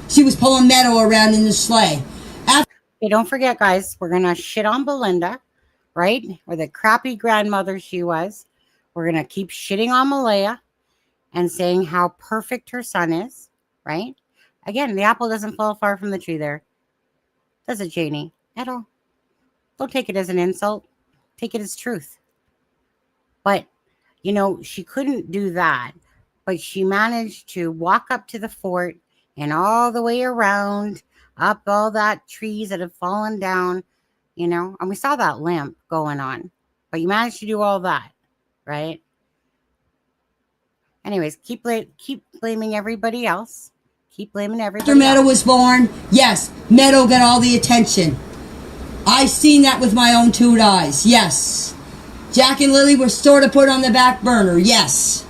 she was pulling Meadow around in the sleigh. Okay, don't forget, guys, we're going to shit on Belinda, right? Or the crappy grandmother she was. We're going to keep shitting on Malehya and saying how perfect her son is, right? Again, the apple doesn't fall far from the tree there. Does it, Janie? At all. Don't take it as an insult. Take it as truth. But, she couldn't do that. But she managed to walk up to the fort and all the way around, up all that trees that had fallen down, and we saw that limp going on. But you managed to do all that, right? Anyways, keep blaming everybody else. Keep blaming everybody After Meadow else. was born, yes, Meadow got all the attention. I seen that with my own 2 eyes, yes. Jack and Lily were sort of put on the back burner, yes.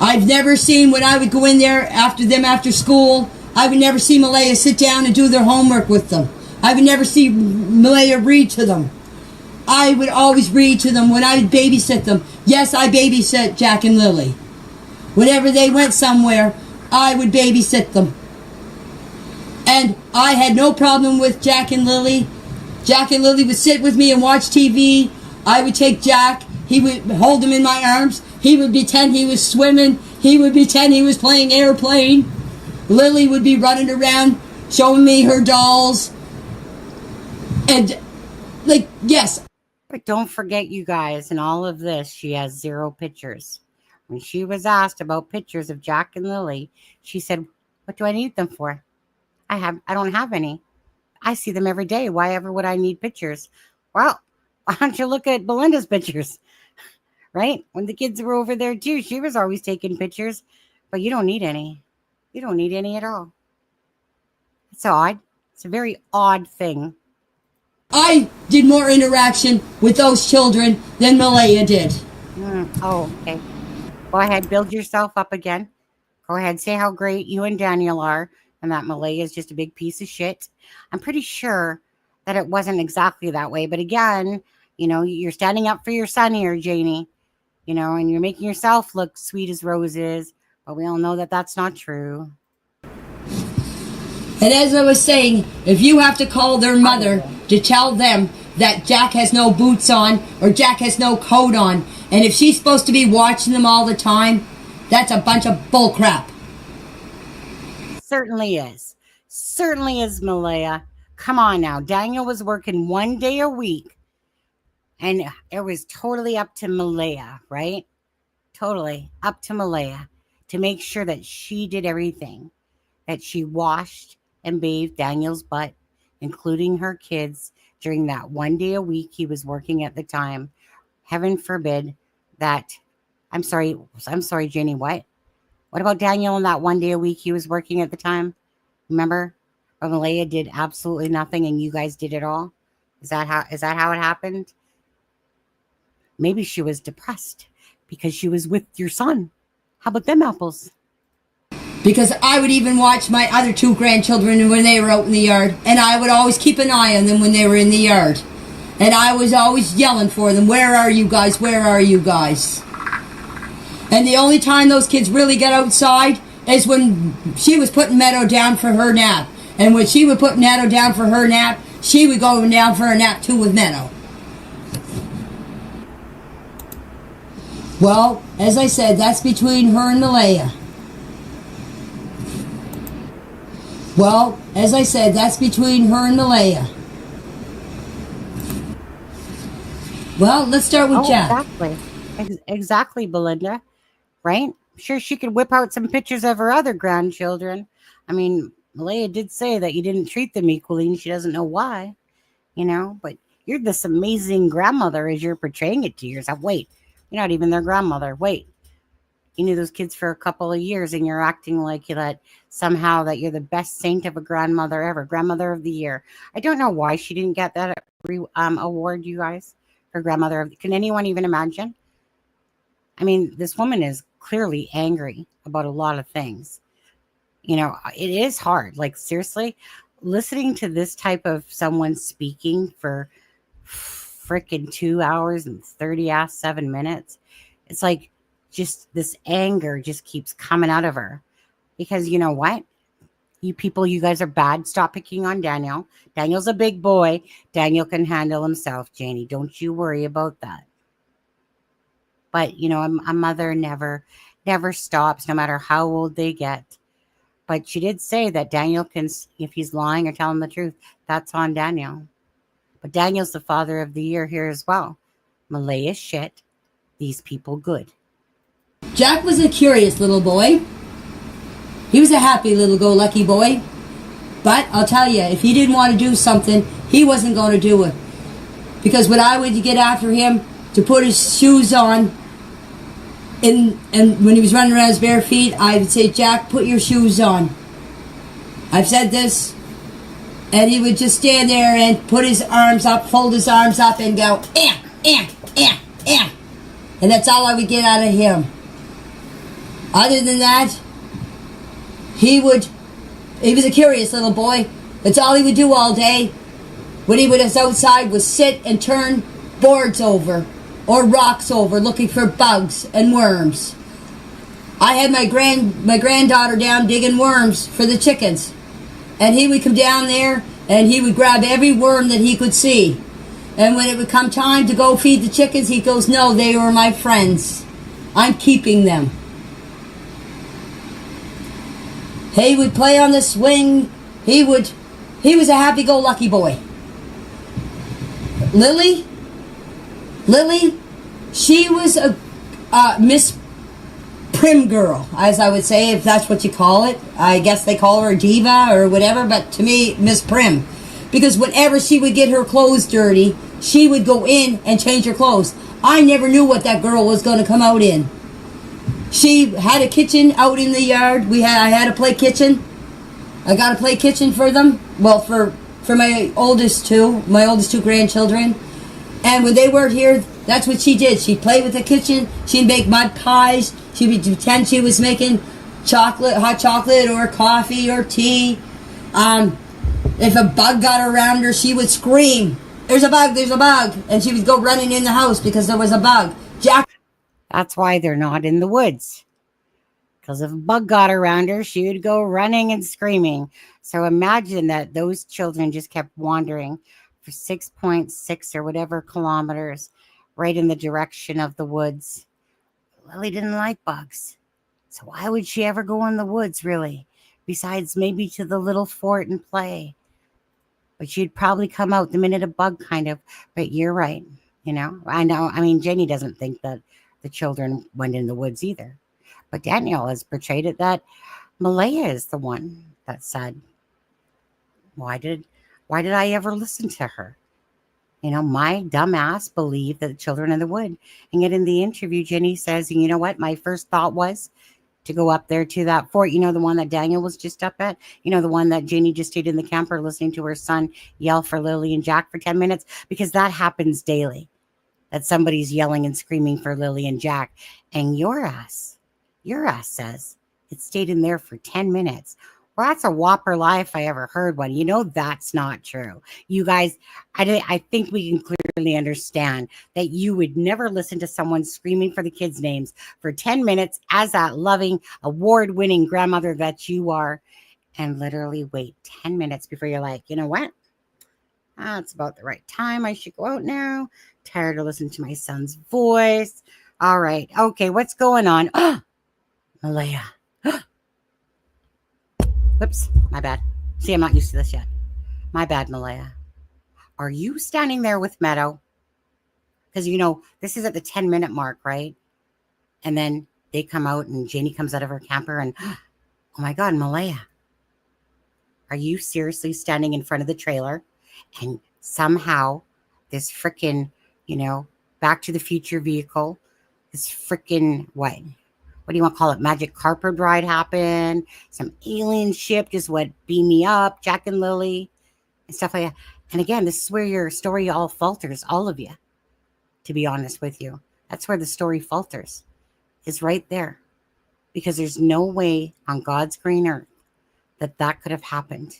I've never seen, when I would go in there after school, I would never see Malehya sit down and do their homework with them. I would never see Malehya read to them. I would always read to them when I would babysit them. Yes, I babysit Jack and Lily. Whenever they went somewhere, I would babysit them. And I had no problem with Jack and Lily. Jack and Lily would sit with me and watch TV. I would take Jack. He would hold him in my arms. He would pretend he was swimming. He would pretend he was playing airplane. Lily would be running around showing me her dolls. And, yes. But don't forget, you guys, in all of this, she has 0 pictures. When she was asked about pictures of Jack and Lily, she said, "What do I need them for? I don't have any. I see them every day. Why ever would I need pictures?" Well, why don't you look at Belinda's pictures? right? When the kids were over there too, she was always taking pictures, but you don't need any. You don't need any at all. It's odd. It's a very odd thing. I did more interaction with those children than Malehya did. Oh, okay. Go ahead, build yourself up again. Go ahead, say how great you and Daniel are, and that Malehya is just a big piece of shit. I'm pretty sure that it wasn't exactly that way, but again, you know, you're standing up for your son here, Janie, you know, and you're making yourself look sweet as roses, but we all know that that's not true. And as I was saying, if you have to call their mother to tell them that Jack has no boots on or Jack has no coat on, and if she's supposed to be watching them all the time, that's a bunch of bullcrap. Certainly is. Certainly is, Malehya. Come on now. Daniel was working 1 day a week, and it was totally up to Malehya, right? Totally up to Malehya to make sure that she did everything, that she washed and bathed Daniel's butt, including her kids, during that 1 day a week he was working at the time. Heaven forbid that, I'm sorry, Jenny, what? What about Daniel in that 1 day a week he was working at the time? Remember? But Malehya did absolutely nothing and you guys did it all? Is that how it happened? Maybe she was depressed because she was with your son. How about them apples? Because I would even watch my other 2 grandchildren when they were out in the yard, and I would always keep an eye on them when they were in the yard. And I was always yelling for them, where are you guys? Where are you guys? And the only time those kids really got outside is when she was putting Meadow down for her nap. And when she would put Meadow down for her nap, she would go down for a nap too with Meadow. Well, as I said, that's between her and Malehya. Well, as I said, that's between her and Malehya. Well, let's start with Jack. Exactly, Belinda. Right? I'm sure she could whip out some pictures of her other grandchildren. I mean, Malehya did say that you didn't treat them equally, and she doesn't know why. You know, but you're this amazing grandmother as you're portraying it to yourself. Wait, you're not even their grandmother. Wait. You knew those kids for a couple of years and you're acting like that somehow that you're the best saint of a grandmother ever, grandmother of the year. I don't know why she didn't get that award, you guys, for grandmother of. Can anyone even imagine? I mean, this woman is clearly angry about a lot of things. You know, it is hard. Like, seriously, listening to this type of someone speaking for freaking 2 hours and 37 minutes, it's like, just this anger just keeps coming out of her. Because you know what? You people, you guys are bad. Stop picking on Daniel. Daniel's a big boy. Daniel can handle himself, Janie. Don't you worry about that. But, you know, a mother never stops, no matter how old they get. But she did say that Daniel can, if he's lying or telling the truth, that's on Daniel. But Daniel's the father of the year here as well. Malehya shit. These people good. Jack was a curious little boy. He was a happy little go-lucky boy. But I'll tell you, if he didn't want to do something, he wasn't going to do it. Because when I would get after him to put his shoes on, and when he was running around his bare feet, I would say, Jack, put your shoes on. I've said this. And he would just stand there and put his arms up, fold his arms up and go, And that's all I would get out of him. Other than that, he was a curious little boy. That's all he would do all day. When he was outside was sit and turn boards over or rocks over looking for bugs and worms. I had my granddaughter down digging worms for the chickens. And he would come down there and he would grab every worm that he could see. And when it would come time to go feed the chickens, he goes, no, they were my friends. I'm keeping them. He would play on the swing. He was a happy-go-lucky boy. Lily, she was a Miss Prim girl, as I would say, if that's what you call it. I guess they call her a diva or whatever, but to me, Miss Prim. Because whenever she would get her clothes dirty, she would go in and change her clothes. I never knew what that girl was going to come out in. She had a kitchen out in the yard. I had to play kitchen. I got to play kitchen for them. Well, for my oldest two grandchildren. And when they weren't here, that's what she did. She'd play with the kitchen. She'd make mud pies. She would pretend she was making hot chocolate or coffee or tea. If a bug got around her, she would scream, there's a bug, there's a bug. And she would go running in the house because there was a bug. That's why they're not in the woods. Because if a bug got around her, she would go running and screaming. So imagine that those children just kept wandering for 6.6 or whatever kilometers right in the direction of the woods. Lily didn't like bugs. So why would she ever go in the woods, really? Besides maybe to the little fort and play. But she'd probably come out the minute a bug kind of. But you're right. You know, I know. I mean, Janie doesn't think that the children went in the woods either. But Danielle has portrayed it that Malehya is the one that said, why did I ever listen to her? You know, my dumb ass believed that the children in the wood. And yet in the interview, Jenny says, you know what? My first thought was to go up there to that fort. You know, the one that Daniel was just up at? You know, the one that Jenny just stayed in the camper listening to her son yell for Lily and Jack for 10 minutes? Because that happens daily. That somebody's yelling and screaming for Lily and Jack. And your ass says it stayed in there for 10 minutes. Well, that's a whopper lie if I ever heard one. You know, that's not true. You guys, I think we can clearly understand that you would never listen to someone screaming for the kids' names for 10 minutes as that loving, award-winning grandmother that you are, and literally wait 10 minutes before you're like, you know what? It's about the right time. I should go out now. Tired of listening to my son's voice. All right. Okay, what's going on? Malehya. Whoops, my bad. See, I'm not used to this yet. My bad, Malehya. Are you standing there with Meadow? Because, you know, this is at the 10-minute mark, right? And then they come out and Janie comes out of her camper and, oh my God, Malehya. Are you seriously standing in front of the trailer? And somehow this frickin', you know, Back to the Future vehicle, this frickin' what do you want to call it? Magic carpet ride happened. Some alien ship just went beam me up, Jack and Lily and stuff like that. And again, this is where your story all falters, all of you, to be honest with you. That's where the story falters, is right there. Because there's no way on God's green earth that could have happened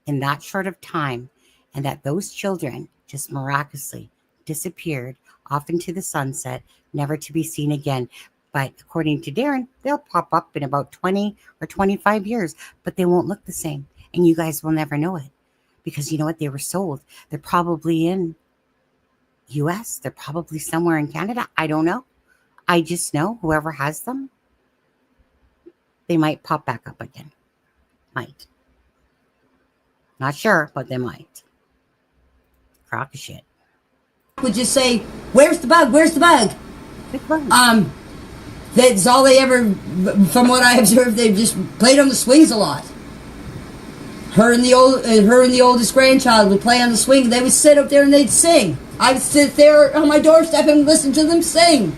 in that short of time, and that those children just miraculously disappeared off into the sunset, never to be seen again. But according to Darren, they'll pop up in about 20 or 25 years, but they won't look the same. And you guys will never know it, because you know what? They were sold. They're probably in US. They're probably somewhere in Canada. I don't know. I just know whoever has them, they might pop back up again. Might. Not sure, but they might. Crock of shit. Would just say, where's the bug? Where's the bug? Good one. That's all they ever, from what I observed, they just played on the swings a lot. Her and the oldest grandchild would play on the swing. They would sit up there and they'd sing. I would sit there on my doorstep and listen to them sing.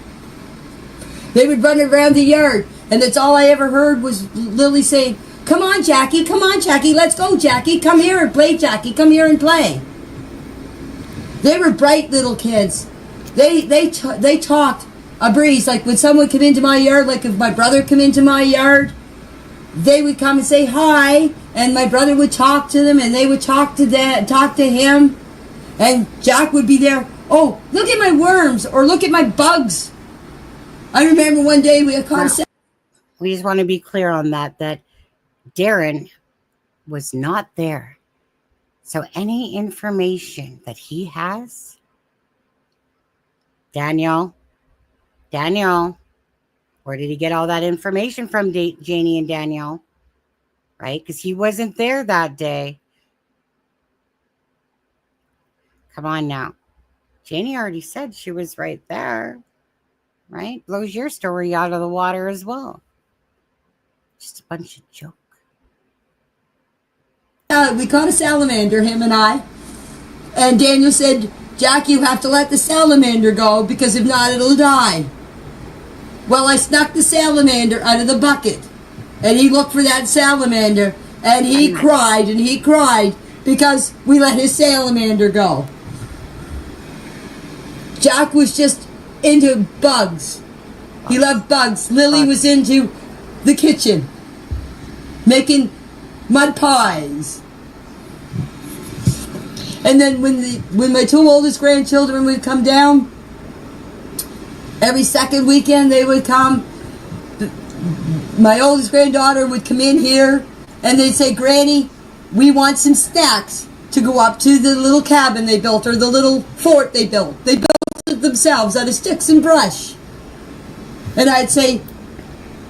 They would run around the yard, and that's all I ever heard was Lily saying, come on, Jackie, let's go, Jackie, come here and play, Jackie, come here and play. They were bright little kids. They talked a breeze. Like when someone came into my yard, like if my brother came into my yard, they would come and say hi, and my brother would talk to them, and they would talk to him, and Jack would be there. Oh, look at my worms, or look at my bugs. I remember one day we caught a... We just want to be clear on that Darren was not there. So any information that he has, Danielle, where did he get all that information from, Janie and Danielle? Right? Because he wasn't there that day. Come on now. Janie already said she was right there. Right? Blows your story out of the water as well. Just a bunch of joke. We caught a salamander, him and I. And Daniel said, Jack, you have to let the salamander go because if not, it'll die. Well, I snuck the salamander out of the bucket, and he looked for that salamander, and he cried because we let his salamander go. Jack was just into bugs. He loved bugs. Lily was into the kitchen, making mud pies. And then when my two oldest grandchildren would come down, every second weekend they would come. My oldest granddaughter would come in here and they'd say, Granny, we want some snacks to go up to the little cabin they built or the little fort they built. They built it themselves out of sticks and brush. And I'd say,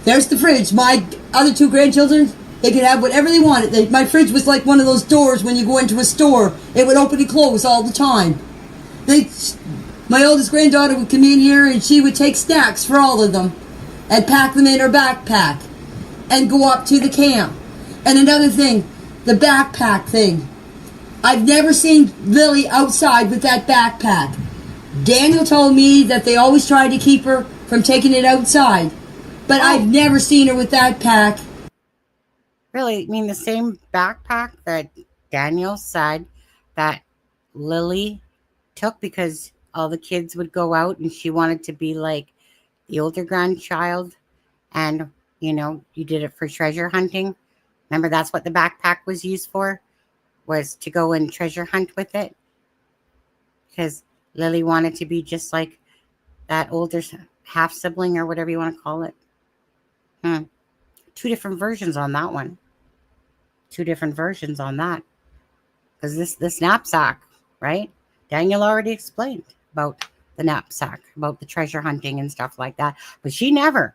there's the fridge. My other two grandchildren, they could have whatever they wanted. My fridge was like one of those doors when you go into a store. It would open and close all the time. My oldest granddaughter would come in here and she would take snacks for all of them and pack them in her backpack and go up to the camp. And another thing, the backpack thing. I've never seen Lily outside with that backpack. Daniel told me that they always tried to keep her from taking it outside. But I've never seen her with that pack. Really? I mean, the same backpack that Daniel said that Lily took because all the kids would go out and she wanted to be like the older grandchild. And, you know, you did it for treasure hunting. Remember, that's what the backpack was used for, was to go and treasure hunt with it. Because Lily wanted to be just like that older half sibling or whatever you want to call it. Two different versions on that one. Two different versions on that. Because this knapsack, right? Daniel already explained about the knapsack, about the treasure hunting and stuff like that. But she never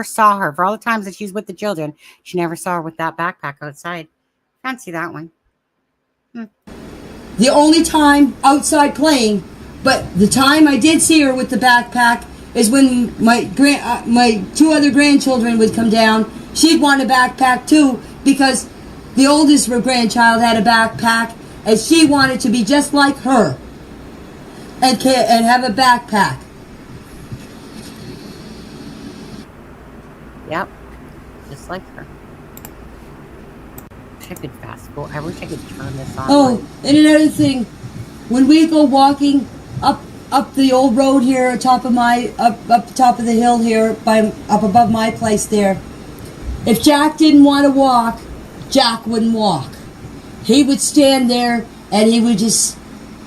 saw her. For all the times that she's with the children, she never saw her with that backpack outside. Fancy that one. The only time outside playing, but the time I did see her with the backpack is when my two other grandchildren would come down. She'd want a backpack too because the oldest grandchild had a backpack and she wanted to be just like her and have a backpack. Yep, just like her. I could fast forward. I wish I could turn this on. Oh, and another thing, when we go walking up the old road here, up the top of the hill here, up above my place there, if Jack didn't want to walk, Jack wouldn't walk. He would stand there and he would just,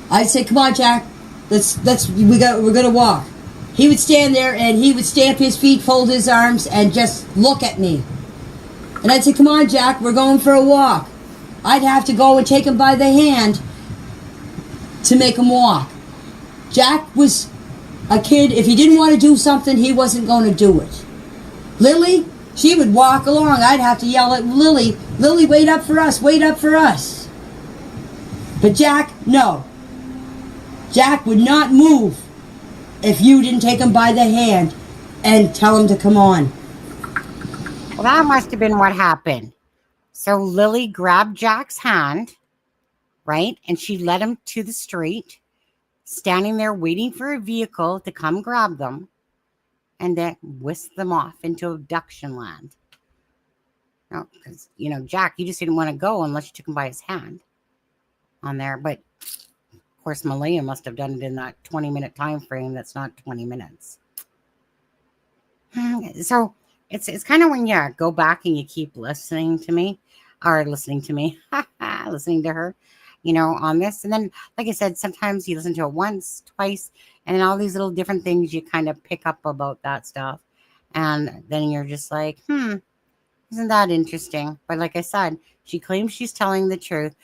I'd say, come on, Jack, we're gonna walk. He would stand there and he would stamp his feet, fold his arms, and just look at me. And I'd say, come on, Jack, we're going for a walk. I'd have to go and take him by the hand to make him walk. Jack was a kid, if he didn't want to do something, he wasn't going to do it. Lily, she would walk along. I'd have to yell at Lily, Lily, wait up for us, wait up for us. But Jack, no. Jack would not move if you didn't take him by the hand and tell him to come on. Well, that must have been what happened. So Lily grabbed Jack's hand, right? And she led him to the street, standing there waiting for a vehicle to come grab them and then whisk them off into abduction land. No, because, you know, Jack, you just didn't want to go unless you took him by his hand on there. But, of course, Malehya must have done it in that 20-minute time frame. That's not 20 minutes. So it's kind of when you go back and you keep listening to her, you know, on this. And then, like I said, sometimes you listen to it once, twice, and then all these little different things you kind of pick up about that stuff. And then you're just like, isn't that interesting? But like I said, she claims she's telling the truth.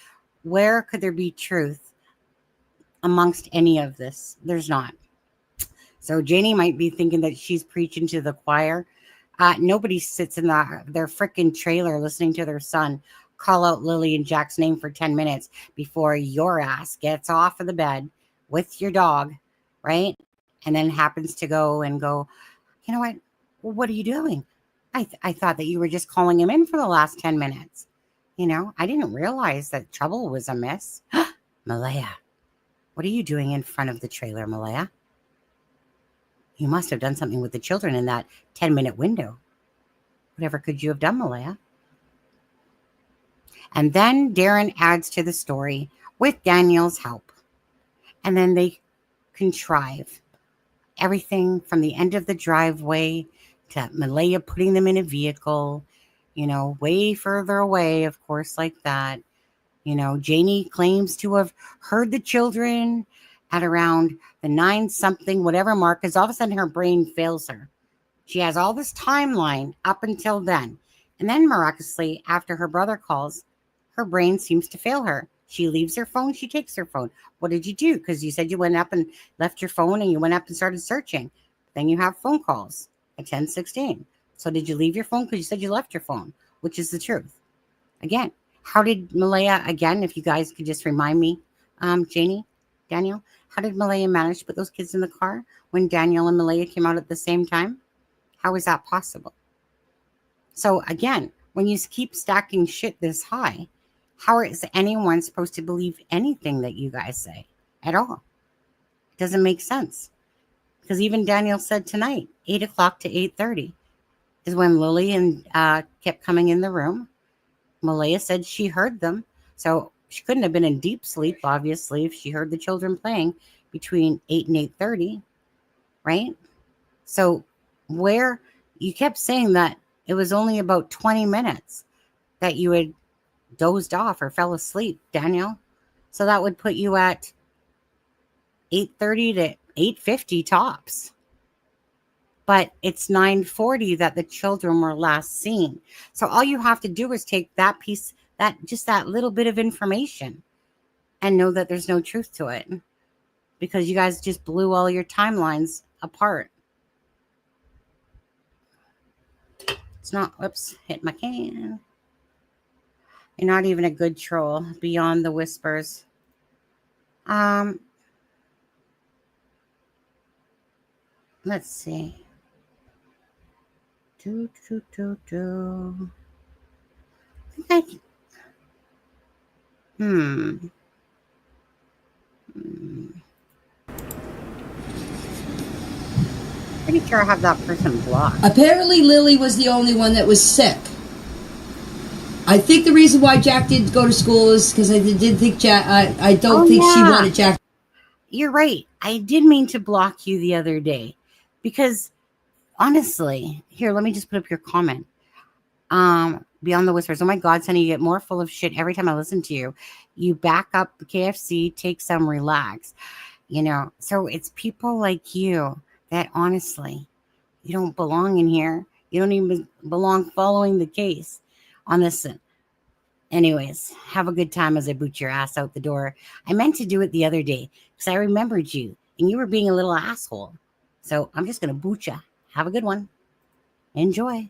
Where could there be truth amongst any of this? There's not. So Janie might be thinking that she's preaching to the choir. Nobody sits in their freaking trailer listening to their son call out Lily and Jack's name for 10 minutes before your ass gets off of the bed with your dog, right? And then happens to go, you know what? Well, what are you doing? I thought that you were just calling him in for the last 10 minutes. You know, I didn't realize that trouble was amiss. Malehya. What are you doing in front of the trailer, Malehya? You must have done something with the children in that 10-minute window. Whatever could you have done, Malehya? And then Darren adds to the story with Daniel's help. And then they contrive everything from the end of the driveway to Malehya putting them in a vehicle, way further away, of course, like that. Janie claims to have heard the children at around the 9-something, whatever mark, because all of a sudden her brain fails her. She has all this timeline up until then. And then miraculously, after her brother calls, her brain seems to fail her. She leaves her phone. She takes her phone. What did you do? Because you said you went up and left your phone and you went up and started searching. Then you have phone calls at 10:16. So did you leave your phone? Because you said you left your phone, which is the truth. Again, how did Malehya, again, if you guys could just remind me, Janie, Daniel, how did Malehya manage to put those kids in the car when Daniel and Malehya came out at the same time? How is that possible? So again, when you keep stacking shit this high, how is anyone supposed to believe anything that you guys say at all? It doesn't make sense. Because even Daniel said tonight, 8 o'clock to 8:30 is when Lily and kept coming in the room. Malehya said she heard them. So she couldn't have been in deep sleep, obviously, if she heard the children playing between 8 and 8:30, right? So where you kept saying that it was only about 20 minutes that you had dozed off or fell asleep, Daniel. So that would put you at 8:30 to 8:50 tops. But it's 9:40 that the children were last seen. So all you have to do is take that piece, that little bit of information, and know that there's no truth to it, because you guys just blew all your timelines apart. It's not, whoops, hit my can. You're not even a good troll, beyond the whispers. Let's see. I think pretty sure I have that person blocked. Apparently Lily was the only one that was sick. I think the reason why Jack didn't go to school is because I didn't think Jack, I don't think she wanted Jack. You're right. I did mean to block you the other day because honestly, here, let me just put up your comment. Beyond the whispers. Oh my God, Sonny, you get more full of shit every time I listen to you. You back up the KFC, take some, relax. So it's people like you that honestly, you don't belong in here. You don't even belong following the case on this. Anyways, have a good time as I boot your ass out the door. I meant to do it the other day because I remembered you and you were being a little asshole. So I'm just going to boot you. Have a good one. Enjoy.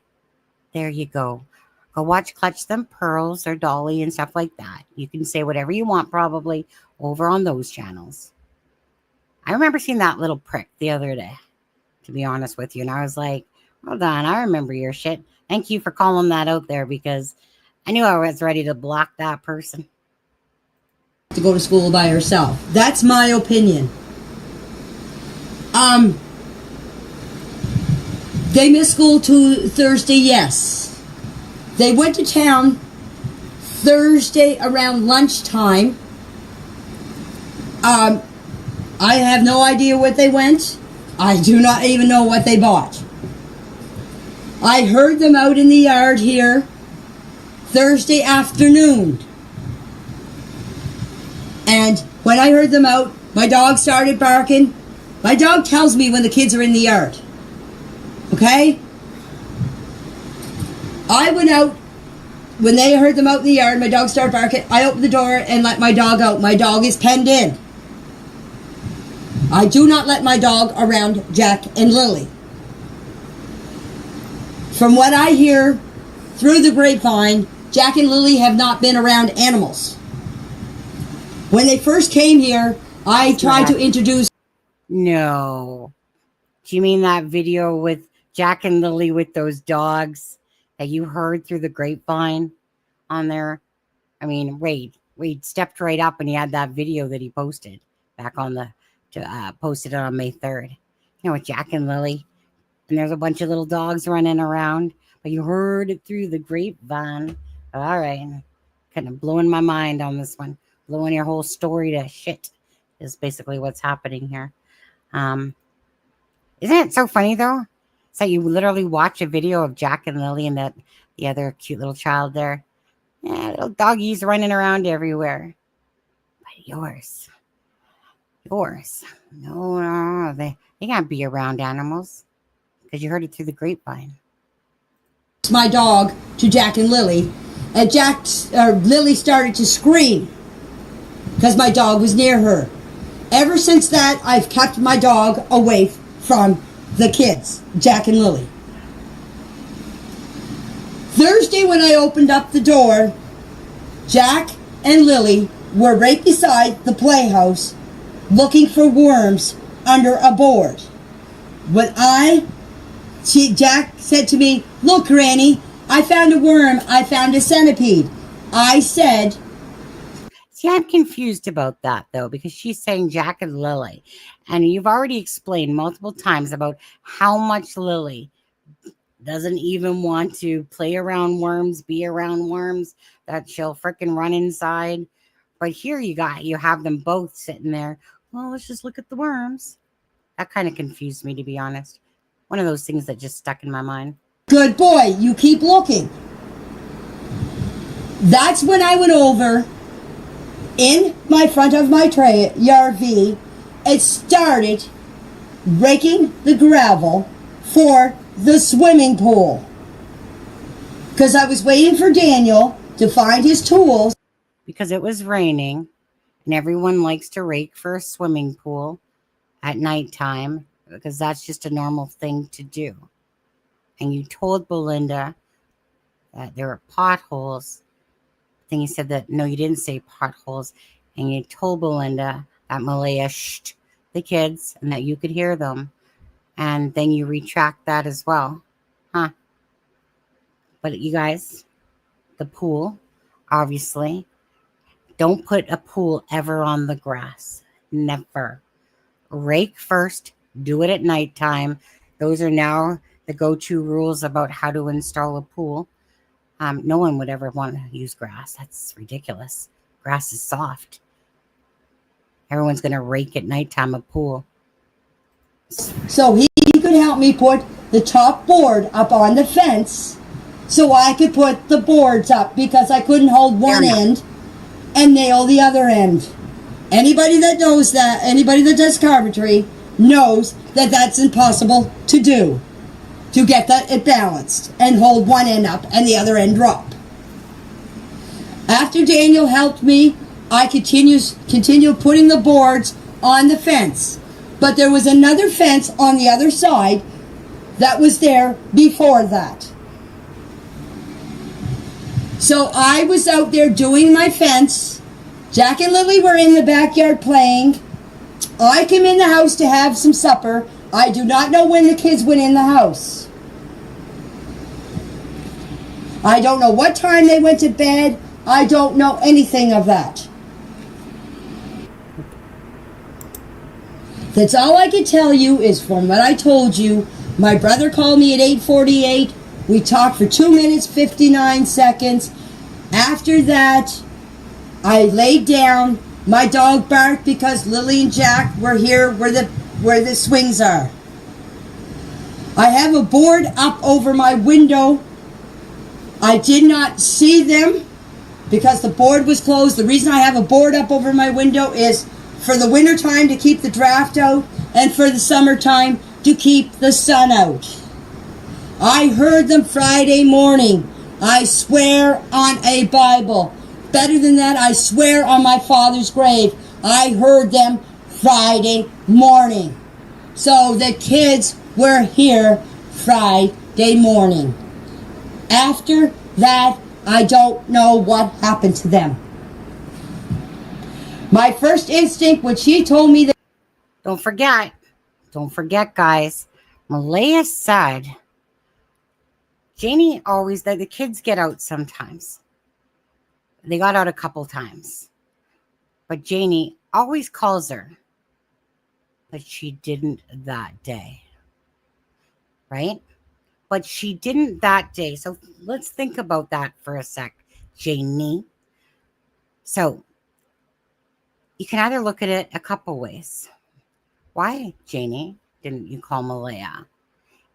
There you go. Go watch Clutch Them Pearls or Dolly and stuff like that. You can say whatever you want probably over on those channels. I remember seeing that little prick the other day, to be honest with you. And I was like, hold on, I remember your shit. Thank you for calling that out there because I knew I was ready to block that person. To go to school by herself. That's my opinion. They missed school Thursday, yes. They went to town Thursday around lunchtime. I have no idea what they went. I do not even know what they bought. I heard them out in the yard here Thursday afternoon. And when I heard them out, my dog started barking. My dog tells me when the kids are in the yard. Okay? I went out, when they heard them out in the yard, my dog started barking. I opened the door and let my dog out. My dog is penned in. I do not let my dog around Jack and Lily. From what I hear through the grapevine, Jack and Lily have not been around animals. When they first came here, I tried to introduce... No. Do you mean that video with Jack and Lily with those dogs that you heard through the grapevine on there? I mean, Wade stepped right up and he had that video that he posted back on the posted on May 3rd. With Jack and Lily, and there's a bunch of little dogs running around, but you heard it through the grapevine. All right, kind of blowing my mind on this one, blowing your whole story to shit is basically what's happening here. Isn't it so funny though? So you literally watch a video of Jack and Lily and the other cute little child there. Yeah, little doggies running around everywhere. But yours. No, they can't be around animals because you heard it through the grapevine. My dog to Jack and Lily, and Lily started to scream because my dog was near her. Ever since that, I've kept my dog away from the kids, Jack and Lily. Thursday, when I opened up the door, Jack and Lily were right beside the playhouse looking for worms under a board. Jack said to me, "Look, Granny, I found a worm. I found a centipede." I said... See, I'm confused about that, though, because she's saying Jack and Lily. And you've already explained multiple times about how much Lily doesn't even want to play around worms, be around worms, that she'll frickin' run inside. But here you have them both sitting there. Well, let's just look at the worms. That kind of confused me, to be honest. One of those things that just stuck in my mind. Good boy, you keep looking. That's when I went over in my front of my RV and started raking the gravel for the swimming pool. Because I was waiting for Daniel to find his tools. Because it was raining and everyone likes to rake for a swimming pool at nighttime because that's just a normal thing to do. And you told Belinda that there were potholes. Then you said that, no, you didn't say potholes. And you told Belinda that Malehya shh the kids and that you could hear them. And then you retract that as well. Huh? But you guys, the pool, obviously, don't put a pool ever on the grass. Never. Rake first. Do it at nighttime. Those are now the go-to rules about how to install a pool. No one would ever want to use grass. That's ridiculous. Grass is soft. Everyone's going to rake at nighttime a pool. So he could help me put the top board up on the fence so I could put the boards up because I couldn't hold one end and nail the other end. Anybody that knows that, anybody that does carpentry knows that that's impossible to do. To get that balanced and hold one end up and the other end drop. After Daniel helped me, I continue putting the boards on the fence. But there was another fence on the other side that was there before that. So I was out there doing my fence. Jack and Lily were in the backyard playing. I came in the house to have some supper. I do not know when the kids went in the house. I don't know what time they went to bed. I don't know anything of that. That's all I can tell you is from what I told you. My brother called me at 8:48. We talked for 2 minutes, 59 seconds. After that, I laid down. My dog barked because Lily and Jack were here where the swings are. I have a board up over my window. I did not see them because the board was closed. The reason I have a board up over my window is for the winter time to keep the draft out and for the summertime to keep the sun out. I heard them Friday morning. I swear on a Bible. Better than that, I swear on my father's grave. I heard them Friday morning. So the kids were here Friday morning. After that, I don't know what happened to them. My first instinct, when she told me that... Don't forget, guys. Malehya said, Janie always, the kids get out sometimes. They got out a couple times. But Janie always calls her but she didn't that day, right? But she didn't that day. So let's think about that for a sec, Janie. So you can either look at it a couple ways. Why, Janie, didn't you call Malehya?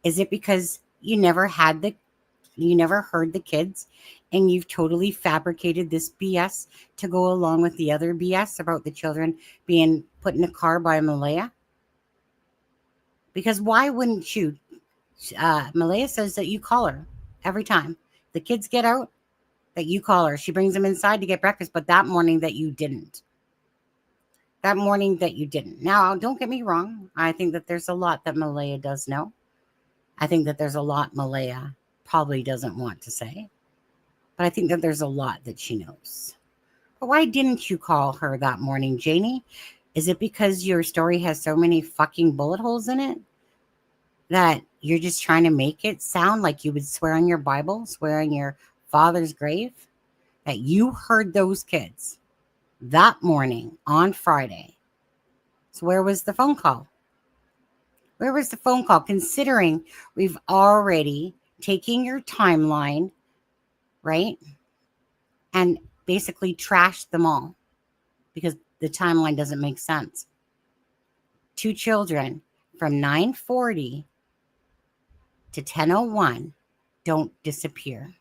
Is it because you never heard the kids and you've totally fabricated this BS to go along with the other BS about the children being put in a car by Malehya? Because why wouldn't you? Malehya says that you call her every time the kids get out, that you call her. She brings them inside to get breakfast, but that morning that you didn't. Now, don't get me wrong. I think that there's a lot that Malehya does know. I think that there's a lot Malehya probably doesn't want to say. But I think that there's a lot that she knows. But why didn't you call her that morning, Janie? Is it because your story has so many fucking bullet holes in it that you're just trying to make it sound like you would swear on your Bible, swear on your father's grave, that you heard those kids that morning on Friday? So where was the phone call? Where was the phone call? Considering we've already taken your timeline, right? And basically trashed them all because the timeline doesn't make sense. 2 children from 9:40 to 10:01 don't disappear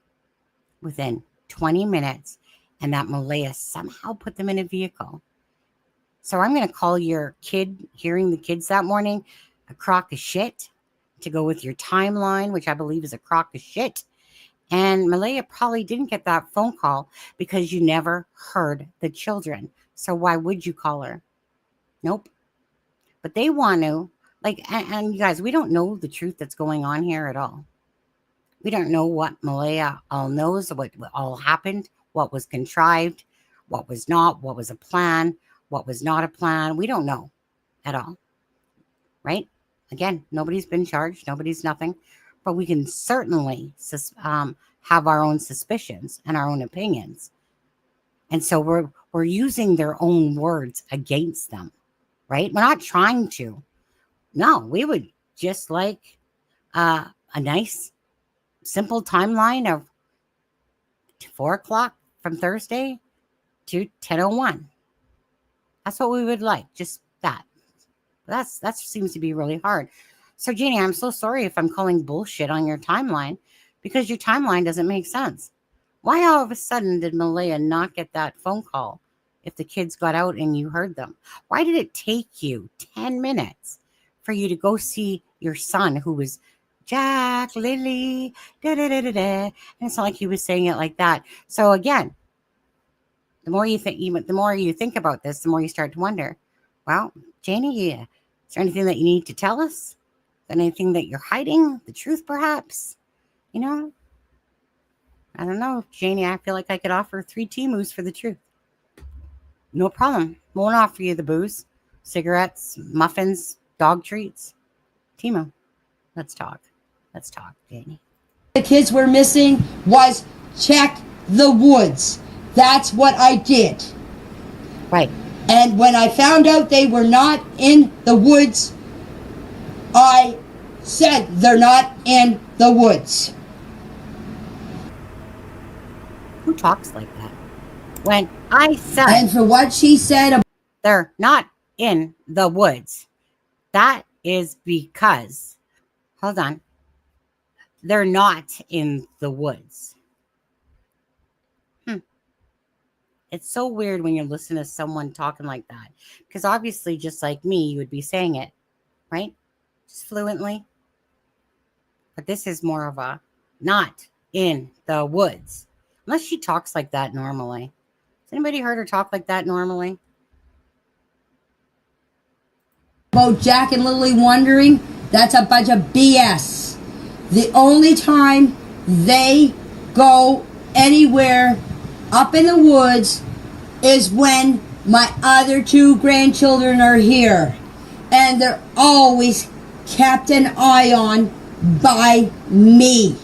within 20 minutes, and that Malehya somehow put them in a vehicle. So I'm going to call your kid, hearing the kids that morning, a crock of shit to go with your timeline, which I believe is a crock of shit. And Malehya probably didn't get that phone call because you never heard the children. So why would you call her? Nope. But they want to, and you guys, we don't know the truth that's going on here at all. We don't know what Malehya all knows, what all happened, what was contrived, what was not, what was a plan, what was not a plan. We don't know at all, right? Again, nobody's been charged. Nobody's nothing. But we can certainly have our own suspicions and our own opinions. And so we're using their own words against them, right? We're not trying to. No, we would just like a nice, simple timeline of 4 o'clock from Thursday to 10:01. That's what we would like, just that. That seems to be really hard. So, Janie, I'm so sorry if I'm calling bullshit on your timeline because your timeline doesn't make sense. Why all of a sudden did Malehya not get that phone call if the kids got out and you heard them? Why did it take you 10 minutes for you to go see your son who was Jack, Lily, da-da-da-da-da? And it's not like he was saying it like that. So, again, the more you think about this, the more you start to wonder, well, Janie, is there anything that you need to tell us? Anything that you're hiding? The truth, perhaps? You know? I don't know, Janie. I feel like I could offer 3 Timus for the truth. No problem. Won't offer you the booze, cigarettes, muffins, dog treats. Timu, let's talk. Let's talk, Janie. The kids were missing was check the woods. That's what I did. Right. And when I found out they were not in the woods, I said they're not in the woods. Who talks like that? When I said... And for what she said... They're not in the woods. That is because... Hold on. They're not in the woods. It's so weird when you listen to someone talking like that. Because obviously, just like me, you would be saying it, right? Just fluently. But this is more of a not in the woods. Unless she talks like that normally. Has anybody heard her talk like that normally? About Jack and Lily wandering, that's a bunch of BS. The only time they go anywhere up in the woods is when my other 2 grandchildren are here. And they're always kept an eye on by me.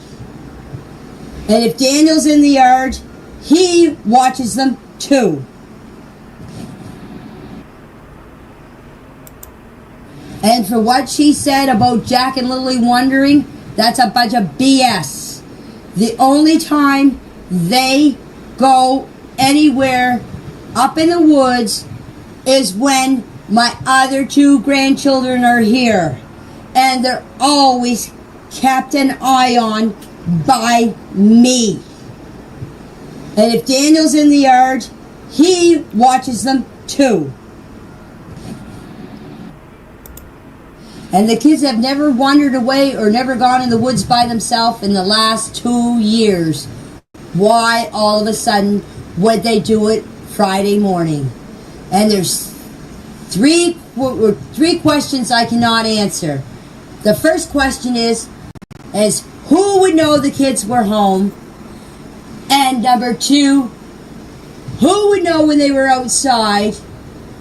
And if Daniel's in the yard, he watches them too. And for what she said about Jack and Lily wandering, that's a bunch of BS. The only time they go anywhere up in the woods is when my other 2 grandchildren are here. And they're always kept an eye on by me. And if Daniel's in the yard, he watches them too. And the kids have never wandered away or never gone in the woods by themselves in the last 2 years. Why all of a sudden would they do it Friday morning? And there's three questions I cannot answer. The first question is who would know the kids were home? And number 2, who would know when they were outside?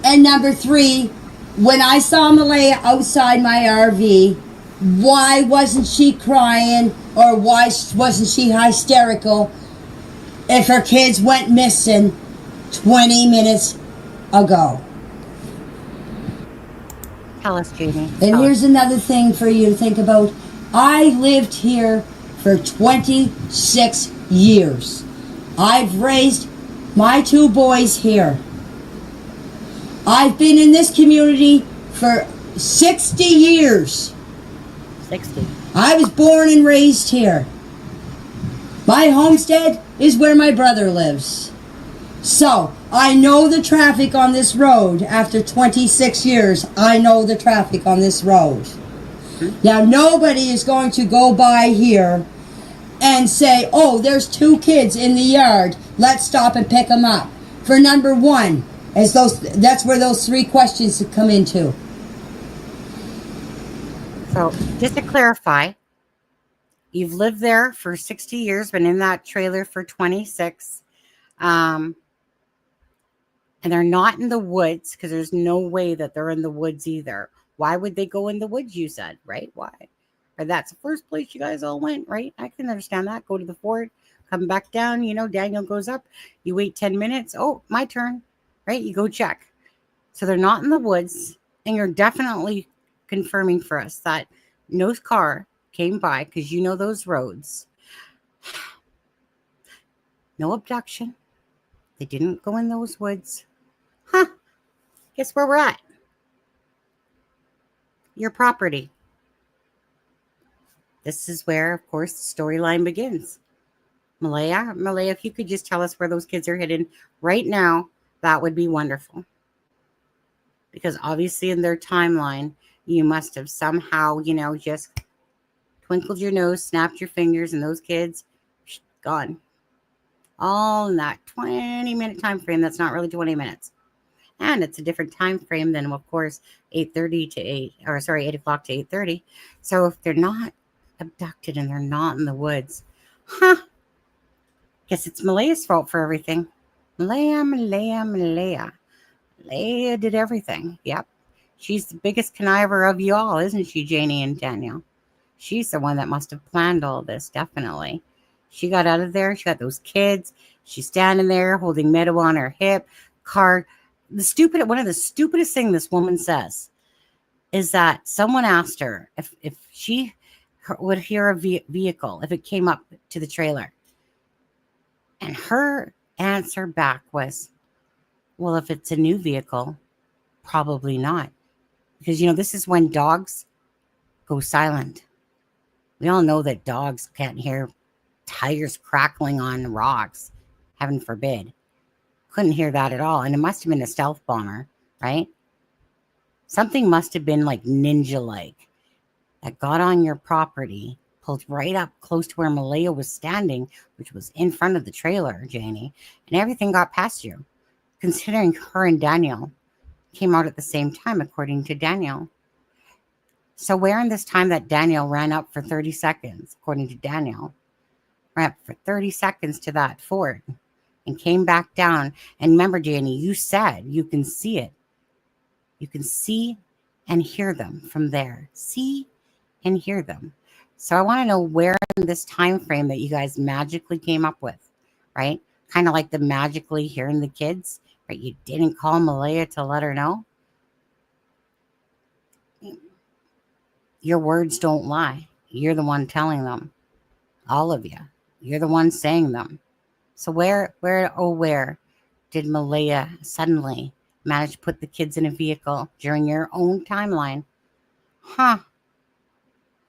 And number 3, when I saw Malehya outside my RV, why wasn't she crying or why wasn't she hysterical if her kids went missing 20 minutes ago? Tell us, Janie. And here's another thing for you to think about. I lived here for 26 years. I've raised my 2 boys here. I've been in this community for 60 years. 60. I was born and raised here. My homestead is where my brother lives. So, I know the traffic on this road. After 26 years, I know the traffic on this road. Now, nobody is going to go by here and say, oh, there's 2 kids in the yard. Let's stop and pick them up. For number 1, that's where those 3 questions come into. So, just to clarify, you've lived there for 60 years, been in that trailer for 26. And they're not in the woods because there's no way that they're in the woods either. Why would they go in the woods, you said, right? Why? Or that's the first place you guys all went, right? I can understand that. Go to the fort, come back down. You know, Daniel goes up. You wait 10 minutes. Oh, my turn, right? You go check. So they're not in the woods. And you're definitely confirming for us that no car came by because you know those roads. No abduction. They didn't go in those woods. Huh. Guess where we're at? Your property. This is where, of course, the storyline begins. Malehya, if you could just tell us where those kids are hidden right now, that would be wonderful. Because obviously in their timeline, you must have somehow, just twinkled your nose, snapped your fingers, and those kids, gone. All in that 20-minute time frame. That's not really 20 minutes. And it's a different time frame than, of course, 8:30 to 8 o'clock to 8:30. So if they're not abducted and they're not in the woods, guess it's Malehya's fault for everything. Malehya. Malehya did everything. Yep. She's the biggest conniver of you all, isn't she, Janie and Daniel? She's the one that must have planned all this, definitely. She got out of there. She got those kids. She's standing there holding Meadow on her hip. One of the stupidest things this woman says is that someone asked her if she would hear a vehicle if it came up to the trailer. And her answer back was, well, if it's a new vehicle, probably not. Because, this is when dogs go silent. We all know that dogs can't hear tires crackling on rocks. Heaven forbid. Couldn't hear that at all. And it must have been a stealth bomber, right? Something must have been like ninja-like that got on your property, pulled right up close to where Malehya was standing, which was in front of the trailer, Janie, and everything got past you. Considering her and Daniel came out at the same time, according to Daniel. So where in this time that Daniel ran up for 30 seconds, according to Daniel, ran up for 30 seconds to that fort and came back down. And remember, Janie, you said you can see it. You can see and hear them from there. See and hear them. So I want to know where in this time frame that you guys magically came up with, right? Kind of like the magically hearing the kids, right? You didn't call Malehya to let her know. Your words don't lie. You're the one telling them. All of you. You're the one saying them. So where did Malehya suddenly manage to put the kids in a vehicle during your own timeline? Huh.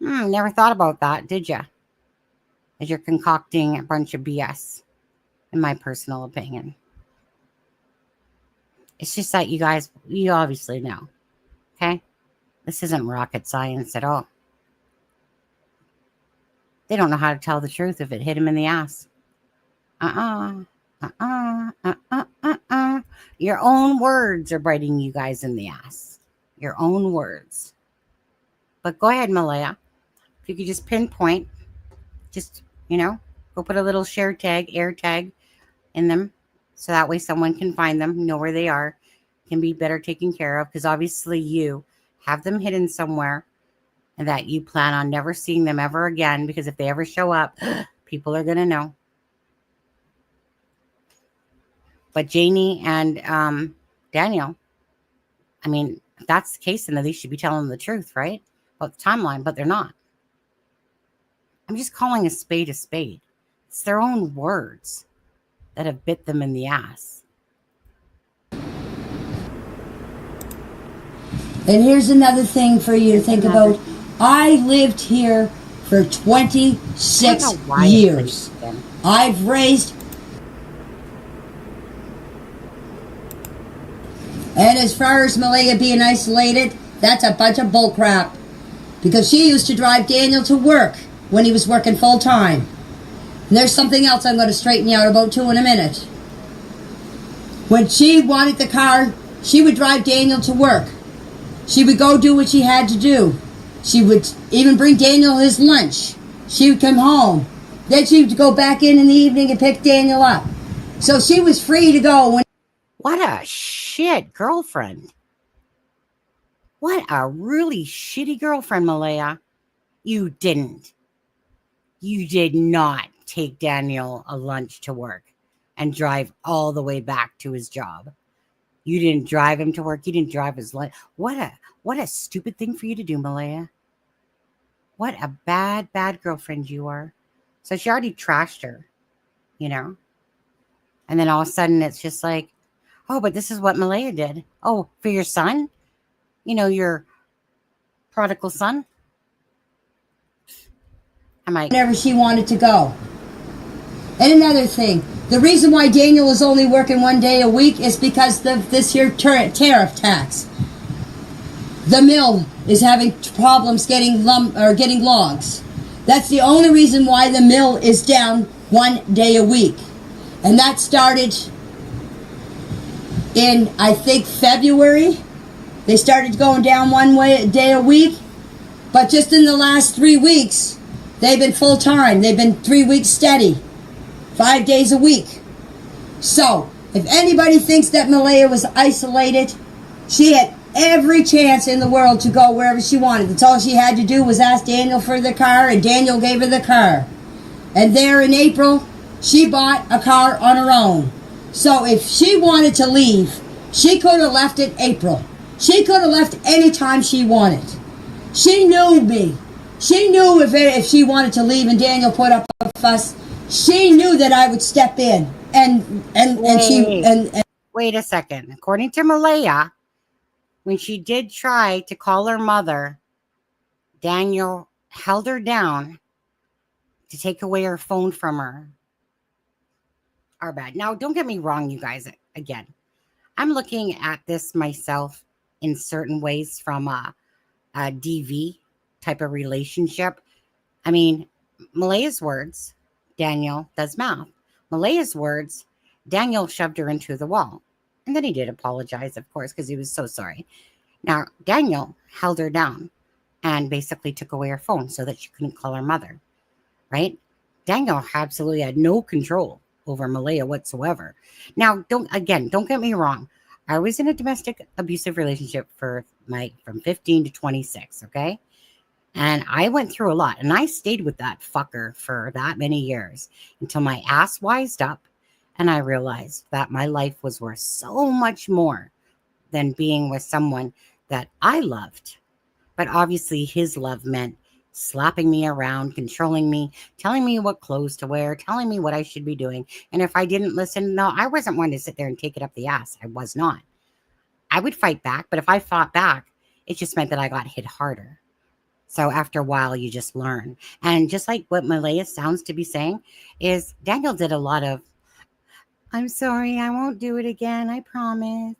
Never thought about that, did you? As you're concocting a bunch of BS, in my personal opinion. It's just that you obviously know. Okay? This isn't rocket science at all. They don't know how to tell the truth if it hit him in the ass. Your own words are biting you guys in the ass. Your own words. But go ahead, Malehya. If you could just pinpoint, just, go put a little air tag in them. So that way someone can find them, know where they are, can be better taken care of. Because obviously you have them hidden somewhere and that you plan on never seeing them ever again. Because if they ever show up, people are going to know. But Janie and Daniel, I mean, if that's the case, then they should be telling the truth, right? About the timeline, but they're not. I'm just calling a spade a spade. It's their own words that have bit them in the ass. And here's another thing for you to think about. I lived here for 26 years. I've raised... And as far as Malehya being isolated, that's a bunch of bullcrap. Because she used to drive Daniel to work when he was working full time. And there's something else I'm going to straighten you out about too in a minute. When she wanted the car, she would drive Daniel to work. She would go do what she had to do. She would even bring Daniel his lunch. She would come home. Then she would go back in the evening and pick Daniel up. So she was free to go when... What a shit girlfriend. What a really shitty girlfriend, Malehya. You did not take Daniel a lunch to work and drive all the way back to his job. You didn't drive him to work. You didn't drive his lunch. What a stupid thing for you to do, Malehya. What a bad girlfriend you are. So she already trashed her, And then all of a sudden it's just like, oh, but this is what Malehya did. Oh, for your son? Your prodigal son? Whenever she wanted to go. And another thing, the reason why Daniel is only working 1 day a week is because of this here tariff tax. The mill is having problems getting logs. That's the only reason why the mill is down 1 day a week. And that started in, I think, February. They started going down day a week. But just in the last 3 weeks, they've been full time. They've been 3 weeks steady. 5 days a week. So, if anybody thinks that Malehya was isolated, she had every chance in the world to go wherever she wanted. That's all she had to do was ask Daniel for the car, and Daniel gave her the car. And there in April, she bought a car on her own. So if she wanted to leave, she could have left in April. She could have left any time she wanted. She knew me. She knew if she wanted to leave and Daniel put up a fuss, she knew that I would step in. Wait a second. According to Malehya, when she did try to call her mother, Daniel held her down to take away her phone from her. Our bad. Now, don't get me wrong, you guys. Again, I'm looking at this myself in certain ways from a DV type of relationship. I mean, Malehya's words, Daniel does mouth. Malehya's words, Daniel shoved her into the wall. And then he did apologize, of course, because he was so sorry. Now, Daniel held her down and basically took away her phone so that she couldn't call her mother, right? Daniel absolutely had no control over Malehya whatsoever. Now, don't get me wrong. I was in a domestic abusive relationship from 15 to 26, okay? And I went through a lot, and I stayed with that fucker for that many years until my ass wised up and I realized that my life was worth so much more than being with someone that I loved, But obviously his love meant slapping me around, controlling me, telling me what clothes to wear, telling me what I should be doing. And if I didn't listen, no, I wasn't one to sit there and take it up the ass. I was not. I would fight back, but if I fought back, it just meant that I got hit harder. So after a while, you just learn. And just like what Malehya sounds to be saying is Daniel did a lot of, I'm sorry, I won't do it again, I promise.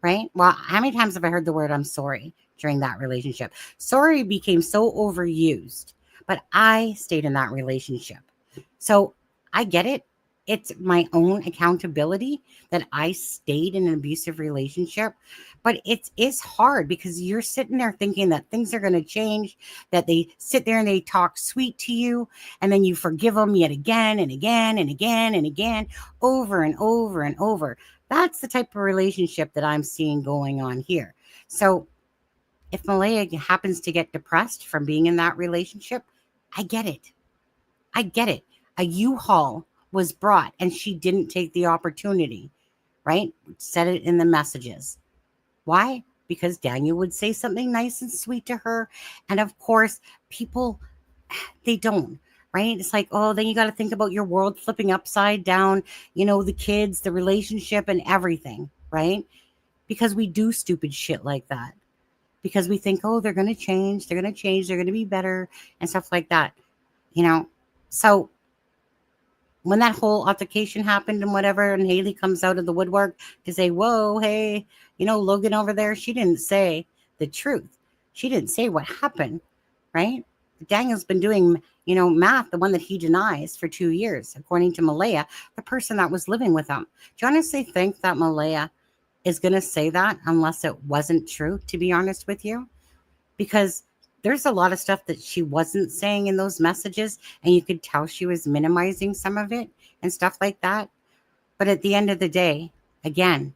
Right? Well, how many times have I heard the word I'm sorry during that relationship? Sorry became so overused, but I stayed in that relationship. So I get it. It's my own accountability that I stayed in an abusive relationship. But it is hard because you're sitting there thinking that things are going to change, that they sit there and they talk sweet to you, and then you forgive them yet again and again and again and again, over and over and over. That's the type of relationship that I'm seeing going on here. So if Malehya happens to get depressed from being in that relationship, I get it. I get it. A U-Haul was brought and she didn't take the opportunity, right? Said it in the messages. Why? Because Daniel would say something nice and sweet to her. And of course, people, they don't, right? It's like, oh, then you got to think about your world flipping upside down, the kids, the relationship and everything, right? Because we do stupid shit like that. Because we think, oh, they're going to change, they're going to be better and stuff like that, So when that whole altercation happened and whatever, and Haley comes out of the woodwork to say, whoa, hey, Logan over there, she didn't say the truth. She didn't say what happened, right? Daniel's been doing, math, the one that he denies for 2 years, according to Malehya, the person that was living with him. Do you honestly think that Malehya is going to say that unless it wasn't true, to be honest with you? Because there's a lot of stuff that she wasn't saying in those messages, and you could tell she was minimizing some of it and stuff like that. But at the end of the day, again,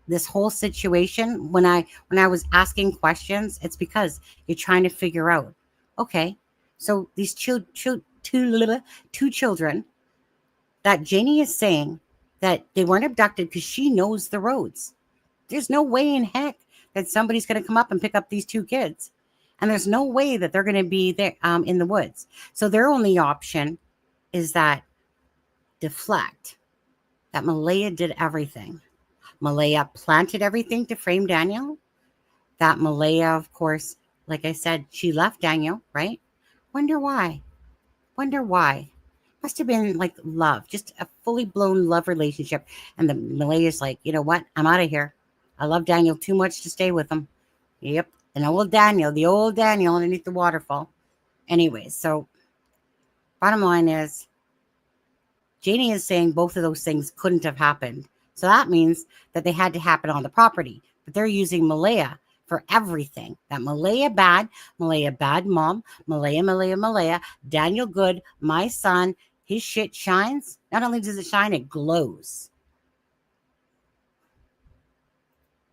this whole situation, when I was asking questions, it's because you're trying to figure out, okay, so these two children that Janie is saying that they weren't abducted because she knows the roads. There's no way in heck that somebody's going to come up and pick up these two kids. And there's no way that they're going to be there in the woods. So their only option is that deflect, that Malehya did everything. Malehya planted everything to frame Daniel. That Malehya, of course, like I said, she left Daniel, right? Wonder why. Must have been like love, just a fully blown love relationship. And the Malehya's like, you know what? I'm out of here. I love Daniel too much to stay with him. Yep. And the old Daniel underneath the waterfall. Anyways, so bottom line is, Janie is saying both of those things couldn't have happened. So that means that they had to happen on the property. But they're using Malehya for everything. That Malehya bad mom, Malehya, Daniel good, my son, his shit shines. Not only does it shine, it glows.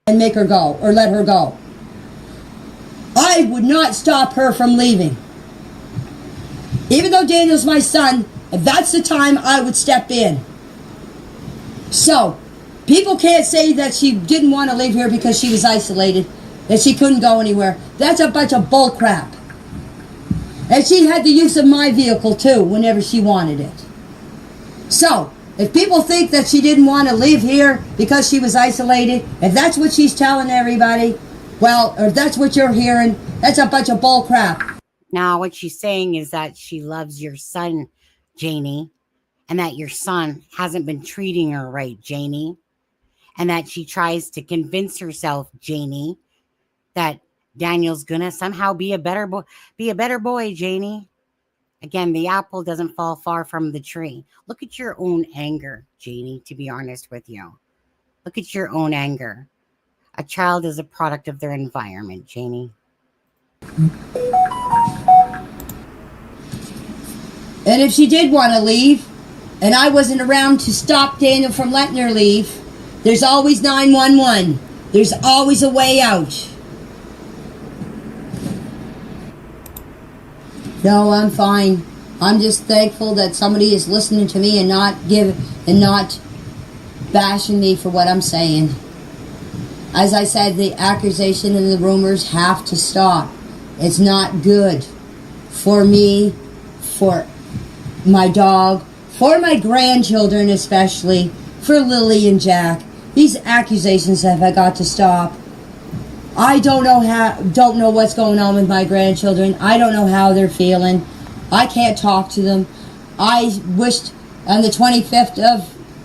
And make her go, or let her go. I would not stop her from leaving. Even though Daniel's my son, that's the time I would step in. So, people can't say that she didn't want to live here because she was isolated, that she couldn't go anywhere. That's a bunch of bull crap. And she had the use of my vehicle too, whenever she wanted it. So, if people think that she didn't want to live here because she was isolated, if that's what she's telling everybody, well, or if that's what you're hearing, that's a bunch of bull crap. Now, what she's saying is that she loves your son, Janie, and that your son hasn't been treating her right, Janie, and that she tries to convince herself, Janie, that Daniel's gonna somehow be a better boy, Janie. Again, the apple doesn't fall far from the tree. Look at your own anger, Janie, to be honest with you. Look at your own anger. A child is a product of their environment, Janie. And if she did want to leave, and I wasn't around to stop Daniel from letting her leave, there's always 911. There's always a way out. No, I'm fine. I'm just thankful that somebody is listening to me and not bashing me for what I'm saying. As I said, the accusation and the rumors have to stop. It's not good for me, for my dog, for my grandchildren especially, for Lily and Jack. These accusations have got to stop. I don't know what's going on with my grandchildren. I don't know how they're feeling. I can't talk to them. I wished on the 25th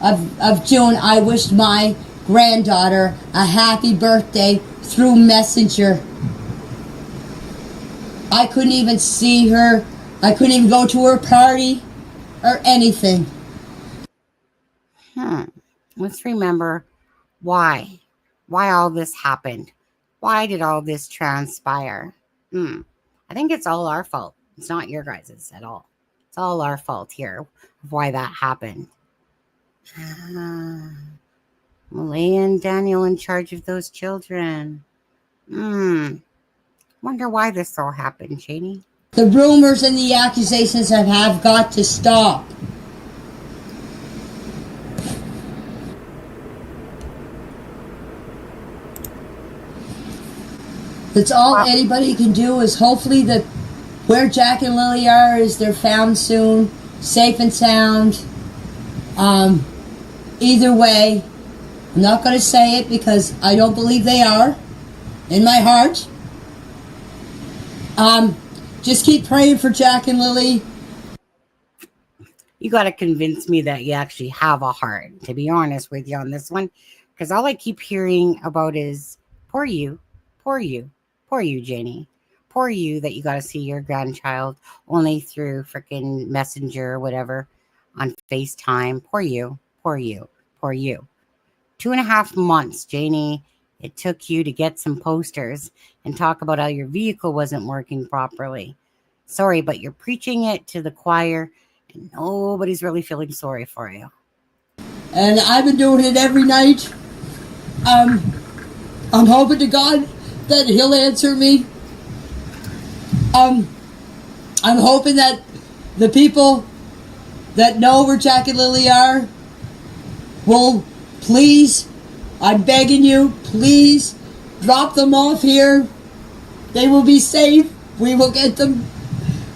of June, I wished my granddaughter a happy birthday through Messenger. I couldn't even see her. I couldn't even go to her party or anything. Let's remember why all this happened. Why did all this transpire? I think it's all our fault. It's not your guys' at all. It's all our fault here of why that happened. Malehya and Daniel in charge of those children. Wonder why this all happened, Janie. The rumors and the accusations have got to stop. That's all anybody can do is hopefully that where Jack and Lily are is they're found soon, safe and sound. Either way, I'm not going to say it because I don't believe they are in my heart. Just keep praying for Jack and Lily. You got to convince me that you actually have a heart, to be honest with you on this one. Because all I keep hearing about is, poor you, Janie. Poor you that you got to see your grandchild only through freaking Messenger or whatever on FaceTime. Poor you. 2.5 months, Janie, it took you to get some posters and talk about how your vehicle wasn't working properly. Sorry, but you're preaching it to the choir and nobody's really feeling sorry for you. And I've been doing it every night. I'm hoping to God that he'll answer me. I'm hoping that the people that know where Jack and Lily are will please, I'm begging you, please drop them off here. They will be safe. We will get them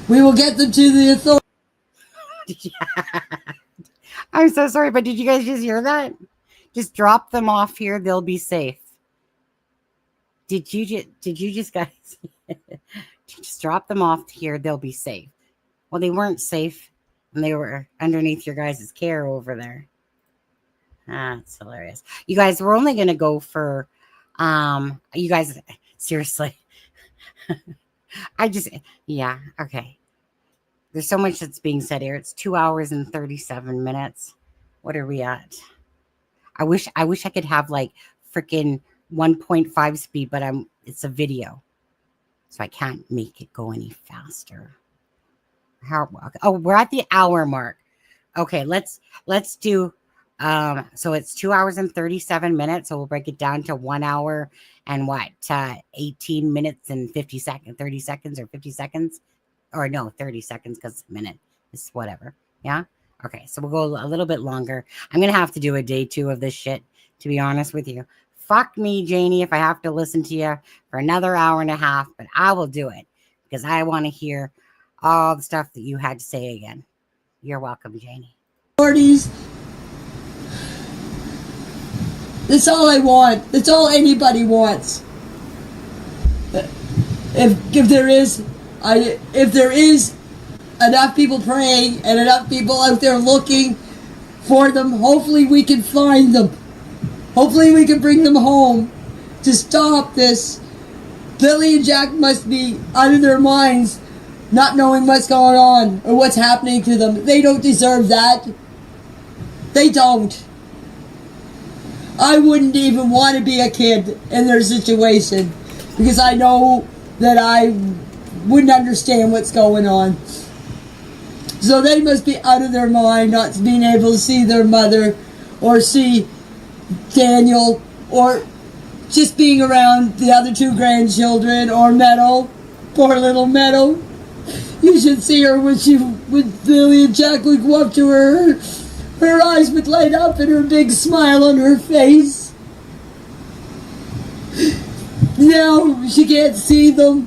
to the authorities. I'm so sorry, but did you guys just hear that? Just drop them off here. They'll be safe. Did you just guys just drop them off here? They'll be safe. Well, they weren't safe and they were underneath your guys' care over there. It's hilarious. You guys, we're only going to go for, you guys, seriously. Okay. There's so much that's being said here. It's 2 hours and 37 minutes. What are we at? I wish I could have like freaking 1.5 speed, but it's a video. So I can't make it go any faster. We're at the hour mark. Okay, let's do, so it's 2 hours and 37 minutes. So we'll break it down to 1 hour and 18 minutes and 30 seconds or 50 seconds. Or no, 30 seconds because a minute is whatever. Yeah? Okay, so we'll go a little bit longer. I'm going to have to do a day 2 of this shit, to be honest with you. Fuck me, Janie, if I have to listen to you for another hour and a half, but I will do it because I want to hear all the stuff that you had to say again. You're welcome, Janie. That's all I want. That's all anybody wants. If there is enough people praying and enough people out there looking for them, hopefully we can find them. Hopefully we can bring them home to stop this. Lily and Jack must be out of their minds, not knowing what's going on or what's happening to them. They don't deserve that. They don't. I wouldn't even want to be a kid in their situation because I know that I wouldn't understand what's going on. So they must be out of their mind, not being able to see their mother or see Daniel or just being around the other 2 grandchildren or Meadow. Poor little Meadow. You should see her when Lily and Jack would go up to her. Her eyes would light up and her big smile on her face. Now she can't see them.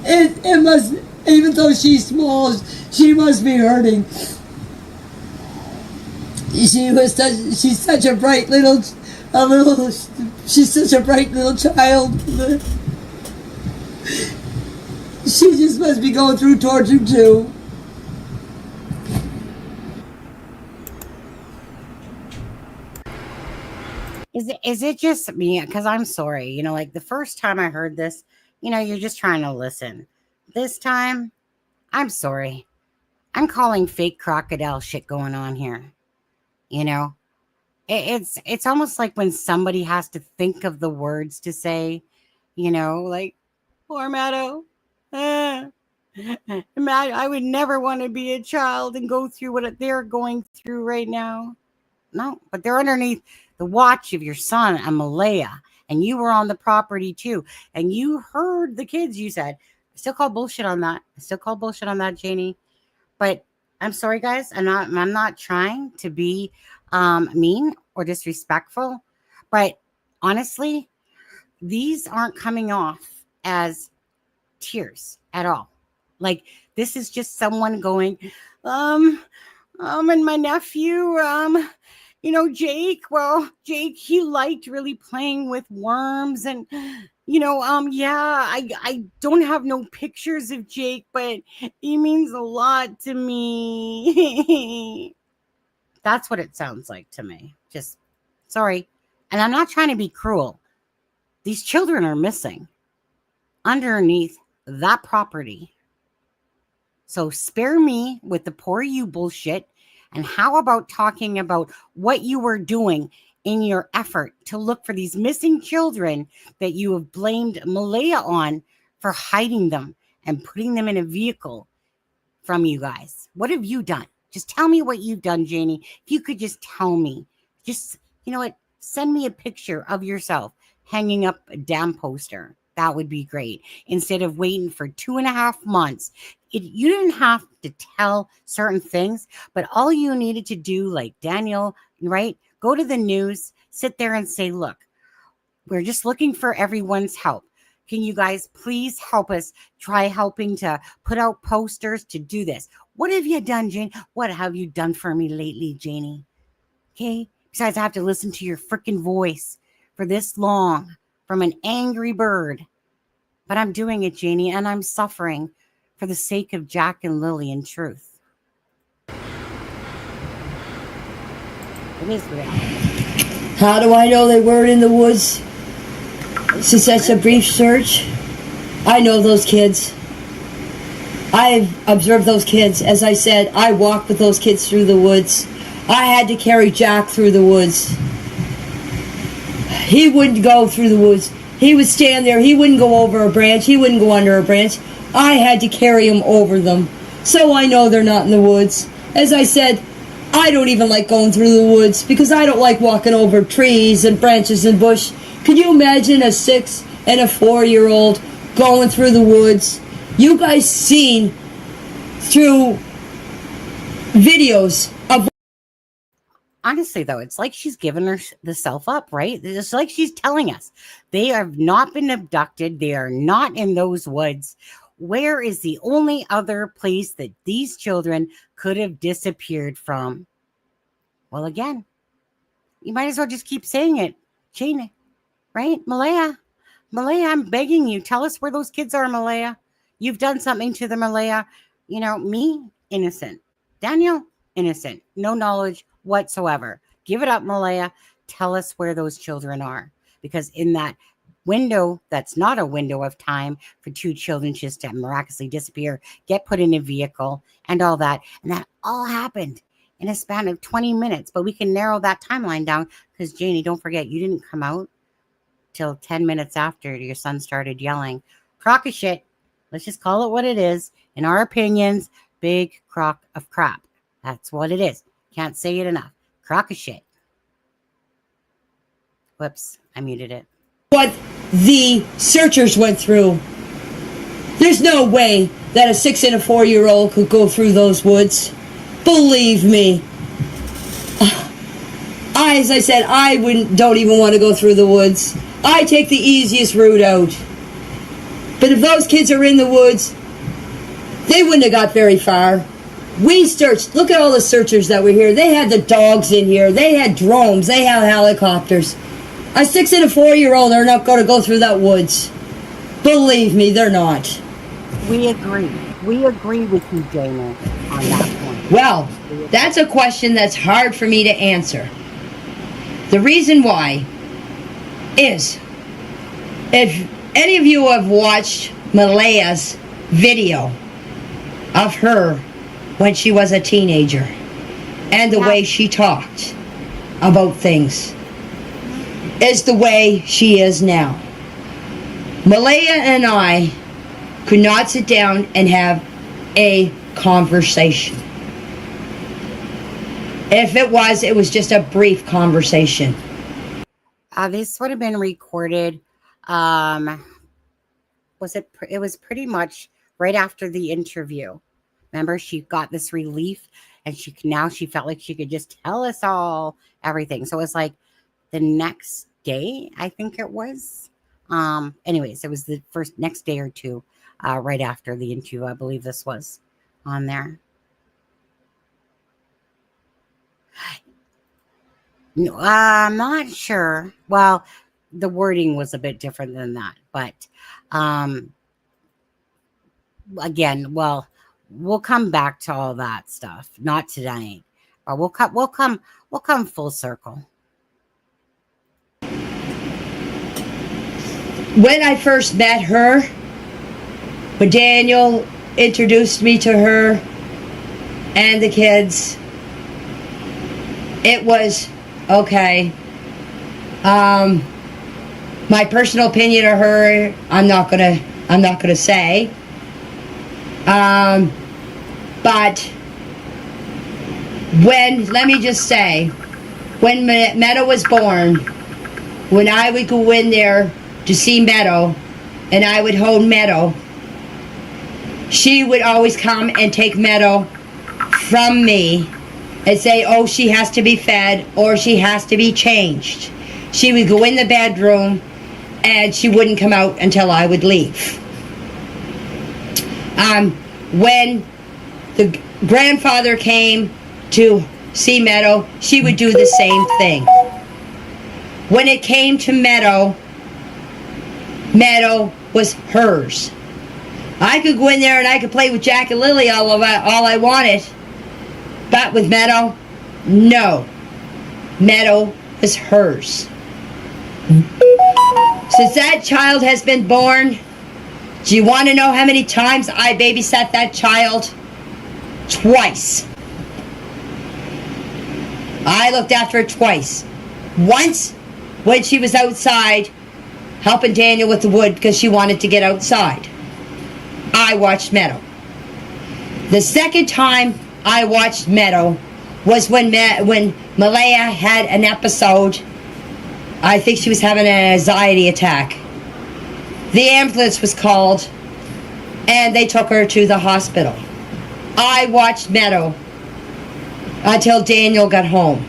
It must, even though she's small, she must be hurting. She's such a bright she's such a bright little child. She just must be going through torture too. Is it just me? Because I'm sorry, you know, like the first time I heard this, you know, you're just trying to listen. This time, I'm sorry. I'm calling fake crocodile shit going on here. You know, it's almost like when somebody has to think of the words to say, you know, like, poor Maddo. Matt, I would never want to be a child and go through what they're going through right now. No, but they're underneath the watch of your son and Malehya, and you were on the property too, and you heard the kids. You said, I still call bullshit on that. I still call bullshit on that, Janie. But I'm sorry, guys. I'm not trying to be mean or disrespectful, but honestly, these aren't coming off as tears at all. Like, this is just someone going, and my nephew, you know, Jake, he liked really playing with worms, and, you know, yeah, I don't have no pictures of Jake, but he means a lot to me. That's what it sounds like to me. Just sorry. And I'm not trying to be cruel. These children are missing underneath that property. So spare me with the poor you bullshit. And how about talking about what you were doing in your effort to look for these missing children that you have blamed Malehya on for hiding them and putting them in a vehicle from you guys? What have you done? Just tell me what you've done, Janie. If you could just tell me. Just, you know what? Send me a picture of yourself hanging up a damn poster. That would be great. Instead of waiting for 2.5 months. You didn't have to tell certain things, but all you needed to do, like Daniel, right? Go to the news, sit there and say, look, we're just looking for everyone's help. Can you guys please help us try helping to put out posters to do this? What have you done, Janie? What have you done for me lately, Janie? Okay? Besides, I have to listen to your freaking voice for this long from an angry bird. But I'm doing it, Janie, and I'm suffering for the sake of Jack and Lily in truth. It is what it is. How do I know they weren't in the woods? Since that's a brief search, I know those kids. I've observed those kids. As I said, I walked with those kids through the woods. I had to carry Jack through the woods. He wouldn't go through the woods. He would stand there. He wouldn't go over a branch. He wouldn't go under a branch. I had to carry him over them. So I know they're not in the woods. As I said, I don't even like going through the woods because I don't like walking over trees and branches and bush. Could you imagine a 6 and a 4-year-old going through the woods? You guys seen through videos of... Honestly, though, it's like she's given herself up, right? It's like she's telling us they have not been abducted. They are not in those woods. Where is the only other place that these children could have disappeared from? Well, again, you might as well just keep saying it. Jane, right? Malehya, I'm begging you. Tell us where those kids are, Malehya. You've done something to them, Malehya. You know, me, innocent. Daniel, innocent. No knowledge whatsoever. Give it up, Malehya. Tell us where those children are. Because in that window, that's not a window of time for 2 children just to miraculously disappear, get put in a vehicle, and all that. And that all happened in a span of 20 minutes. But we can narrow that timeline down because, Janie, don't forget, you didn't come out till 10 minutes after your son started yelling. Crock of shit. Let's just call it what it is. In our opinions, big crock of crap. That's what it is. Can't say it enough. Crock of shit. Whoops, I muted it. What the searchers went through. There's no way that a 6 and a 4-year-old could go through those woods. Believe me. As I said, don't even want to go through the woods. I take the easiest route out. But if those kids are in the woods, they wouldn't have got very far. We searched. Look at all the searchers that were here. They had the dogs in here. They had drones. They had helicopters. A 6 and a 4-year-old are not going to go through that woods. Believe me, they're not. We agree. We agree with you, Janie, on that point. Well, that's a question that's hard for me to answer. The reason why is, if any of you have watched Malehya's video of her when she was a teenager and the way she talked about things is the way she is now. Malehya and I could not sit down and have a conversation. If it was just a brief conversation. This would have been recorded. It was pretty much right after the interview. Remember, she got this relief, and she felt like she could just tell us all everything. So it was like the next day, I think it was. Anyways, it was the next day or two, right after the interview. I believe this was on there. No, I'm not sure. Well, the wording was a bit different than that, but again, well, we'll come back to all that stuff. Not tonight, but we'll come full circle. When I first met her, when Daniel introduced me to her and the kids, it was okay. My personal opinion of her, I'm not gonna say. But let me just say, when Meadow was born, when I would go in there to see Meadow, and I would hold Meadow, she would always come and take Meadow from me and say, oh, she has to be fed or she has to be changed. She would go in the bedroom and she wouldn't come out until I would leave. When the grandfather came to see Meadow, she would do the same thing. When it came to Meadow, Meadow was hers. I could go in there and I could play with Jack and Lily all I wanted. But with Meadow, no. Meadow is hers. Since that child has been born, do you want to know how many times I babysat that child? Twice. I looked after her twice. Once when she was outside helping Daniel with the wood because she wanted to get outside. I watched Meadow. The second time I watched Meadow was when Malehya had an episode. I think she was having an anxiety attack. The ambulance was called and they took her to the hospital. I watched Meadow until Daniel got home.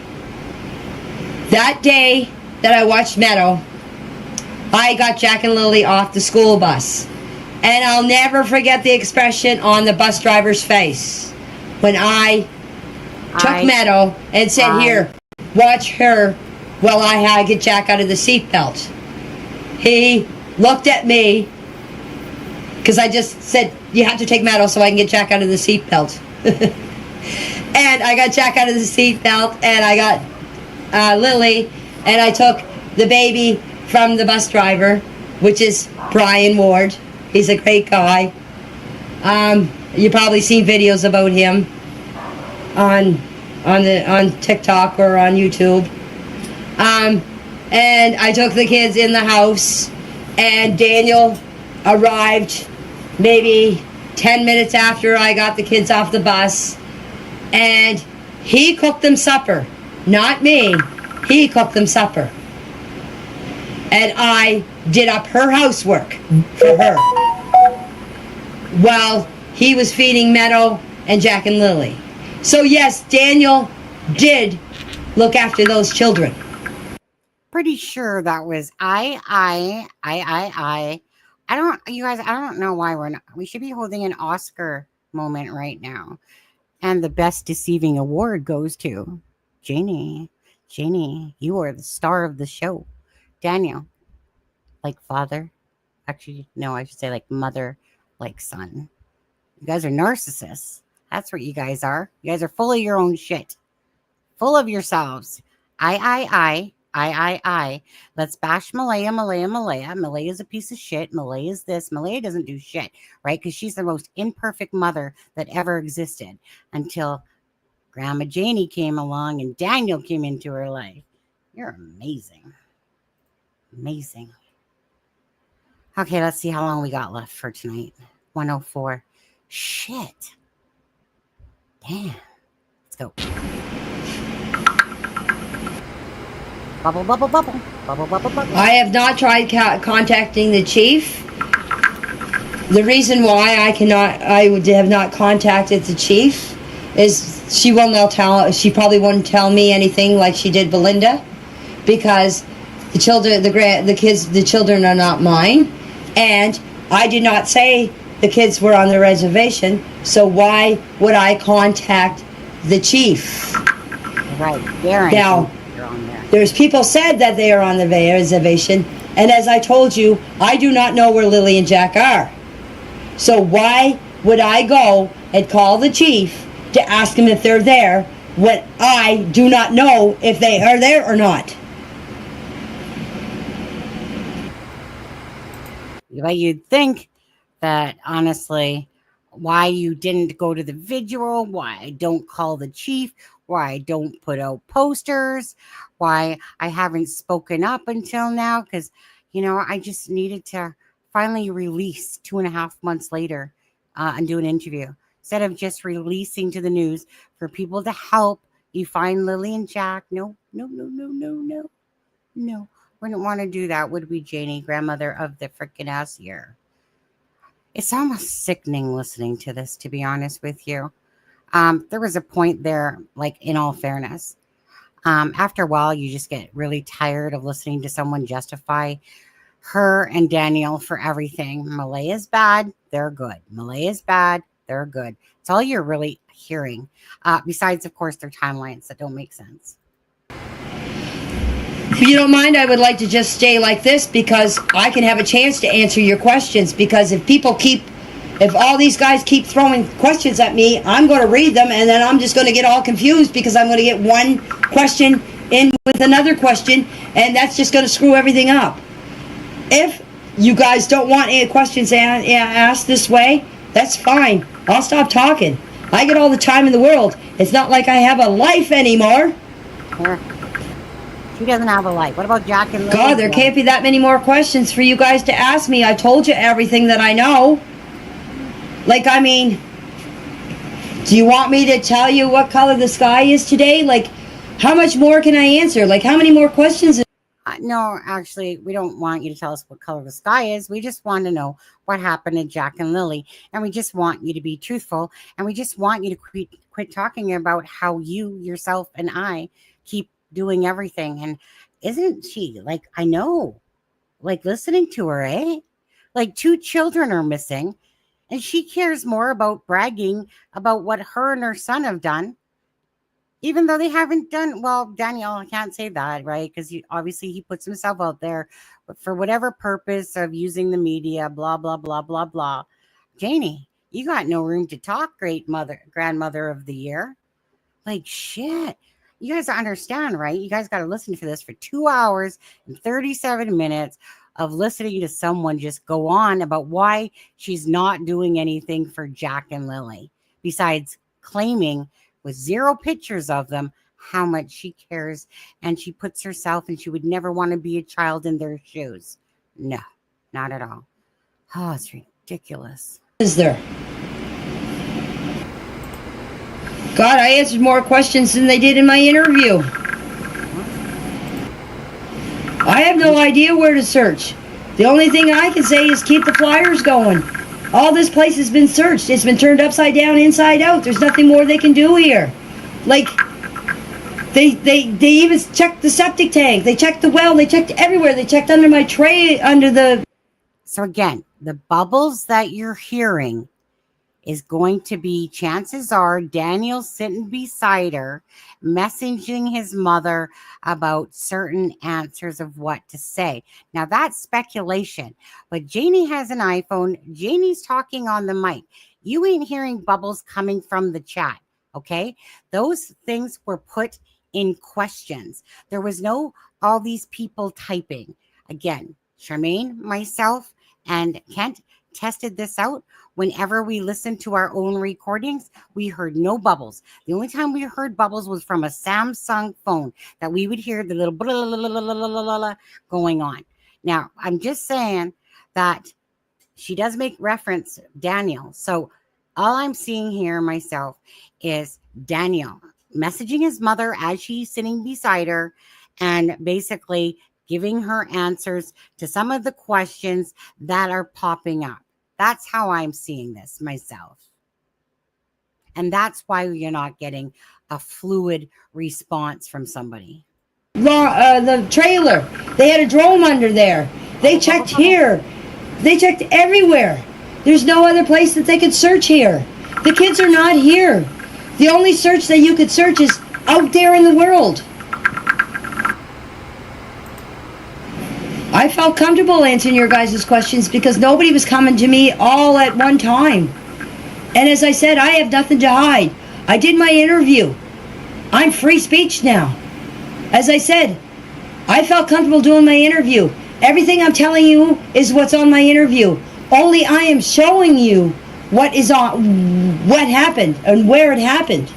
That day that I watched Meadow, I got Jack and Lily off the school bus. And I'll never forget the expression on the bus driver's face when I took Meadow and said, here, watch her while I get Jack out of the seatbelt. He looked at me because I just said, you have to take Meadow so I can get Jack out of the seatbelt. And I got Jack out of the seatbelt and I got Lily, and I took the baby from the bus driver, which is Brian Ward. He's a great guy. You probably seen videos about him on TikTok or on YouTube. And I took the kids in the house, and Daniel arrived maybe 10 minutes after I got the kids off the bus, and he cooked them supper. Not me. He cooked them supper. And I did up her housework for her while he was feeding Meadow and Jack and Lily. So yes, Daniel did look after those children. Pretty sure that was I You guys, I don't know why we're not. We should be holding an Oscar moment right now. And the best deceiving award goes to Janie. Janie, you are the star of the show. Daniel, like father. Actually, no, I should say like mother, like son. You guys are narcissists. That's what you guys are. You guys are full of your own shit. Full of yourselves. I. Let's bash Malehya. Malehya is a piece of shit. Malehya is this. Malehya doesn't do shit, right? Because she's the most imperfect mother that ever existed until Grandma Janie came along and Daniel came into her life. You're amazing. Amazing. Okay, let's see how long we got left for tonight. 104. Shit. Damn. Let's go. Bubble, bubble, bubble. Bubble, bubble, bubble. I have not tried contacting the chief. The reason why I would have not contacted the chief is she probably won't tell me anything like she did Belinda, because the children are not mine, and I did not say the kids were on the reservation, so why would I contact the chief? Right, Darren. Now, there's people said that they are on the reservation, and as I told you, I do not know where Lily and Jack are. So why would I go and call the chief to ask him if they're there when I do not know if they are there or not? But you'd think that, honestly, why you didn't go to the vigil, why I don't call the chief, why I don't put out posters, why I haven't spoken up until now, because, I just needed to finally release 2.5 months later and do an interview. Instead of just releasing to the news for people to help you find Lily and Jack. No. Wouldn't want to do that, would we, Janie, grandmother of the freaking ass year? It's almost sickening listening to this, to be honest with you. There was a point there, like, in all fairness, after a while, you just get really tired of listening to someone justify her and Daniel for everything. Malehya's bad, they're good. Malehya's bad, they're good. It's all you're really hearing. Besides, of course, their timelines that don't make sense. If you don't mind, I would like to just stay like this because I can have a chance to answer your questions, because if all these guys keep throwing questions at me, I'm going to read them, and then I'm just going to get all confused because I'm going to get one question in with another question, and that's just going to screw everything up. If you guys don't want any questions asked this way, that's fine. I'll stop talking. I get all the time in the world. It's not like I have a life anymore. She doesn't have a life. What about Jack and Lily? God, there can't be that many more questions for you guys to ask me. I told you everything that I know. Like, I mean, do you want me to tell you what color the sky is today? Like, how much more can I answer? Like, how many more questions? No, actually, we don't want you to tell us what color the sky is. We just want to know what happened to Jack and Lily. And we just want you to be truthful. And we just want you to quit talking about how you, yourself, and I keep doing everything. And isn't she, like, I know, like, listening to her, eh? Like, 2 children are missing. And she cares more about bragging about what her and her son have done, even though they haven't done, well, Daniel, I can't say that, right? Because obviously he puts himself out there for whatever purpose of using the media, blah, blah, blah, blah, blah. Janie, you got no room to talk, grandmother of the year. Like, shit. You guys understand, right? You guys got to listen to this for 2 hours and 37 minutes of listening to someone just go on about why she's not doing anything for Jack and Lily, besides claiming with 0 pictures of them how much she cares, and she puts herself, and she would never want to be a child in their shoes. No, not at all. Oh, it's ridiculous. Is there? God, I answered more questions than they did in my interview. I have no idea where to search. The only thing I can say is keep the flyers going. All this place has been searched. It's been turned upside down, inside out. There's nothing more they can do here. Like, they even checked the septic tank. They checked the well. They checked everywhere. They checked under my tray, under the... So again, The bubbles that you're hearing is going to be, chances are, Daniel sitting beside her, messaging his mother about certain answers of what to say. Now, that's speculation, but Janie has an iPhone. Janie's talking on the mic. You ain't hearing bubbles coming from the chat, okay? Those things were put in questions. There was no all these people typing. Again, Charmaine, myself, and Kent tested this out. Whenever we listened to our own recordings, we heard no bubbles. The only time we heard bubbles was from a Samsung phone, that we would hear the little blah, blah, blah, blah, blah, blah, blah, going on. Now, I'm just saying that she does make reference Daniel. So all I'm seeing here myself is Daniel messaging his mother as she's sitting beside her and basically giving her answers to some of the questions that are popping up. That's how I'm seeing this myself. And that's why you're not getting a fluid response from somebody. The trailer, they had a drone under there. They checked here. They checked everywhere. There's no other place that they could search here. The kids are not here. The only search that you could search is out there in the world. I felt comfortable answering your guys' questions because nobody was coming to me all at one time. And as I said, I have nothing to hide. I did my interview. I'm free speech now. As I said, I felt comfortable doing my interview. Everything I'm telling you is what's on my interview. Only I am showing you what happened and where it happened.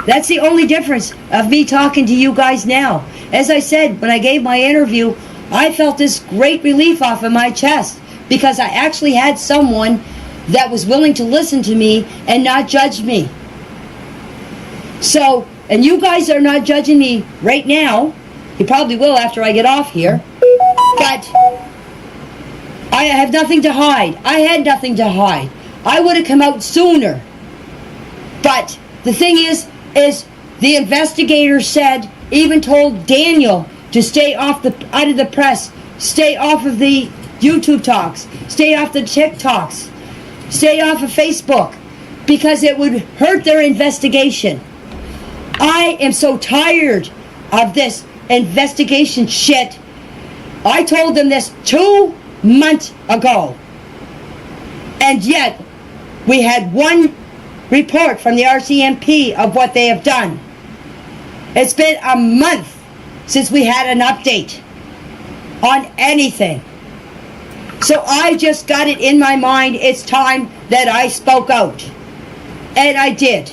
That's the only difference of me talking to you guys now. As I said, when I gave my interview, I felt this great relief off of my chest because I actually had someone that was willing to listen to me and not judge me. So, and you guys are not judging me right now. You probably will after I get off here. But I have nothing to hide. I had nothing to hide. I would have come out sooner. But the thing is the investigator said, even told Daniel to stay out of the press, stay off of the YouTube talks, stay off the TikToks, stay off of Facebook, because it would hurt their investigation. I am so tired of this investigation shit. I told them this 2 months ago. And yet, we had one report from the RCMP of what they have done. It's been a month since we had an update on anything. So I just got it in my mind, it's time that I spoke out. And I did.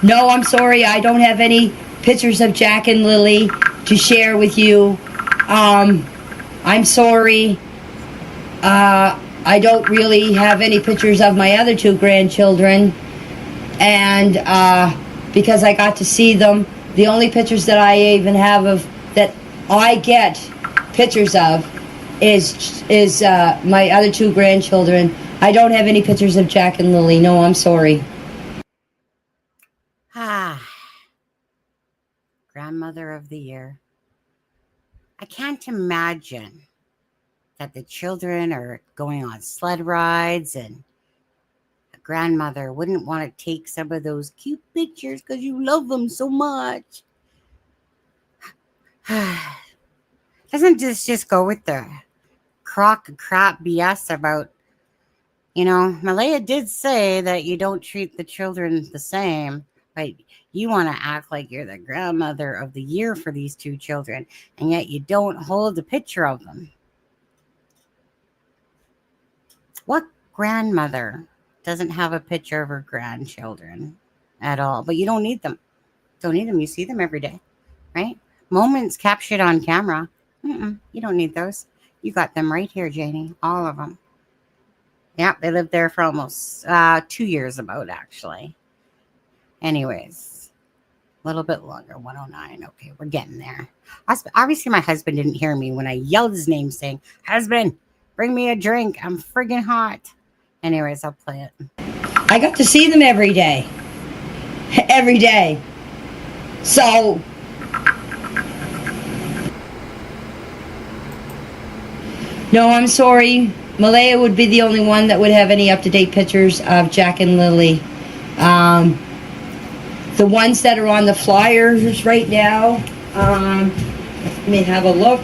No, I'm sorry, I don't have any pictures of Jack and Lily to share with you. I'm sorry. I don't really have any pictures of my other 2 grandchildren. And because I got to see them, the only pictures that I even have of that I get pictures of is my other 2 grandchildren. I don't have any pictures of Jack and Lily. No, I'm sorry. Grandmother of the Year. I can't imagine that the children are going on sled rides and a grandmother wouldn't want to take some of those cute pictures because you love them so much. Doesn't this just go with the crap BS about, Malehya did say that you don't treat the children the same, but you want to act like you're the grandmother of the year for these 2 children, and yet you don't hold a picture of them. What grandmother doesn't have a picture of her grandchildren at all? But you don't need them. Don't need them. You see them every day, right? Moments captured on camera. You don't need those. You got them right here, Janie. All of them. Yeah, they lived there for almost 2 years about, actually. Anyways, a little bit longer, 109. Okay, we're getting there. Obviously, my husband didn't hear me when I yelled his name saying, "Husband, bring me a drink. I'm friggin' hot." Anyways, I'll play it. I got to see them every day. Every day. So, No, I'm sorry. Malehya would be the only one that would have any up-to-date pictures of Jack and Lily. The ones that are on the flyers right now, let me have a look,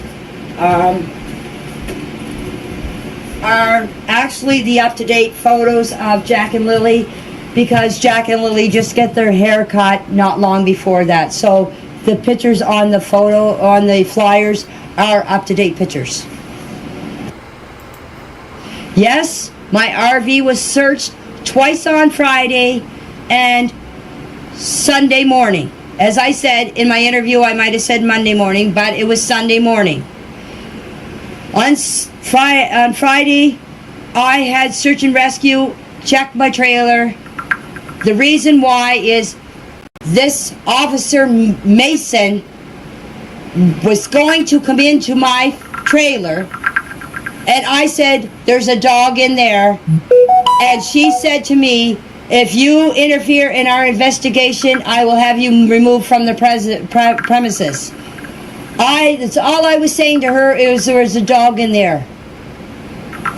are actually the up-to-date photos of Jack and Lily, because Jack and Lily just get their hair cut not long before that. So the pictures on the photo, on the flyers, are up-to-date pictures. Yes, my RV was searched twice on Friday and Sunday morning. As I said in my interview, I might have said Monday morning, but it was Sunday morning. On Friday, I had search and rescue check my trailer. The reason why is this Officer Mason was going to come into my trailer, and I said, there's a dog in there. And she said to me, if you interfere in our investigation, I will have you removed from the premises. That's all I was saying to her, is there was a dog in there.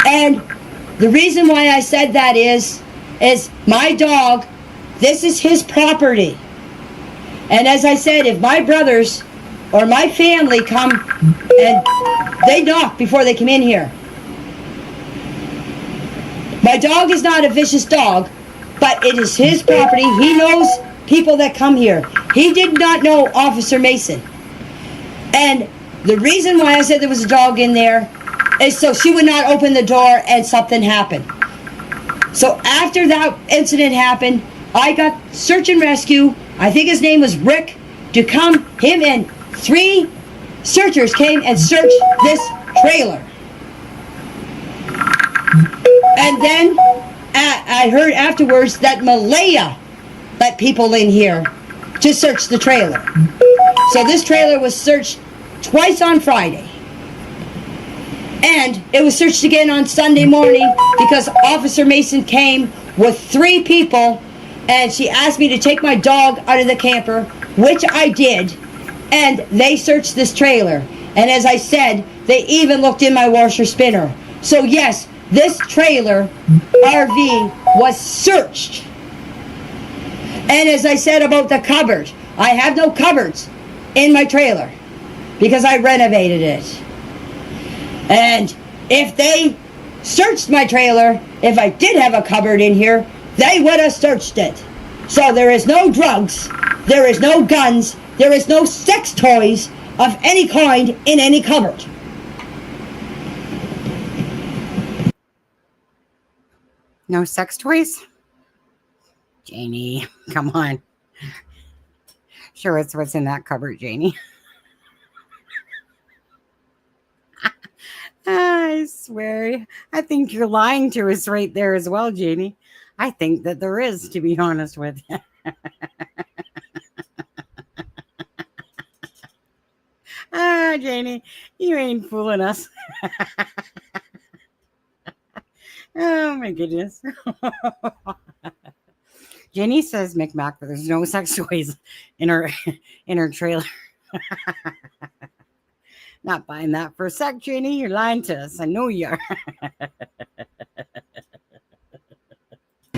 And the reason why I said that is my dog, this is his property. And as I said, if my brothers or my family come and they knock before they come in here. My dog is not a vicious dog, but it is his property. He knows people that come here. He did not know Officer Mason. And the reason why I said there was a dog in there is so she would not open the door and something happened. So after that incident happened, I got search and rescue. I think his name was Rick, to come. Him and 3 searchers came and searched this trailer. And then I heard afterwards that Malehya let people in here to search the trailer. So this trailer was searched twice on Friday. And it was searched again on Sunday morning because Officer Mason came with 3 people, and she asked me to take my dog out of the camper, which I did, and they searched this trailer. And as I said, they even looked in my washer spinner. So yes, this trailer RV was searched. And as I said about the cupboard, I have no cupboards in my trailer because I renovated it. And if they searched my trailer, if I did have a cupboard in here, they would have searched it. So there is no drugs, there is no guns, there is no sex toys of any kind in any cupboard. No sex toys? Janie, come on. Sure, it's what's in that cupboard, Janie. I swear, I think you're lying to us right there as well, Janie. I think that there is, to be honest with you. Janie, you ain't fooling us. Oh my goodness. Jenny says, Micmac, that there's no sex toys in her trailer. Not buying that for a sec, Jenny. You're lying to us. I know you are.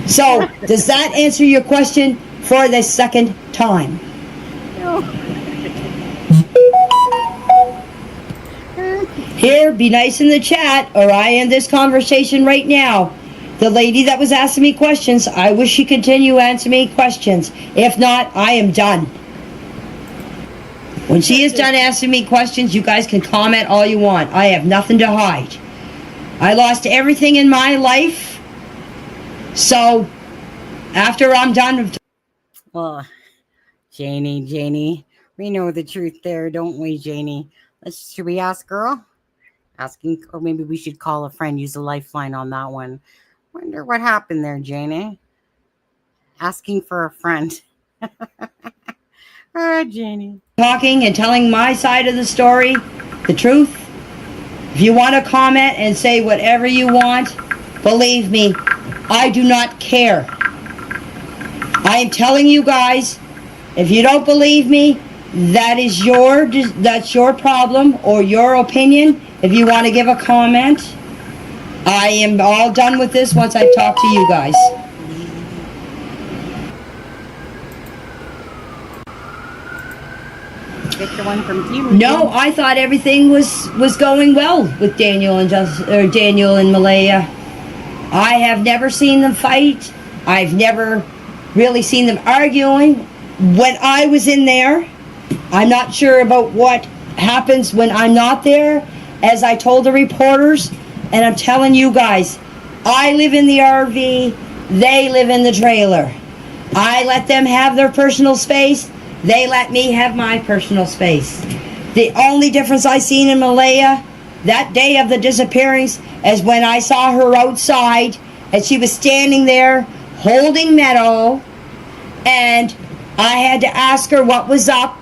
So, does that answer your question for the second time? No. Here, be nice in the chat, or I end this conversation right now. The lady that was asking me questions, I wish she continue answering me questions. If not, I am done. When she is done asking me questions, you guys can comment all you want. I have nothing to hide. I lost everything in my life. So, after I'm done... Well, Janie, we know the truth there, don't we, Janie? Should we ask girl? Asking, or maybe we should call a friend, use a lifeline on that one. Wonder what happened there, Janie. Asking for a friend. Janie. Talking and telling my side of the story, the truth. If you want to comment and say whatever you want, believe me, I do not care. I am telling you guys, if you don't believe me, that's your problem or your opinion. if you want to give a comment. I am all done with this once I've talked to you guys. Victor, one from you. No, I thought everything was going well with Daniel and Daniel and Malehya. I have never seen them fight. I've never really seen them arguing. When I was in there, I'm not sure about what happens when I'm not there. As I told the reporters, and I'm telling you guys, I live in the RV, they live in the trailer. I let them have their personal space, they let me have my personal space. The only difference I seen in Malehya that day of the disappearance is when I saw her outside and she was standing there holding Meadow, and I had to ask her what was up,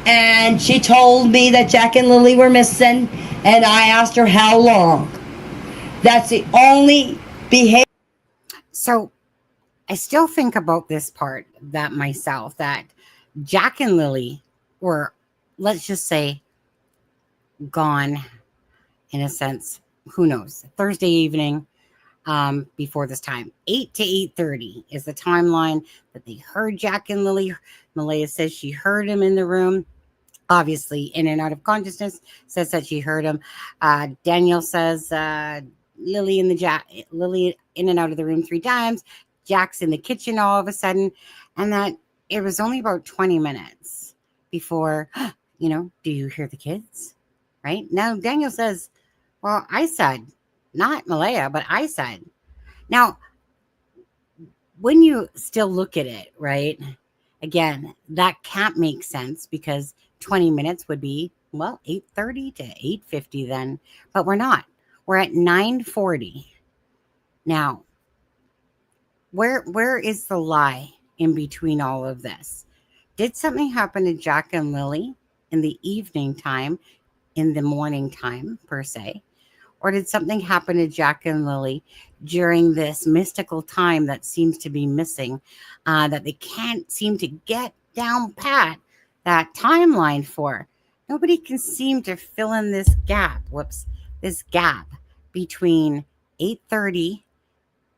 and she told me that Jack and Lily were missing, and I asked her how long. That's the only behavior. So I still think about this part that myself, that Jack and Lily were, let's just say, gone in a sense. Who knows? Thursday evening before this time. 8 to 8:30 is the timeline that they heard Jack and Lily. Malehya says she heard him in the room. Obviously, in and out of consciousness, says that she heard him. Daniel says Lily in and out of the room 3 times. Jack's in the kitchen all of a sudden, and that it was only about 20 minutes before, do you hear the kids? Right? Now, Daniel says, well, I said, not Malehya, but I said. Now, when you still look at it, right, again, that can't make sense because 20 minutes would be, 8:30 to 8:50 then, but we're not. We're at 9:40. Now, where is the lie in between all of this? Did something happen to Jack and Lily in the evening time, in the morning time, per se? Or did something happen to Jack and Lily during this mystical time that seems to be missing, that they can't seem to get down pat that timeline for? Nobody can seem to fill in this gap. This gap between 8:30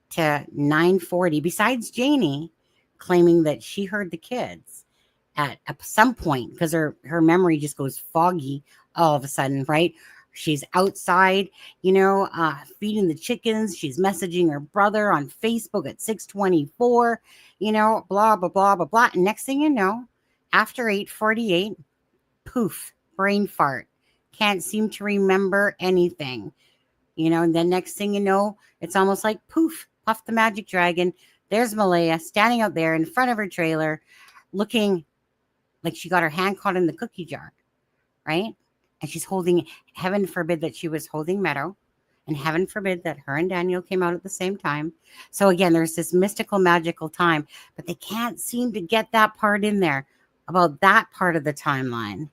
to 9:40, besides Janie claiming that she heard the kids at some point, because her memory just goes foggy all of a sudden, right? She's outside, feeding the chickens. She's messaging her brother on Facebook at 6:24, blah, blah, blah, blah, blah. And next thing you know, after 8:48, poof, brain fart. Can't seem to remember anything. And then next thing you know, it's almost like poof, Puff the Magic Dragon. There's Malehya standing out there in front of her trailer, looking like she got her hand caught in the cookie jar, right? And she's holding, heaven forbid that she was holding Meadow, and heaven forbid that her and Daniel came out at the same time. So again, there's this mystical, magical time, but they can't seem to get that part in there about that part of the timeline.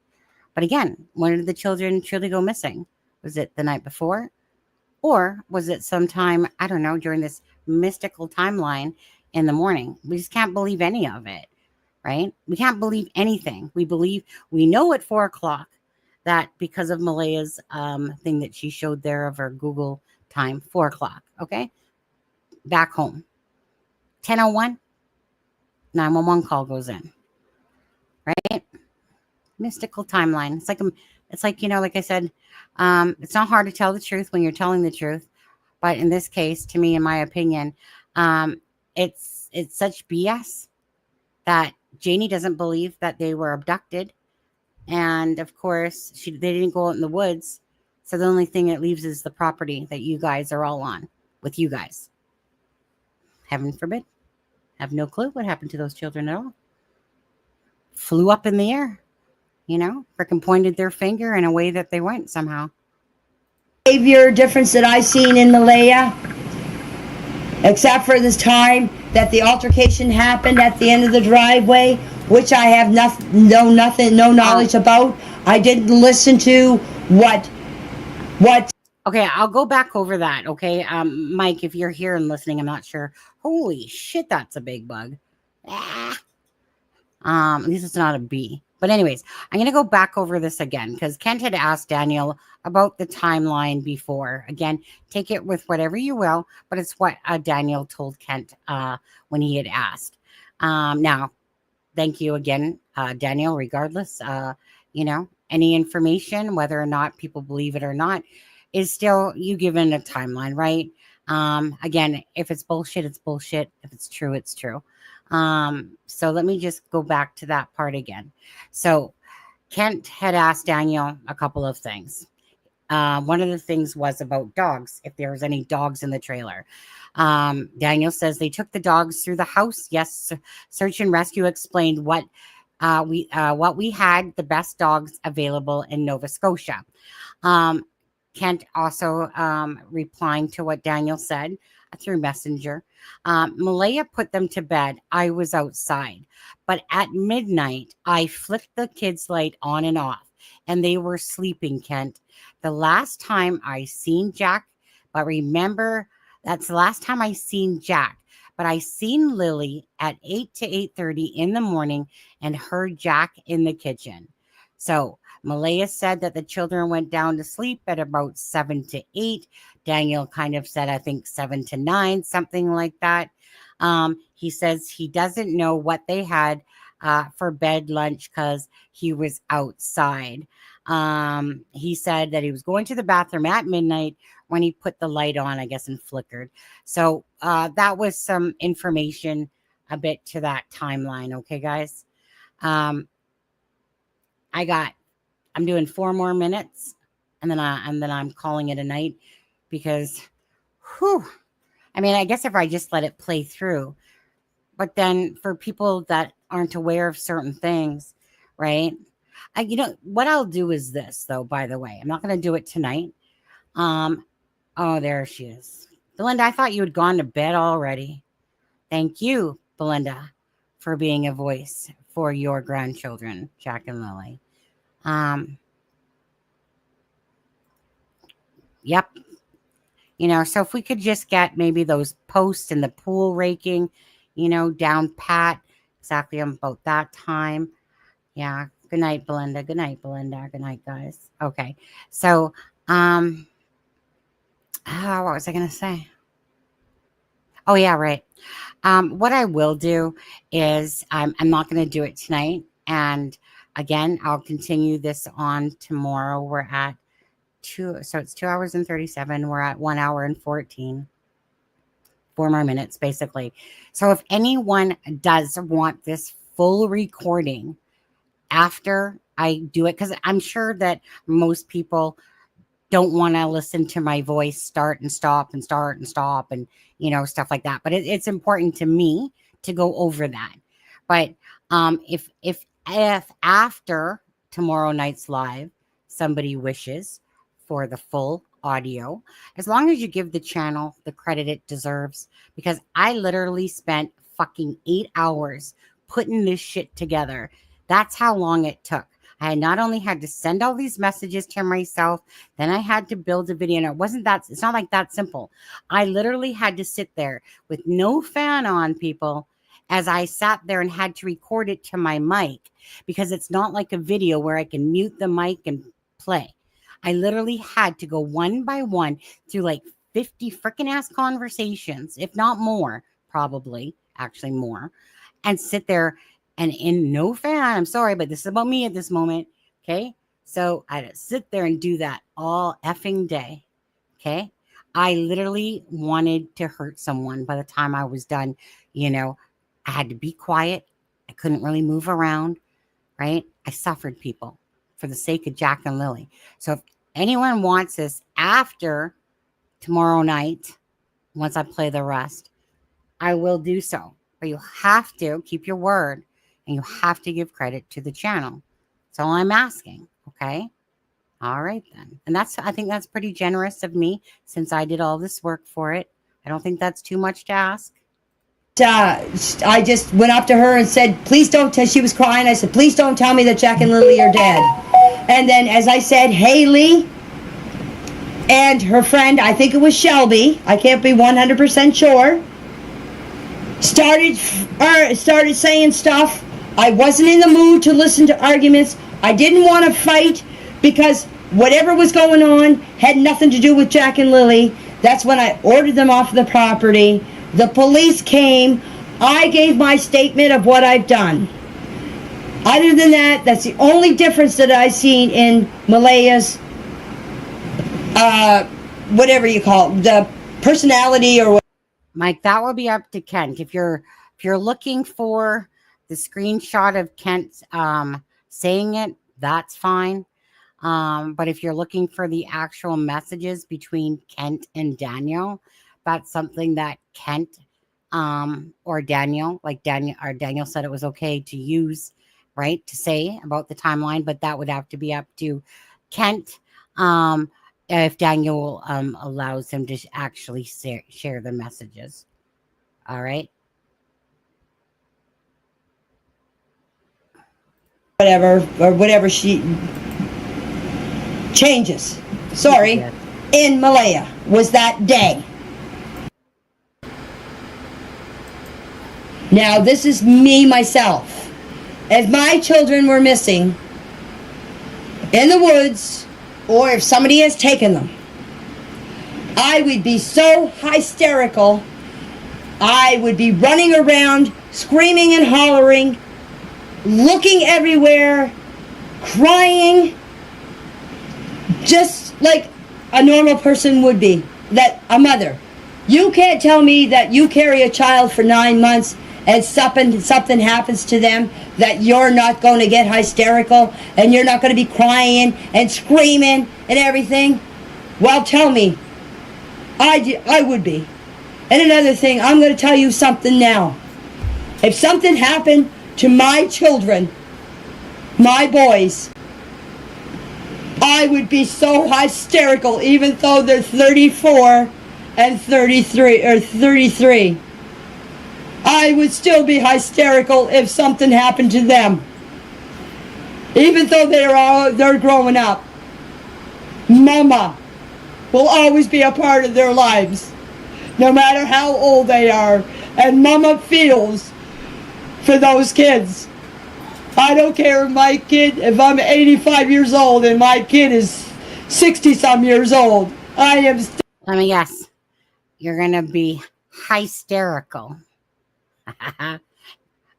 But again, when did the children truly go missing? Was it the night before? Or was it sometime, I don't know, during this mystical timeline in the morning? We just can't believe any of it, right? We can't believe anything. We know at 4:00 that because of Malehya's thing that she showed there of her Google time, 4:00, okay? Back home. 10:01, 911 call goes in, right? Mystical timeline. It's like, like I said, it's not hard to tell the truth when you're telling the truth. But in this case, to me, in my opinion, it's such BS that Janie doesn't believe that they were abducted. And of course, they didn't go out in the woods. So the only thing it leaves is the property that you guys are all on with you guys. Heaven forbid. Have no clue what happened to those children at all. Flew up in the air. Frickin' pointed their finger in a way that they went somehow. Behavior difference that I've seen in Malehya, except for this time that the altercation happened at the end of the driveway, which I have no knowledge about. I didn't listen to what. Okay, I'll go back over that. Okay, Mike, if you're here and listening, I'm not sure. Holy shit, that's a big bug. At least it's not a bee. But anyways, I'm going to go back over this again because Kent had asked Daniel about the timeline before. Again, take it with whatever you will, but it's what Daniel told Kent when he had asked. Now, thank you again, Daniel, regardless, any information, whether or not people believe it or not, is still you given a timeline, right? Again, if it's bullshit, it's bullshit. If it's true, it's true. So let me just go back to that part again. So Kent had asked Daniel a couple of things. One of the things was about dogs, if there was any dogs in the trailer. Daniel says they took the dogs through the house. Yes, search and rescue explained what we had, the best dogs available in Nova Scotia. Kent also replying to what Daniel said through Messenger. Malehya put them to bed. I was outside, but at midnight, I flicked the kids' light on and off, and they were sleeping, Kent. The last time I seen Jack, but remember, that's the last time I seen Jack, but I seen Lily at 8 to 8:30 in the morning and heard Jack in the kitchen. So Malehya said that the children went down to sleep at about 7 to 8. Daniel kind of said, I think 7 to 9, something like that. He says he doesn't know what they had for bed lunch because he was outside. He said that he was going to the bathroom at midnight when he put the light on, I guess, and flickered. So that was some information a bit to that timeline. Okay, guys. I'm doing 4 more minutes and then I'm calling it a night because, I guess if I just let it play through, but then for people that aren't aware of certain things, right? What I'll do is this, though, by the way, I'm not going to do it tonight. Oh, there she is. Belinda, I thought you had gone to bed already. Thank you, Belinda, for being a voice for your grandchildren, Jack and Lily. Yep. So if we could just get maybe those posts and the pool raking, down pat exactly about that time. Yeah. Good night, Belinda. Good night, Belinda. Good night, guys. Okay. So, what was I going to say? Oh, yeah, right. What I will do is I'm not going to do it tonight. And again, I'll continue this on tomorrow. We're at 2. So it's 2 hours and 37. We're at 1 hour and 14. 4 more minutes, basically. So if anyone does want this full recording after I do it, because I'm sure that most people don't want to listen to my voice start and stop and start and stop and, stuff like that. But it's important to me to go over that. But if after tomorrow night's live, somebody wishes for the full audio, as long as you give the channel the credit it deserves, because I literally spent fucking 8 hours putting this shit together. That's how long it took. I not only had to send all these messages to myself, then I had to build a video. And it's not like that simple. I literally had to sit there with no fan on, people, as I sat there and had to record it to my mic, because it's not like a video where I can mute the mic and play. I literally had to go one by one through like 50 freaking ass conversations, if not more, probably actually more, and sit there. And in no fan, I'm sorry, but this is about me at this moment. Okay. So I had to sit there and do that all effing day. Okay. I literally wanted to hurt someone by the time I was done. I had to be quiet. I couldn't really move around. Right. I suffered, people, for the sake of Jack and Lily. So if anyone wants this after tomorrow night, once I play the rest, I will do so. But you have to keep your word. And you have to give credit to the channel. That's all I'm asking. Okay. All right, then. And I think that's pretty generous of me, since I did all this work for it. I don't think that's too much to ask. I just went up to her and said, please don't tell, she was crying. I said, please don't tell me that Jack and Lily are dead. And then, as I said, Haley and her friend, I think it was Shelby, I can't be 100% sure, started saying stuff I wasn't in the mood to listen to arguments. I didn't want to fight because whatever was going on had nothing to do with Jack and Lily. That's when I ordered them off the property. The police came. I gave my statement of what I've done. Other than that, that's the only difference that I've seen in Malehya's, whatever you call it, the personality or what. Mike, that will be up to Kent. If you're looking for the screenshot of Kent saying it, that's fine. But if you're looking for the actual messages between Kent and Daniel, that's something that Kent or Daniel, like Daniel said it was okay to use, right, to say about the timeline, but that would have to be up to Kent if Daniel allows him to actually share the messages. All right. Whatever she changes. Sorry. Yes. In Malehya was that day. Now, this is me, myself. If my children were missing in the woods, or if somebody has taken them, I would be so hysterical. I would be running around, screaming and hollering, looking everywhere, crying, just like a normal person would be, that a mother. You can't tell me that you carry a child for 9 months and something happens to them, that you're not going to get hysterical and you're not going to be crying and screaming and everything. Well, tell me. I would be. And another thing, I'm going to tell you something now. If something happened to my children, my boys, I would be so hysterical, even though they're 34 and 33. I would still be hysterical if something happened to them. Even though they're growing up. Mama will always be a part of their lives, no matter how old they are. And Mama feels for those kids. I don't care if my kid, if I'm 85 years old and my kid is 60-some years old, I am still. Let me guess. You're going to be hysterical.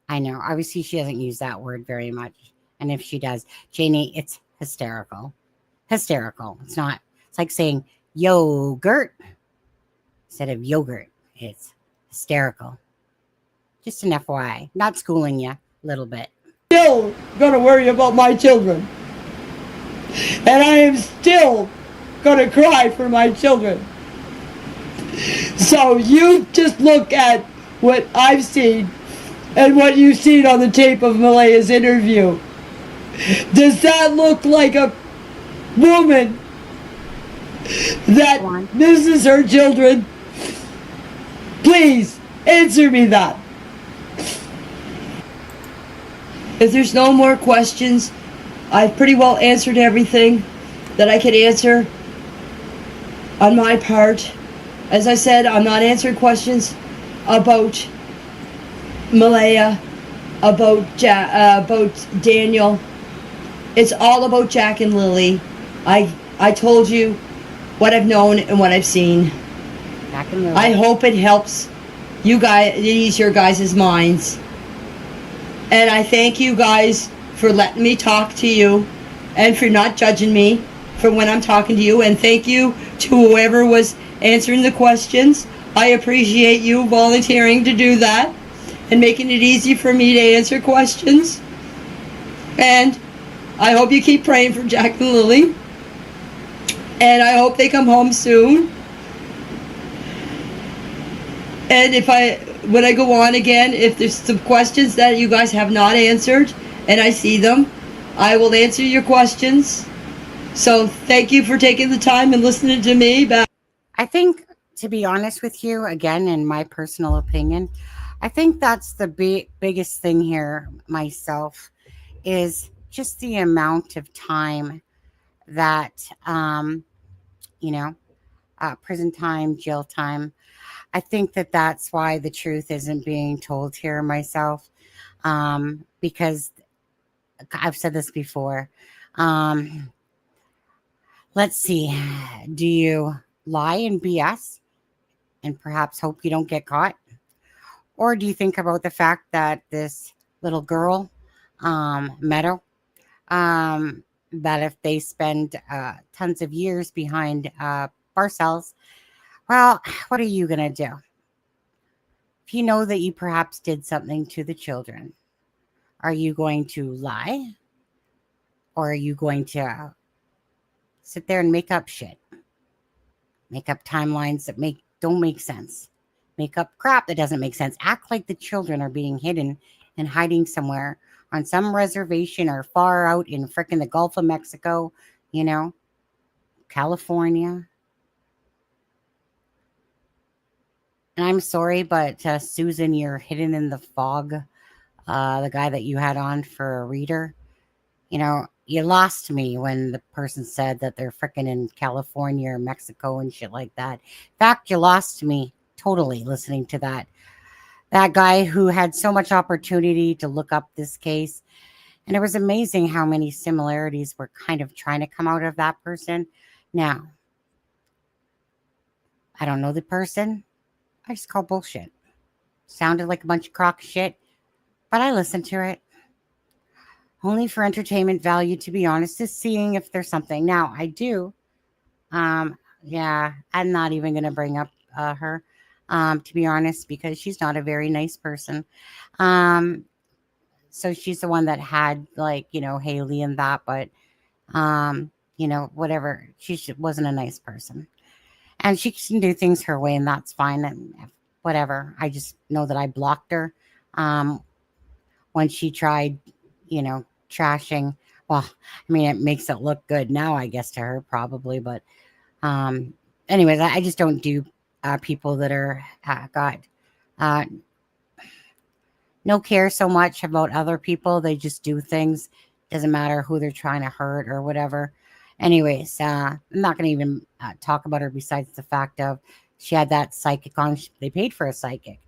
I know. Obviously, she doesn't use that word very much. And if she does, Janie, it's hysterical. Hysterical. It's not. It's like saying yogurt instead of yogurt. It's hysterical. Just an FYI. Not schooling you a little bit. Still going to worry about my children. And I am still going to cry for my children. So you just look at what I've seen and what you've seen on the tape of Malehya's interview. Does that look like a woman that misses her children? Please answer me that. If there's no more questions, I've pretty well answered everything that I could answer on my part. As I said, I'm not answering questions about Malehya, about Daniel. It's all about Jack and Lily. I told you what I've known and what I've seen. Jack and Lily. I hope it helps you guys, ease your guys' minds. And I thank you guys for letting me talk to you and for not judging me for when I'm talking to you. And thank you to whoever was answering the questions. I appreciate you volunteering to do that and making it easy for me to answer questions. And I hope you keep praying for Jack and Lily. And I hope they come home soon. And when I go on again, if there's some questions that you guys have not answered and I see them, I will answer your questions. So thank you for taking the time and listening to me. I think, to be honest with you, again, in my personal opinion, I think that's the biggest thing here myself, is just the amount of time that, prison time, jail time. I think that that's why the truth isn't being told here myself. because I've said this before. Let's see. Do you lie and BS and perhaps hope you don't get caught? Or do you think about the fact that this little girl, Meadow, that if they spend tons of years behind bar cells, well, what are you going to do? If you know that you perhaps did something to the children, are you going to lie? Or are you going to sit there and make up shit? Make up timelines that don't make sense. Make up crap that doesn't make sense. Act like the children are being hidden and hiding somewhere on some reservation or far out in frickin' the Gulf of Mexico, California. And I'm sorry, but Susan, you're hidden in the fog. The guy that you had on for a reader, you lost me when the person said that they're frickin' in California or Mexico and shit like that. In fact, you lost me totally listening to that guy who had so much opportunity to look up this case. And it was amazing how many similarities were kind of trying to come out of that person. Now, I don't know the person. I just call bullshit. Sounded like a bunch of crock shit, but I listened to it. Only for entertainment value, to be honest, is seeing if there's something. Now, I do. I'm not even going to bring up her, to be honest, because she's not a very nice person. So she's the one that had, Haley and that, but, whatever. She wasn't a nice person. And she can do things her way, and that's fine. And whatever. I just know that I blocked her when she tried, trashing. Well, I mean, it makes it look good now, I guess, to her probably. But anyways, I just don't do people that are got no care so much about other people. They just do things. Doesn't matter who they're trying to hurt or whatever. Anyways, I'm not going to even talk about her besides the fact of she had that psychic on. They paid for a psychic.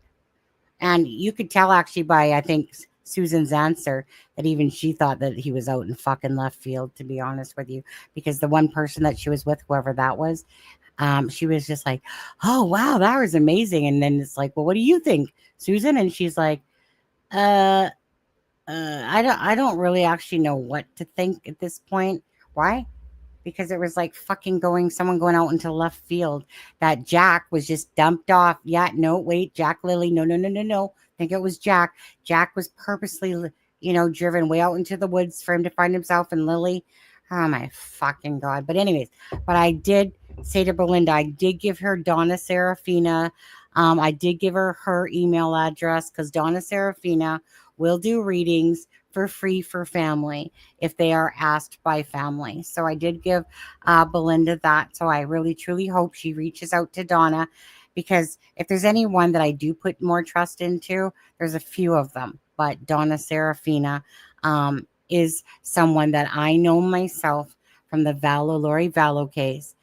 And you could tell actually by, I think, Susan's answer that even she thought that he was out in fucking left field, to be honest with you. Because the one person that she was with, whoever that was, she was just like, oh, wow, that was amazing. And then it's like, well, what do you think, Susan? And she's like, I don't really actually know what to think at this point. Why? Because it was like fucking someone going out into left field. That Jack was just dumped off. Yeah, no, wait, Jack Lily. No. I think it was Jack. Jack was purposely, driven way out into the woods for him to find himself and Lily. Oh my fucking God. But anyways, but I did say to Belinda, I did give her Donna Serafina. I did give her email address because Donna Serafina will do readings for free for family if they are asked by family. So I did give Belinda that. So I really, truly hope she reaches out to Donna, because if there's anyone that I do put more trust into, there's a few of them. But Donna Serafina is someone that I know myself from the Lori Vallow case.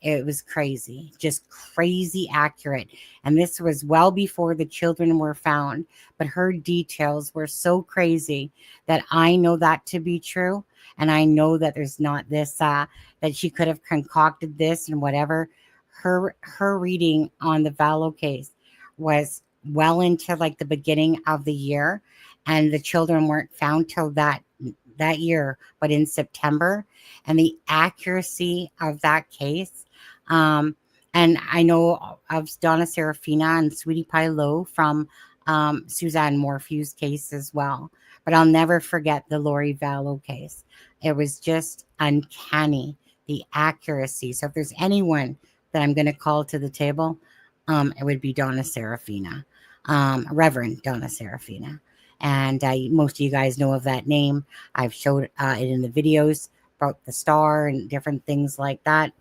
It was crazy, just crazy accurate. And this was well before the children were found. But her details were so crazy that I know that to be true. And I know that there's not this, that she could have concocted this and whatever. Her reading on the Vallow case was well into like the beginning of the year. And the children weren't found till that year, but in September. And the accuracy of that case. And I know of Donna Serafina and Sweetie Pie Lowe from Suzanne Morphew's case as well. But I'll never forget the Lori Vallow case. It was just uncanny, the accuracy. So if there's anyone that I'm going to call to the table, it would be Donna Serafina, Reverend Donna Serafina. And most of you guys know of that name. I've showed it in the videos about the star and different things like that.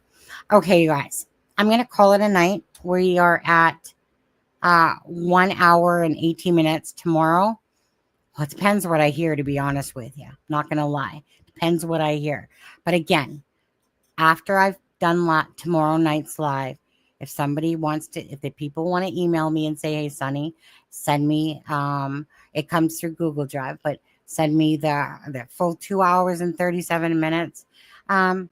Okay, you guys, I'm going to call it a night. We are at 1 hour and 18 minutes tomorrow. Well, it depends what I hear, to be honest with you. I'm not going to lie. Depends what I hear. But again, after I've done tomorrow night's live, If somebody wants to, if the people want to email me and say, hey, Sonny, send me, it comes through Google Drive, but send me the full 2 hours and 37 minutes. I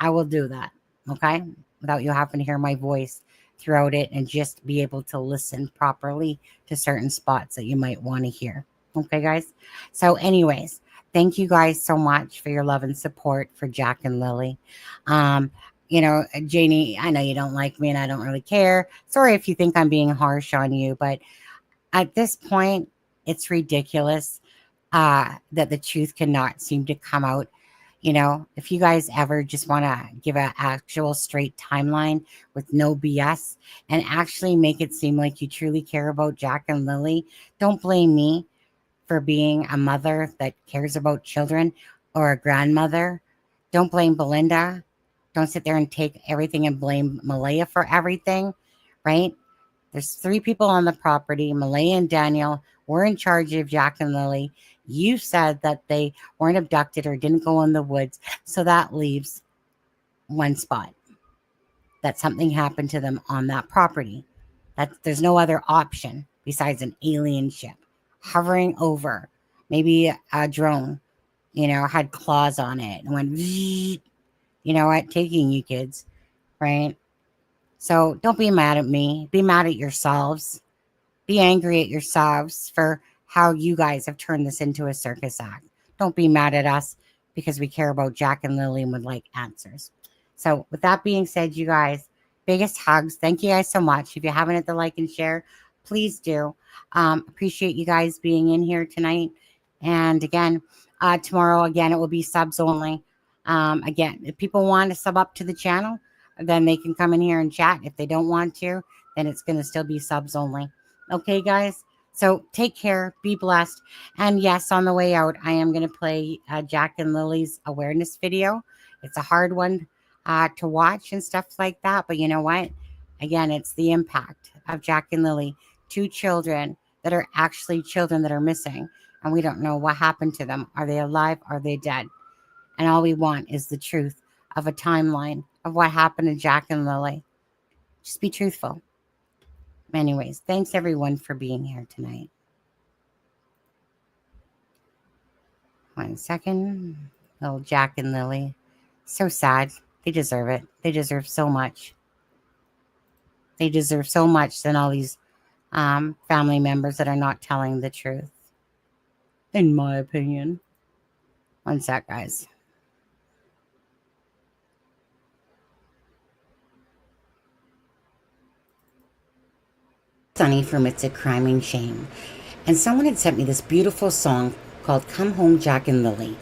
will do that. Okay. Without you having to hear my voice throughout it and just be able to listen properly to certain spots that you might want to hear. Okay, guys. So anyways, thank you guys so much for your love and support for Jack and Lily. You know, Janie, I know you don't like me and I don't really care. Sorry if you think I'm being harsh on you, but at this point, it's ridiculous that the truth cannot seem to come out. You know, if you guys ever just want to give an actual straight timeline with no BS and actually make it seem like you truly care about Jack and Lily, don't blame me for being a mother that cares about children or a grandmother. Don't blame Belinda. Don't sit there and take everything and blame Malehya for everything, right? There's 3 people on the property. Malehya and Daniel were in charge of Jack and Lily. You said that they weren't abducted or didn't go in the woods. So that leaves one spot. That something happened to them on that property. That there's no other option besides an alien ship hovering over. Maybe a drone, you know, had claws on it and went, you know what, taking you kids, right? So don't be mad at me. Be mad at yourselves. Be angry at yourselves for how you guys have turned this into a circus act. Don't be mad at us because we care about Jack and Lily and would like answers. So with that being said, you guys, biggest hugs. Thank you guys so much. If you haven't hit the like and share, please do. Appreciate you guys being in here tonight. And again, tomorrow, again, it will be subs only. Again, if people want to sub up to the channel, then they can come in here and chat. If they don't want to, then it's going to still be subs only. Okay, guys? So take care. Be blessed. And yes, on the way out, I am going to play Jack and Lily's awareness video. It's a hard one to watch and stuff like that. But you know what? Again, it's the impact of Jack and Lily. 2 children that are actually children that are missing. And we don't know what happened to them. Are they alive? Are they dead? And all we want is the truth of a timeline of what happened to Jack and Lily. Just be truthful. Anyways, thanks everyone for being here tonight. 1 second. Little Jack and Lily. So sad. They deserve it. They deserve so much. They deserve so much than all these family members that are not telling the truth. In my opinion. 1 sec, guys. Sunny from It's a Crime and Shame. And someone had sent me this beautiful song called Come Home, Jack and Lily.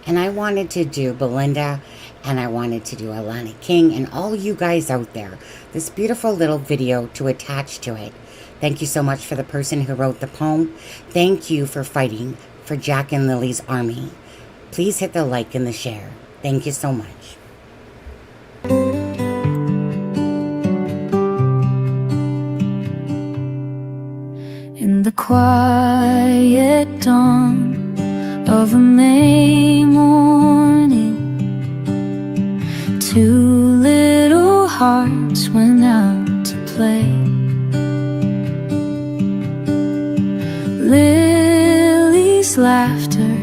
And I wanted to do Belinda and I wanted to do Alana King and all you guys out there. This beautiful little video to attach to it. Thank you so much for the person who wrote the poem. Thank you for fighting for Jack and Lily's army. Please hit the like and the share. Thank you so much. In the quiet dawn of a May morning, 2 little hearts went out to play. Lily's laughter,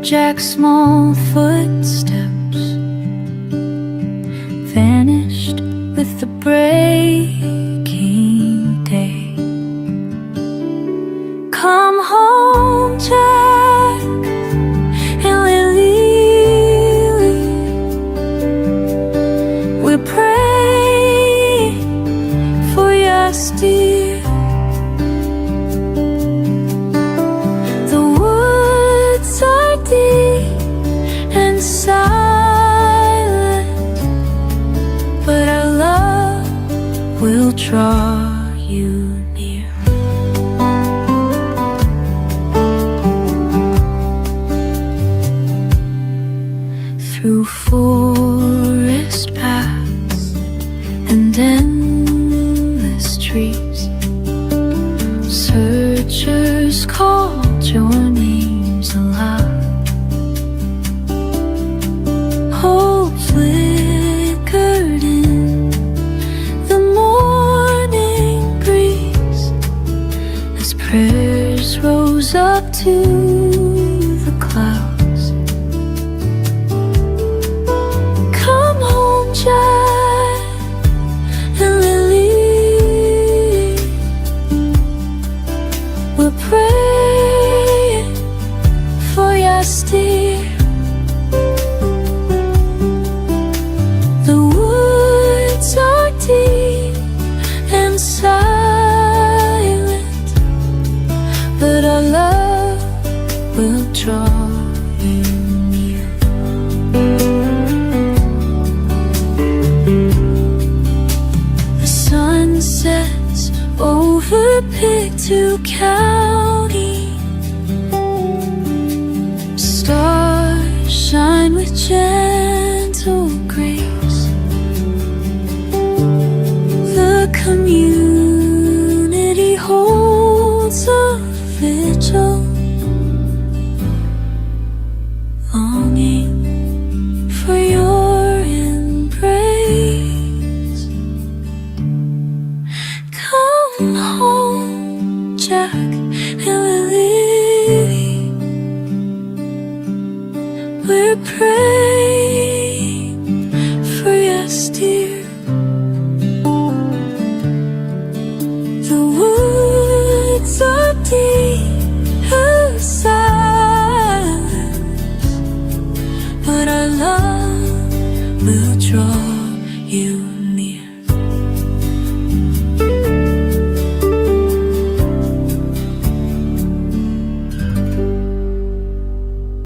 Jack's small footsteps vanished with the breaking day. Come home, Jack and Lily. We're praying for your steer. The woods are deep and silent, but our love will draw you near. Through forest paths and endless trees, searchers called your names aloud. Hope flickered in the morning. These prayers rose up to the clouds. Come home, Jack and Lily. We're praying for your steer. The woods are deep and silent, but our love will draw you near. The sun sets over Pictou County. Stars shine with gentle grace. The community holds a vigil, longing for your embrace. Come home, Jack and Lily. We're praying for your steer.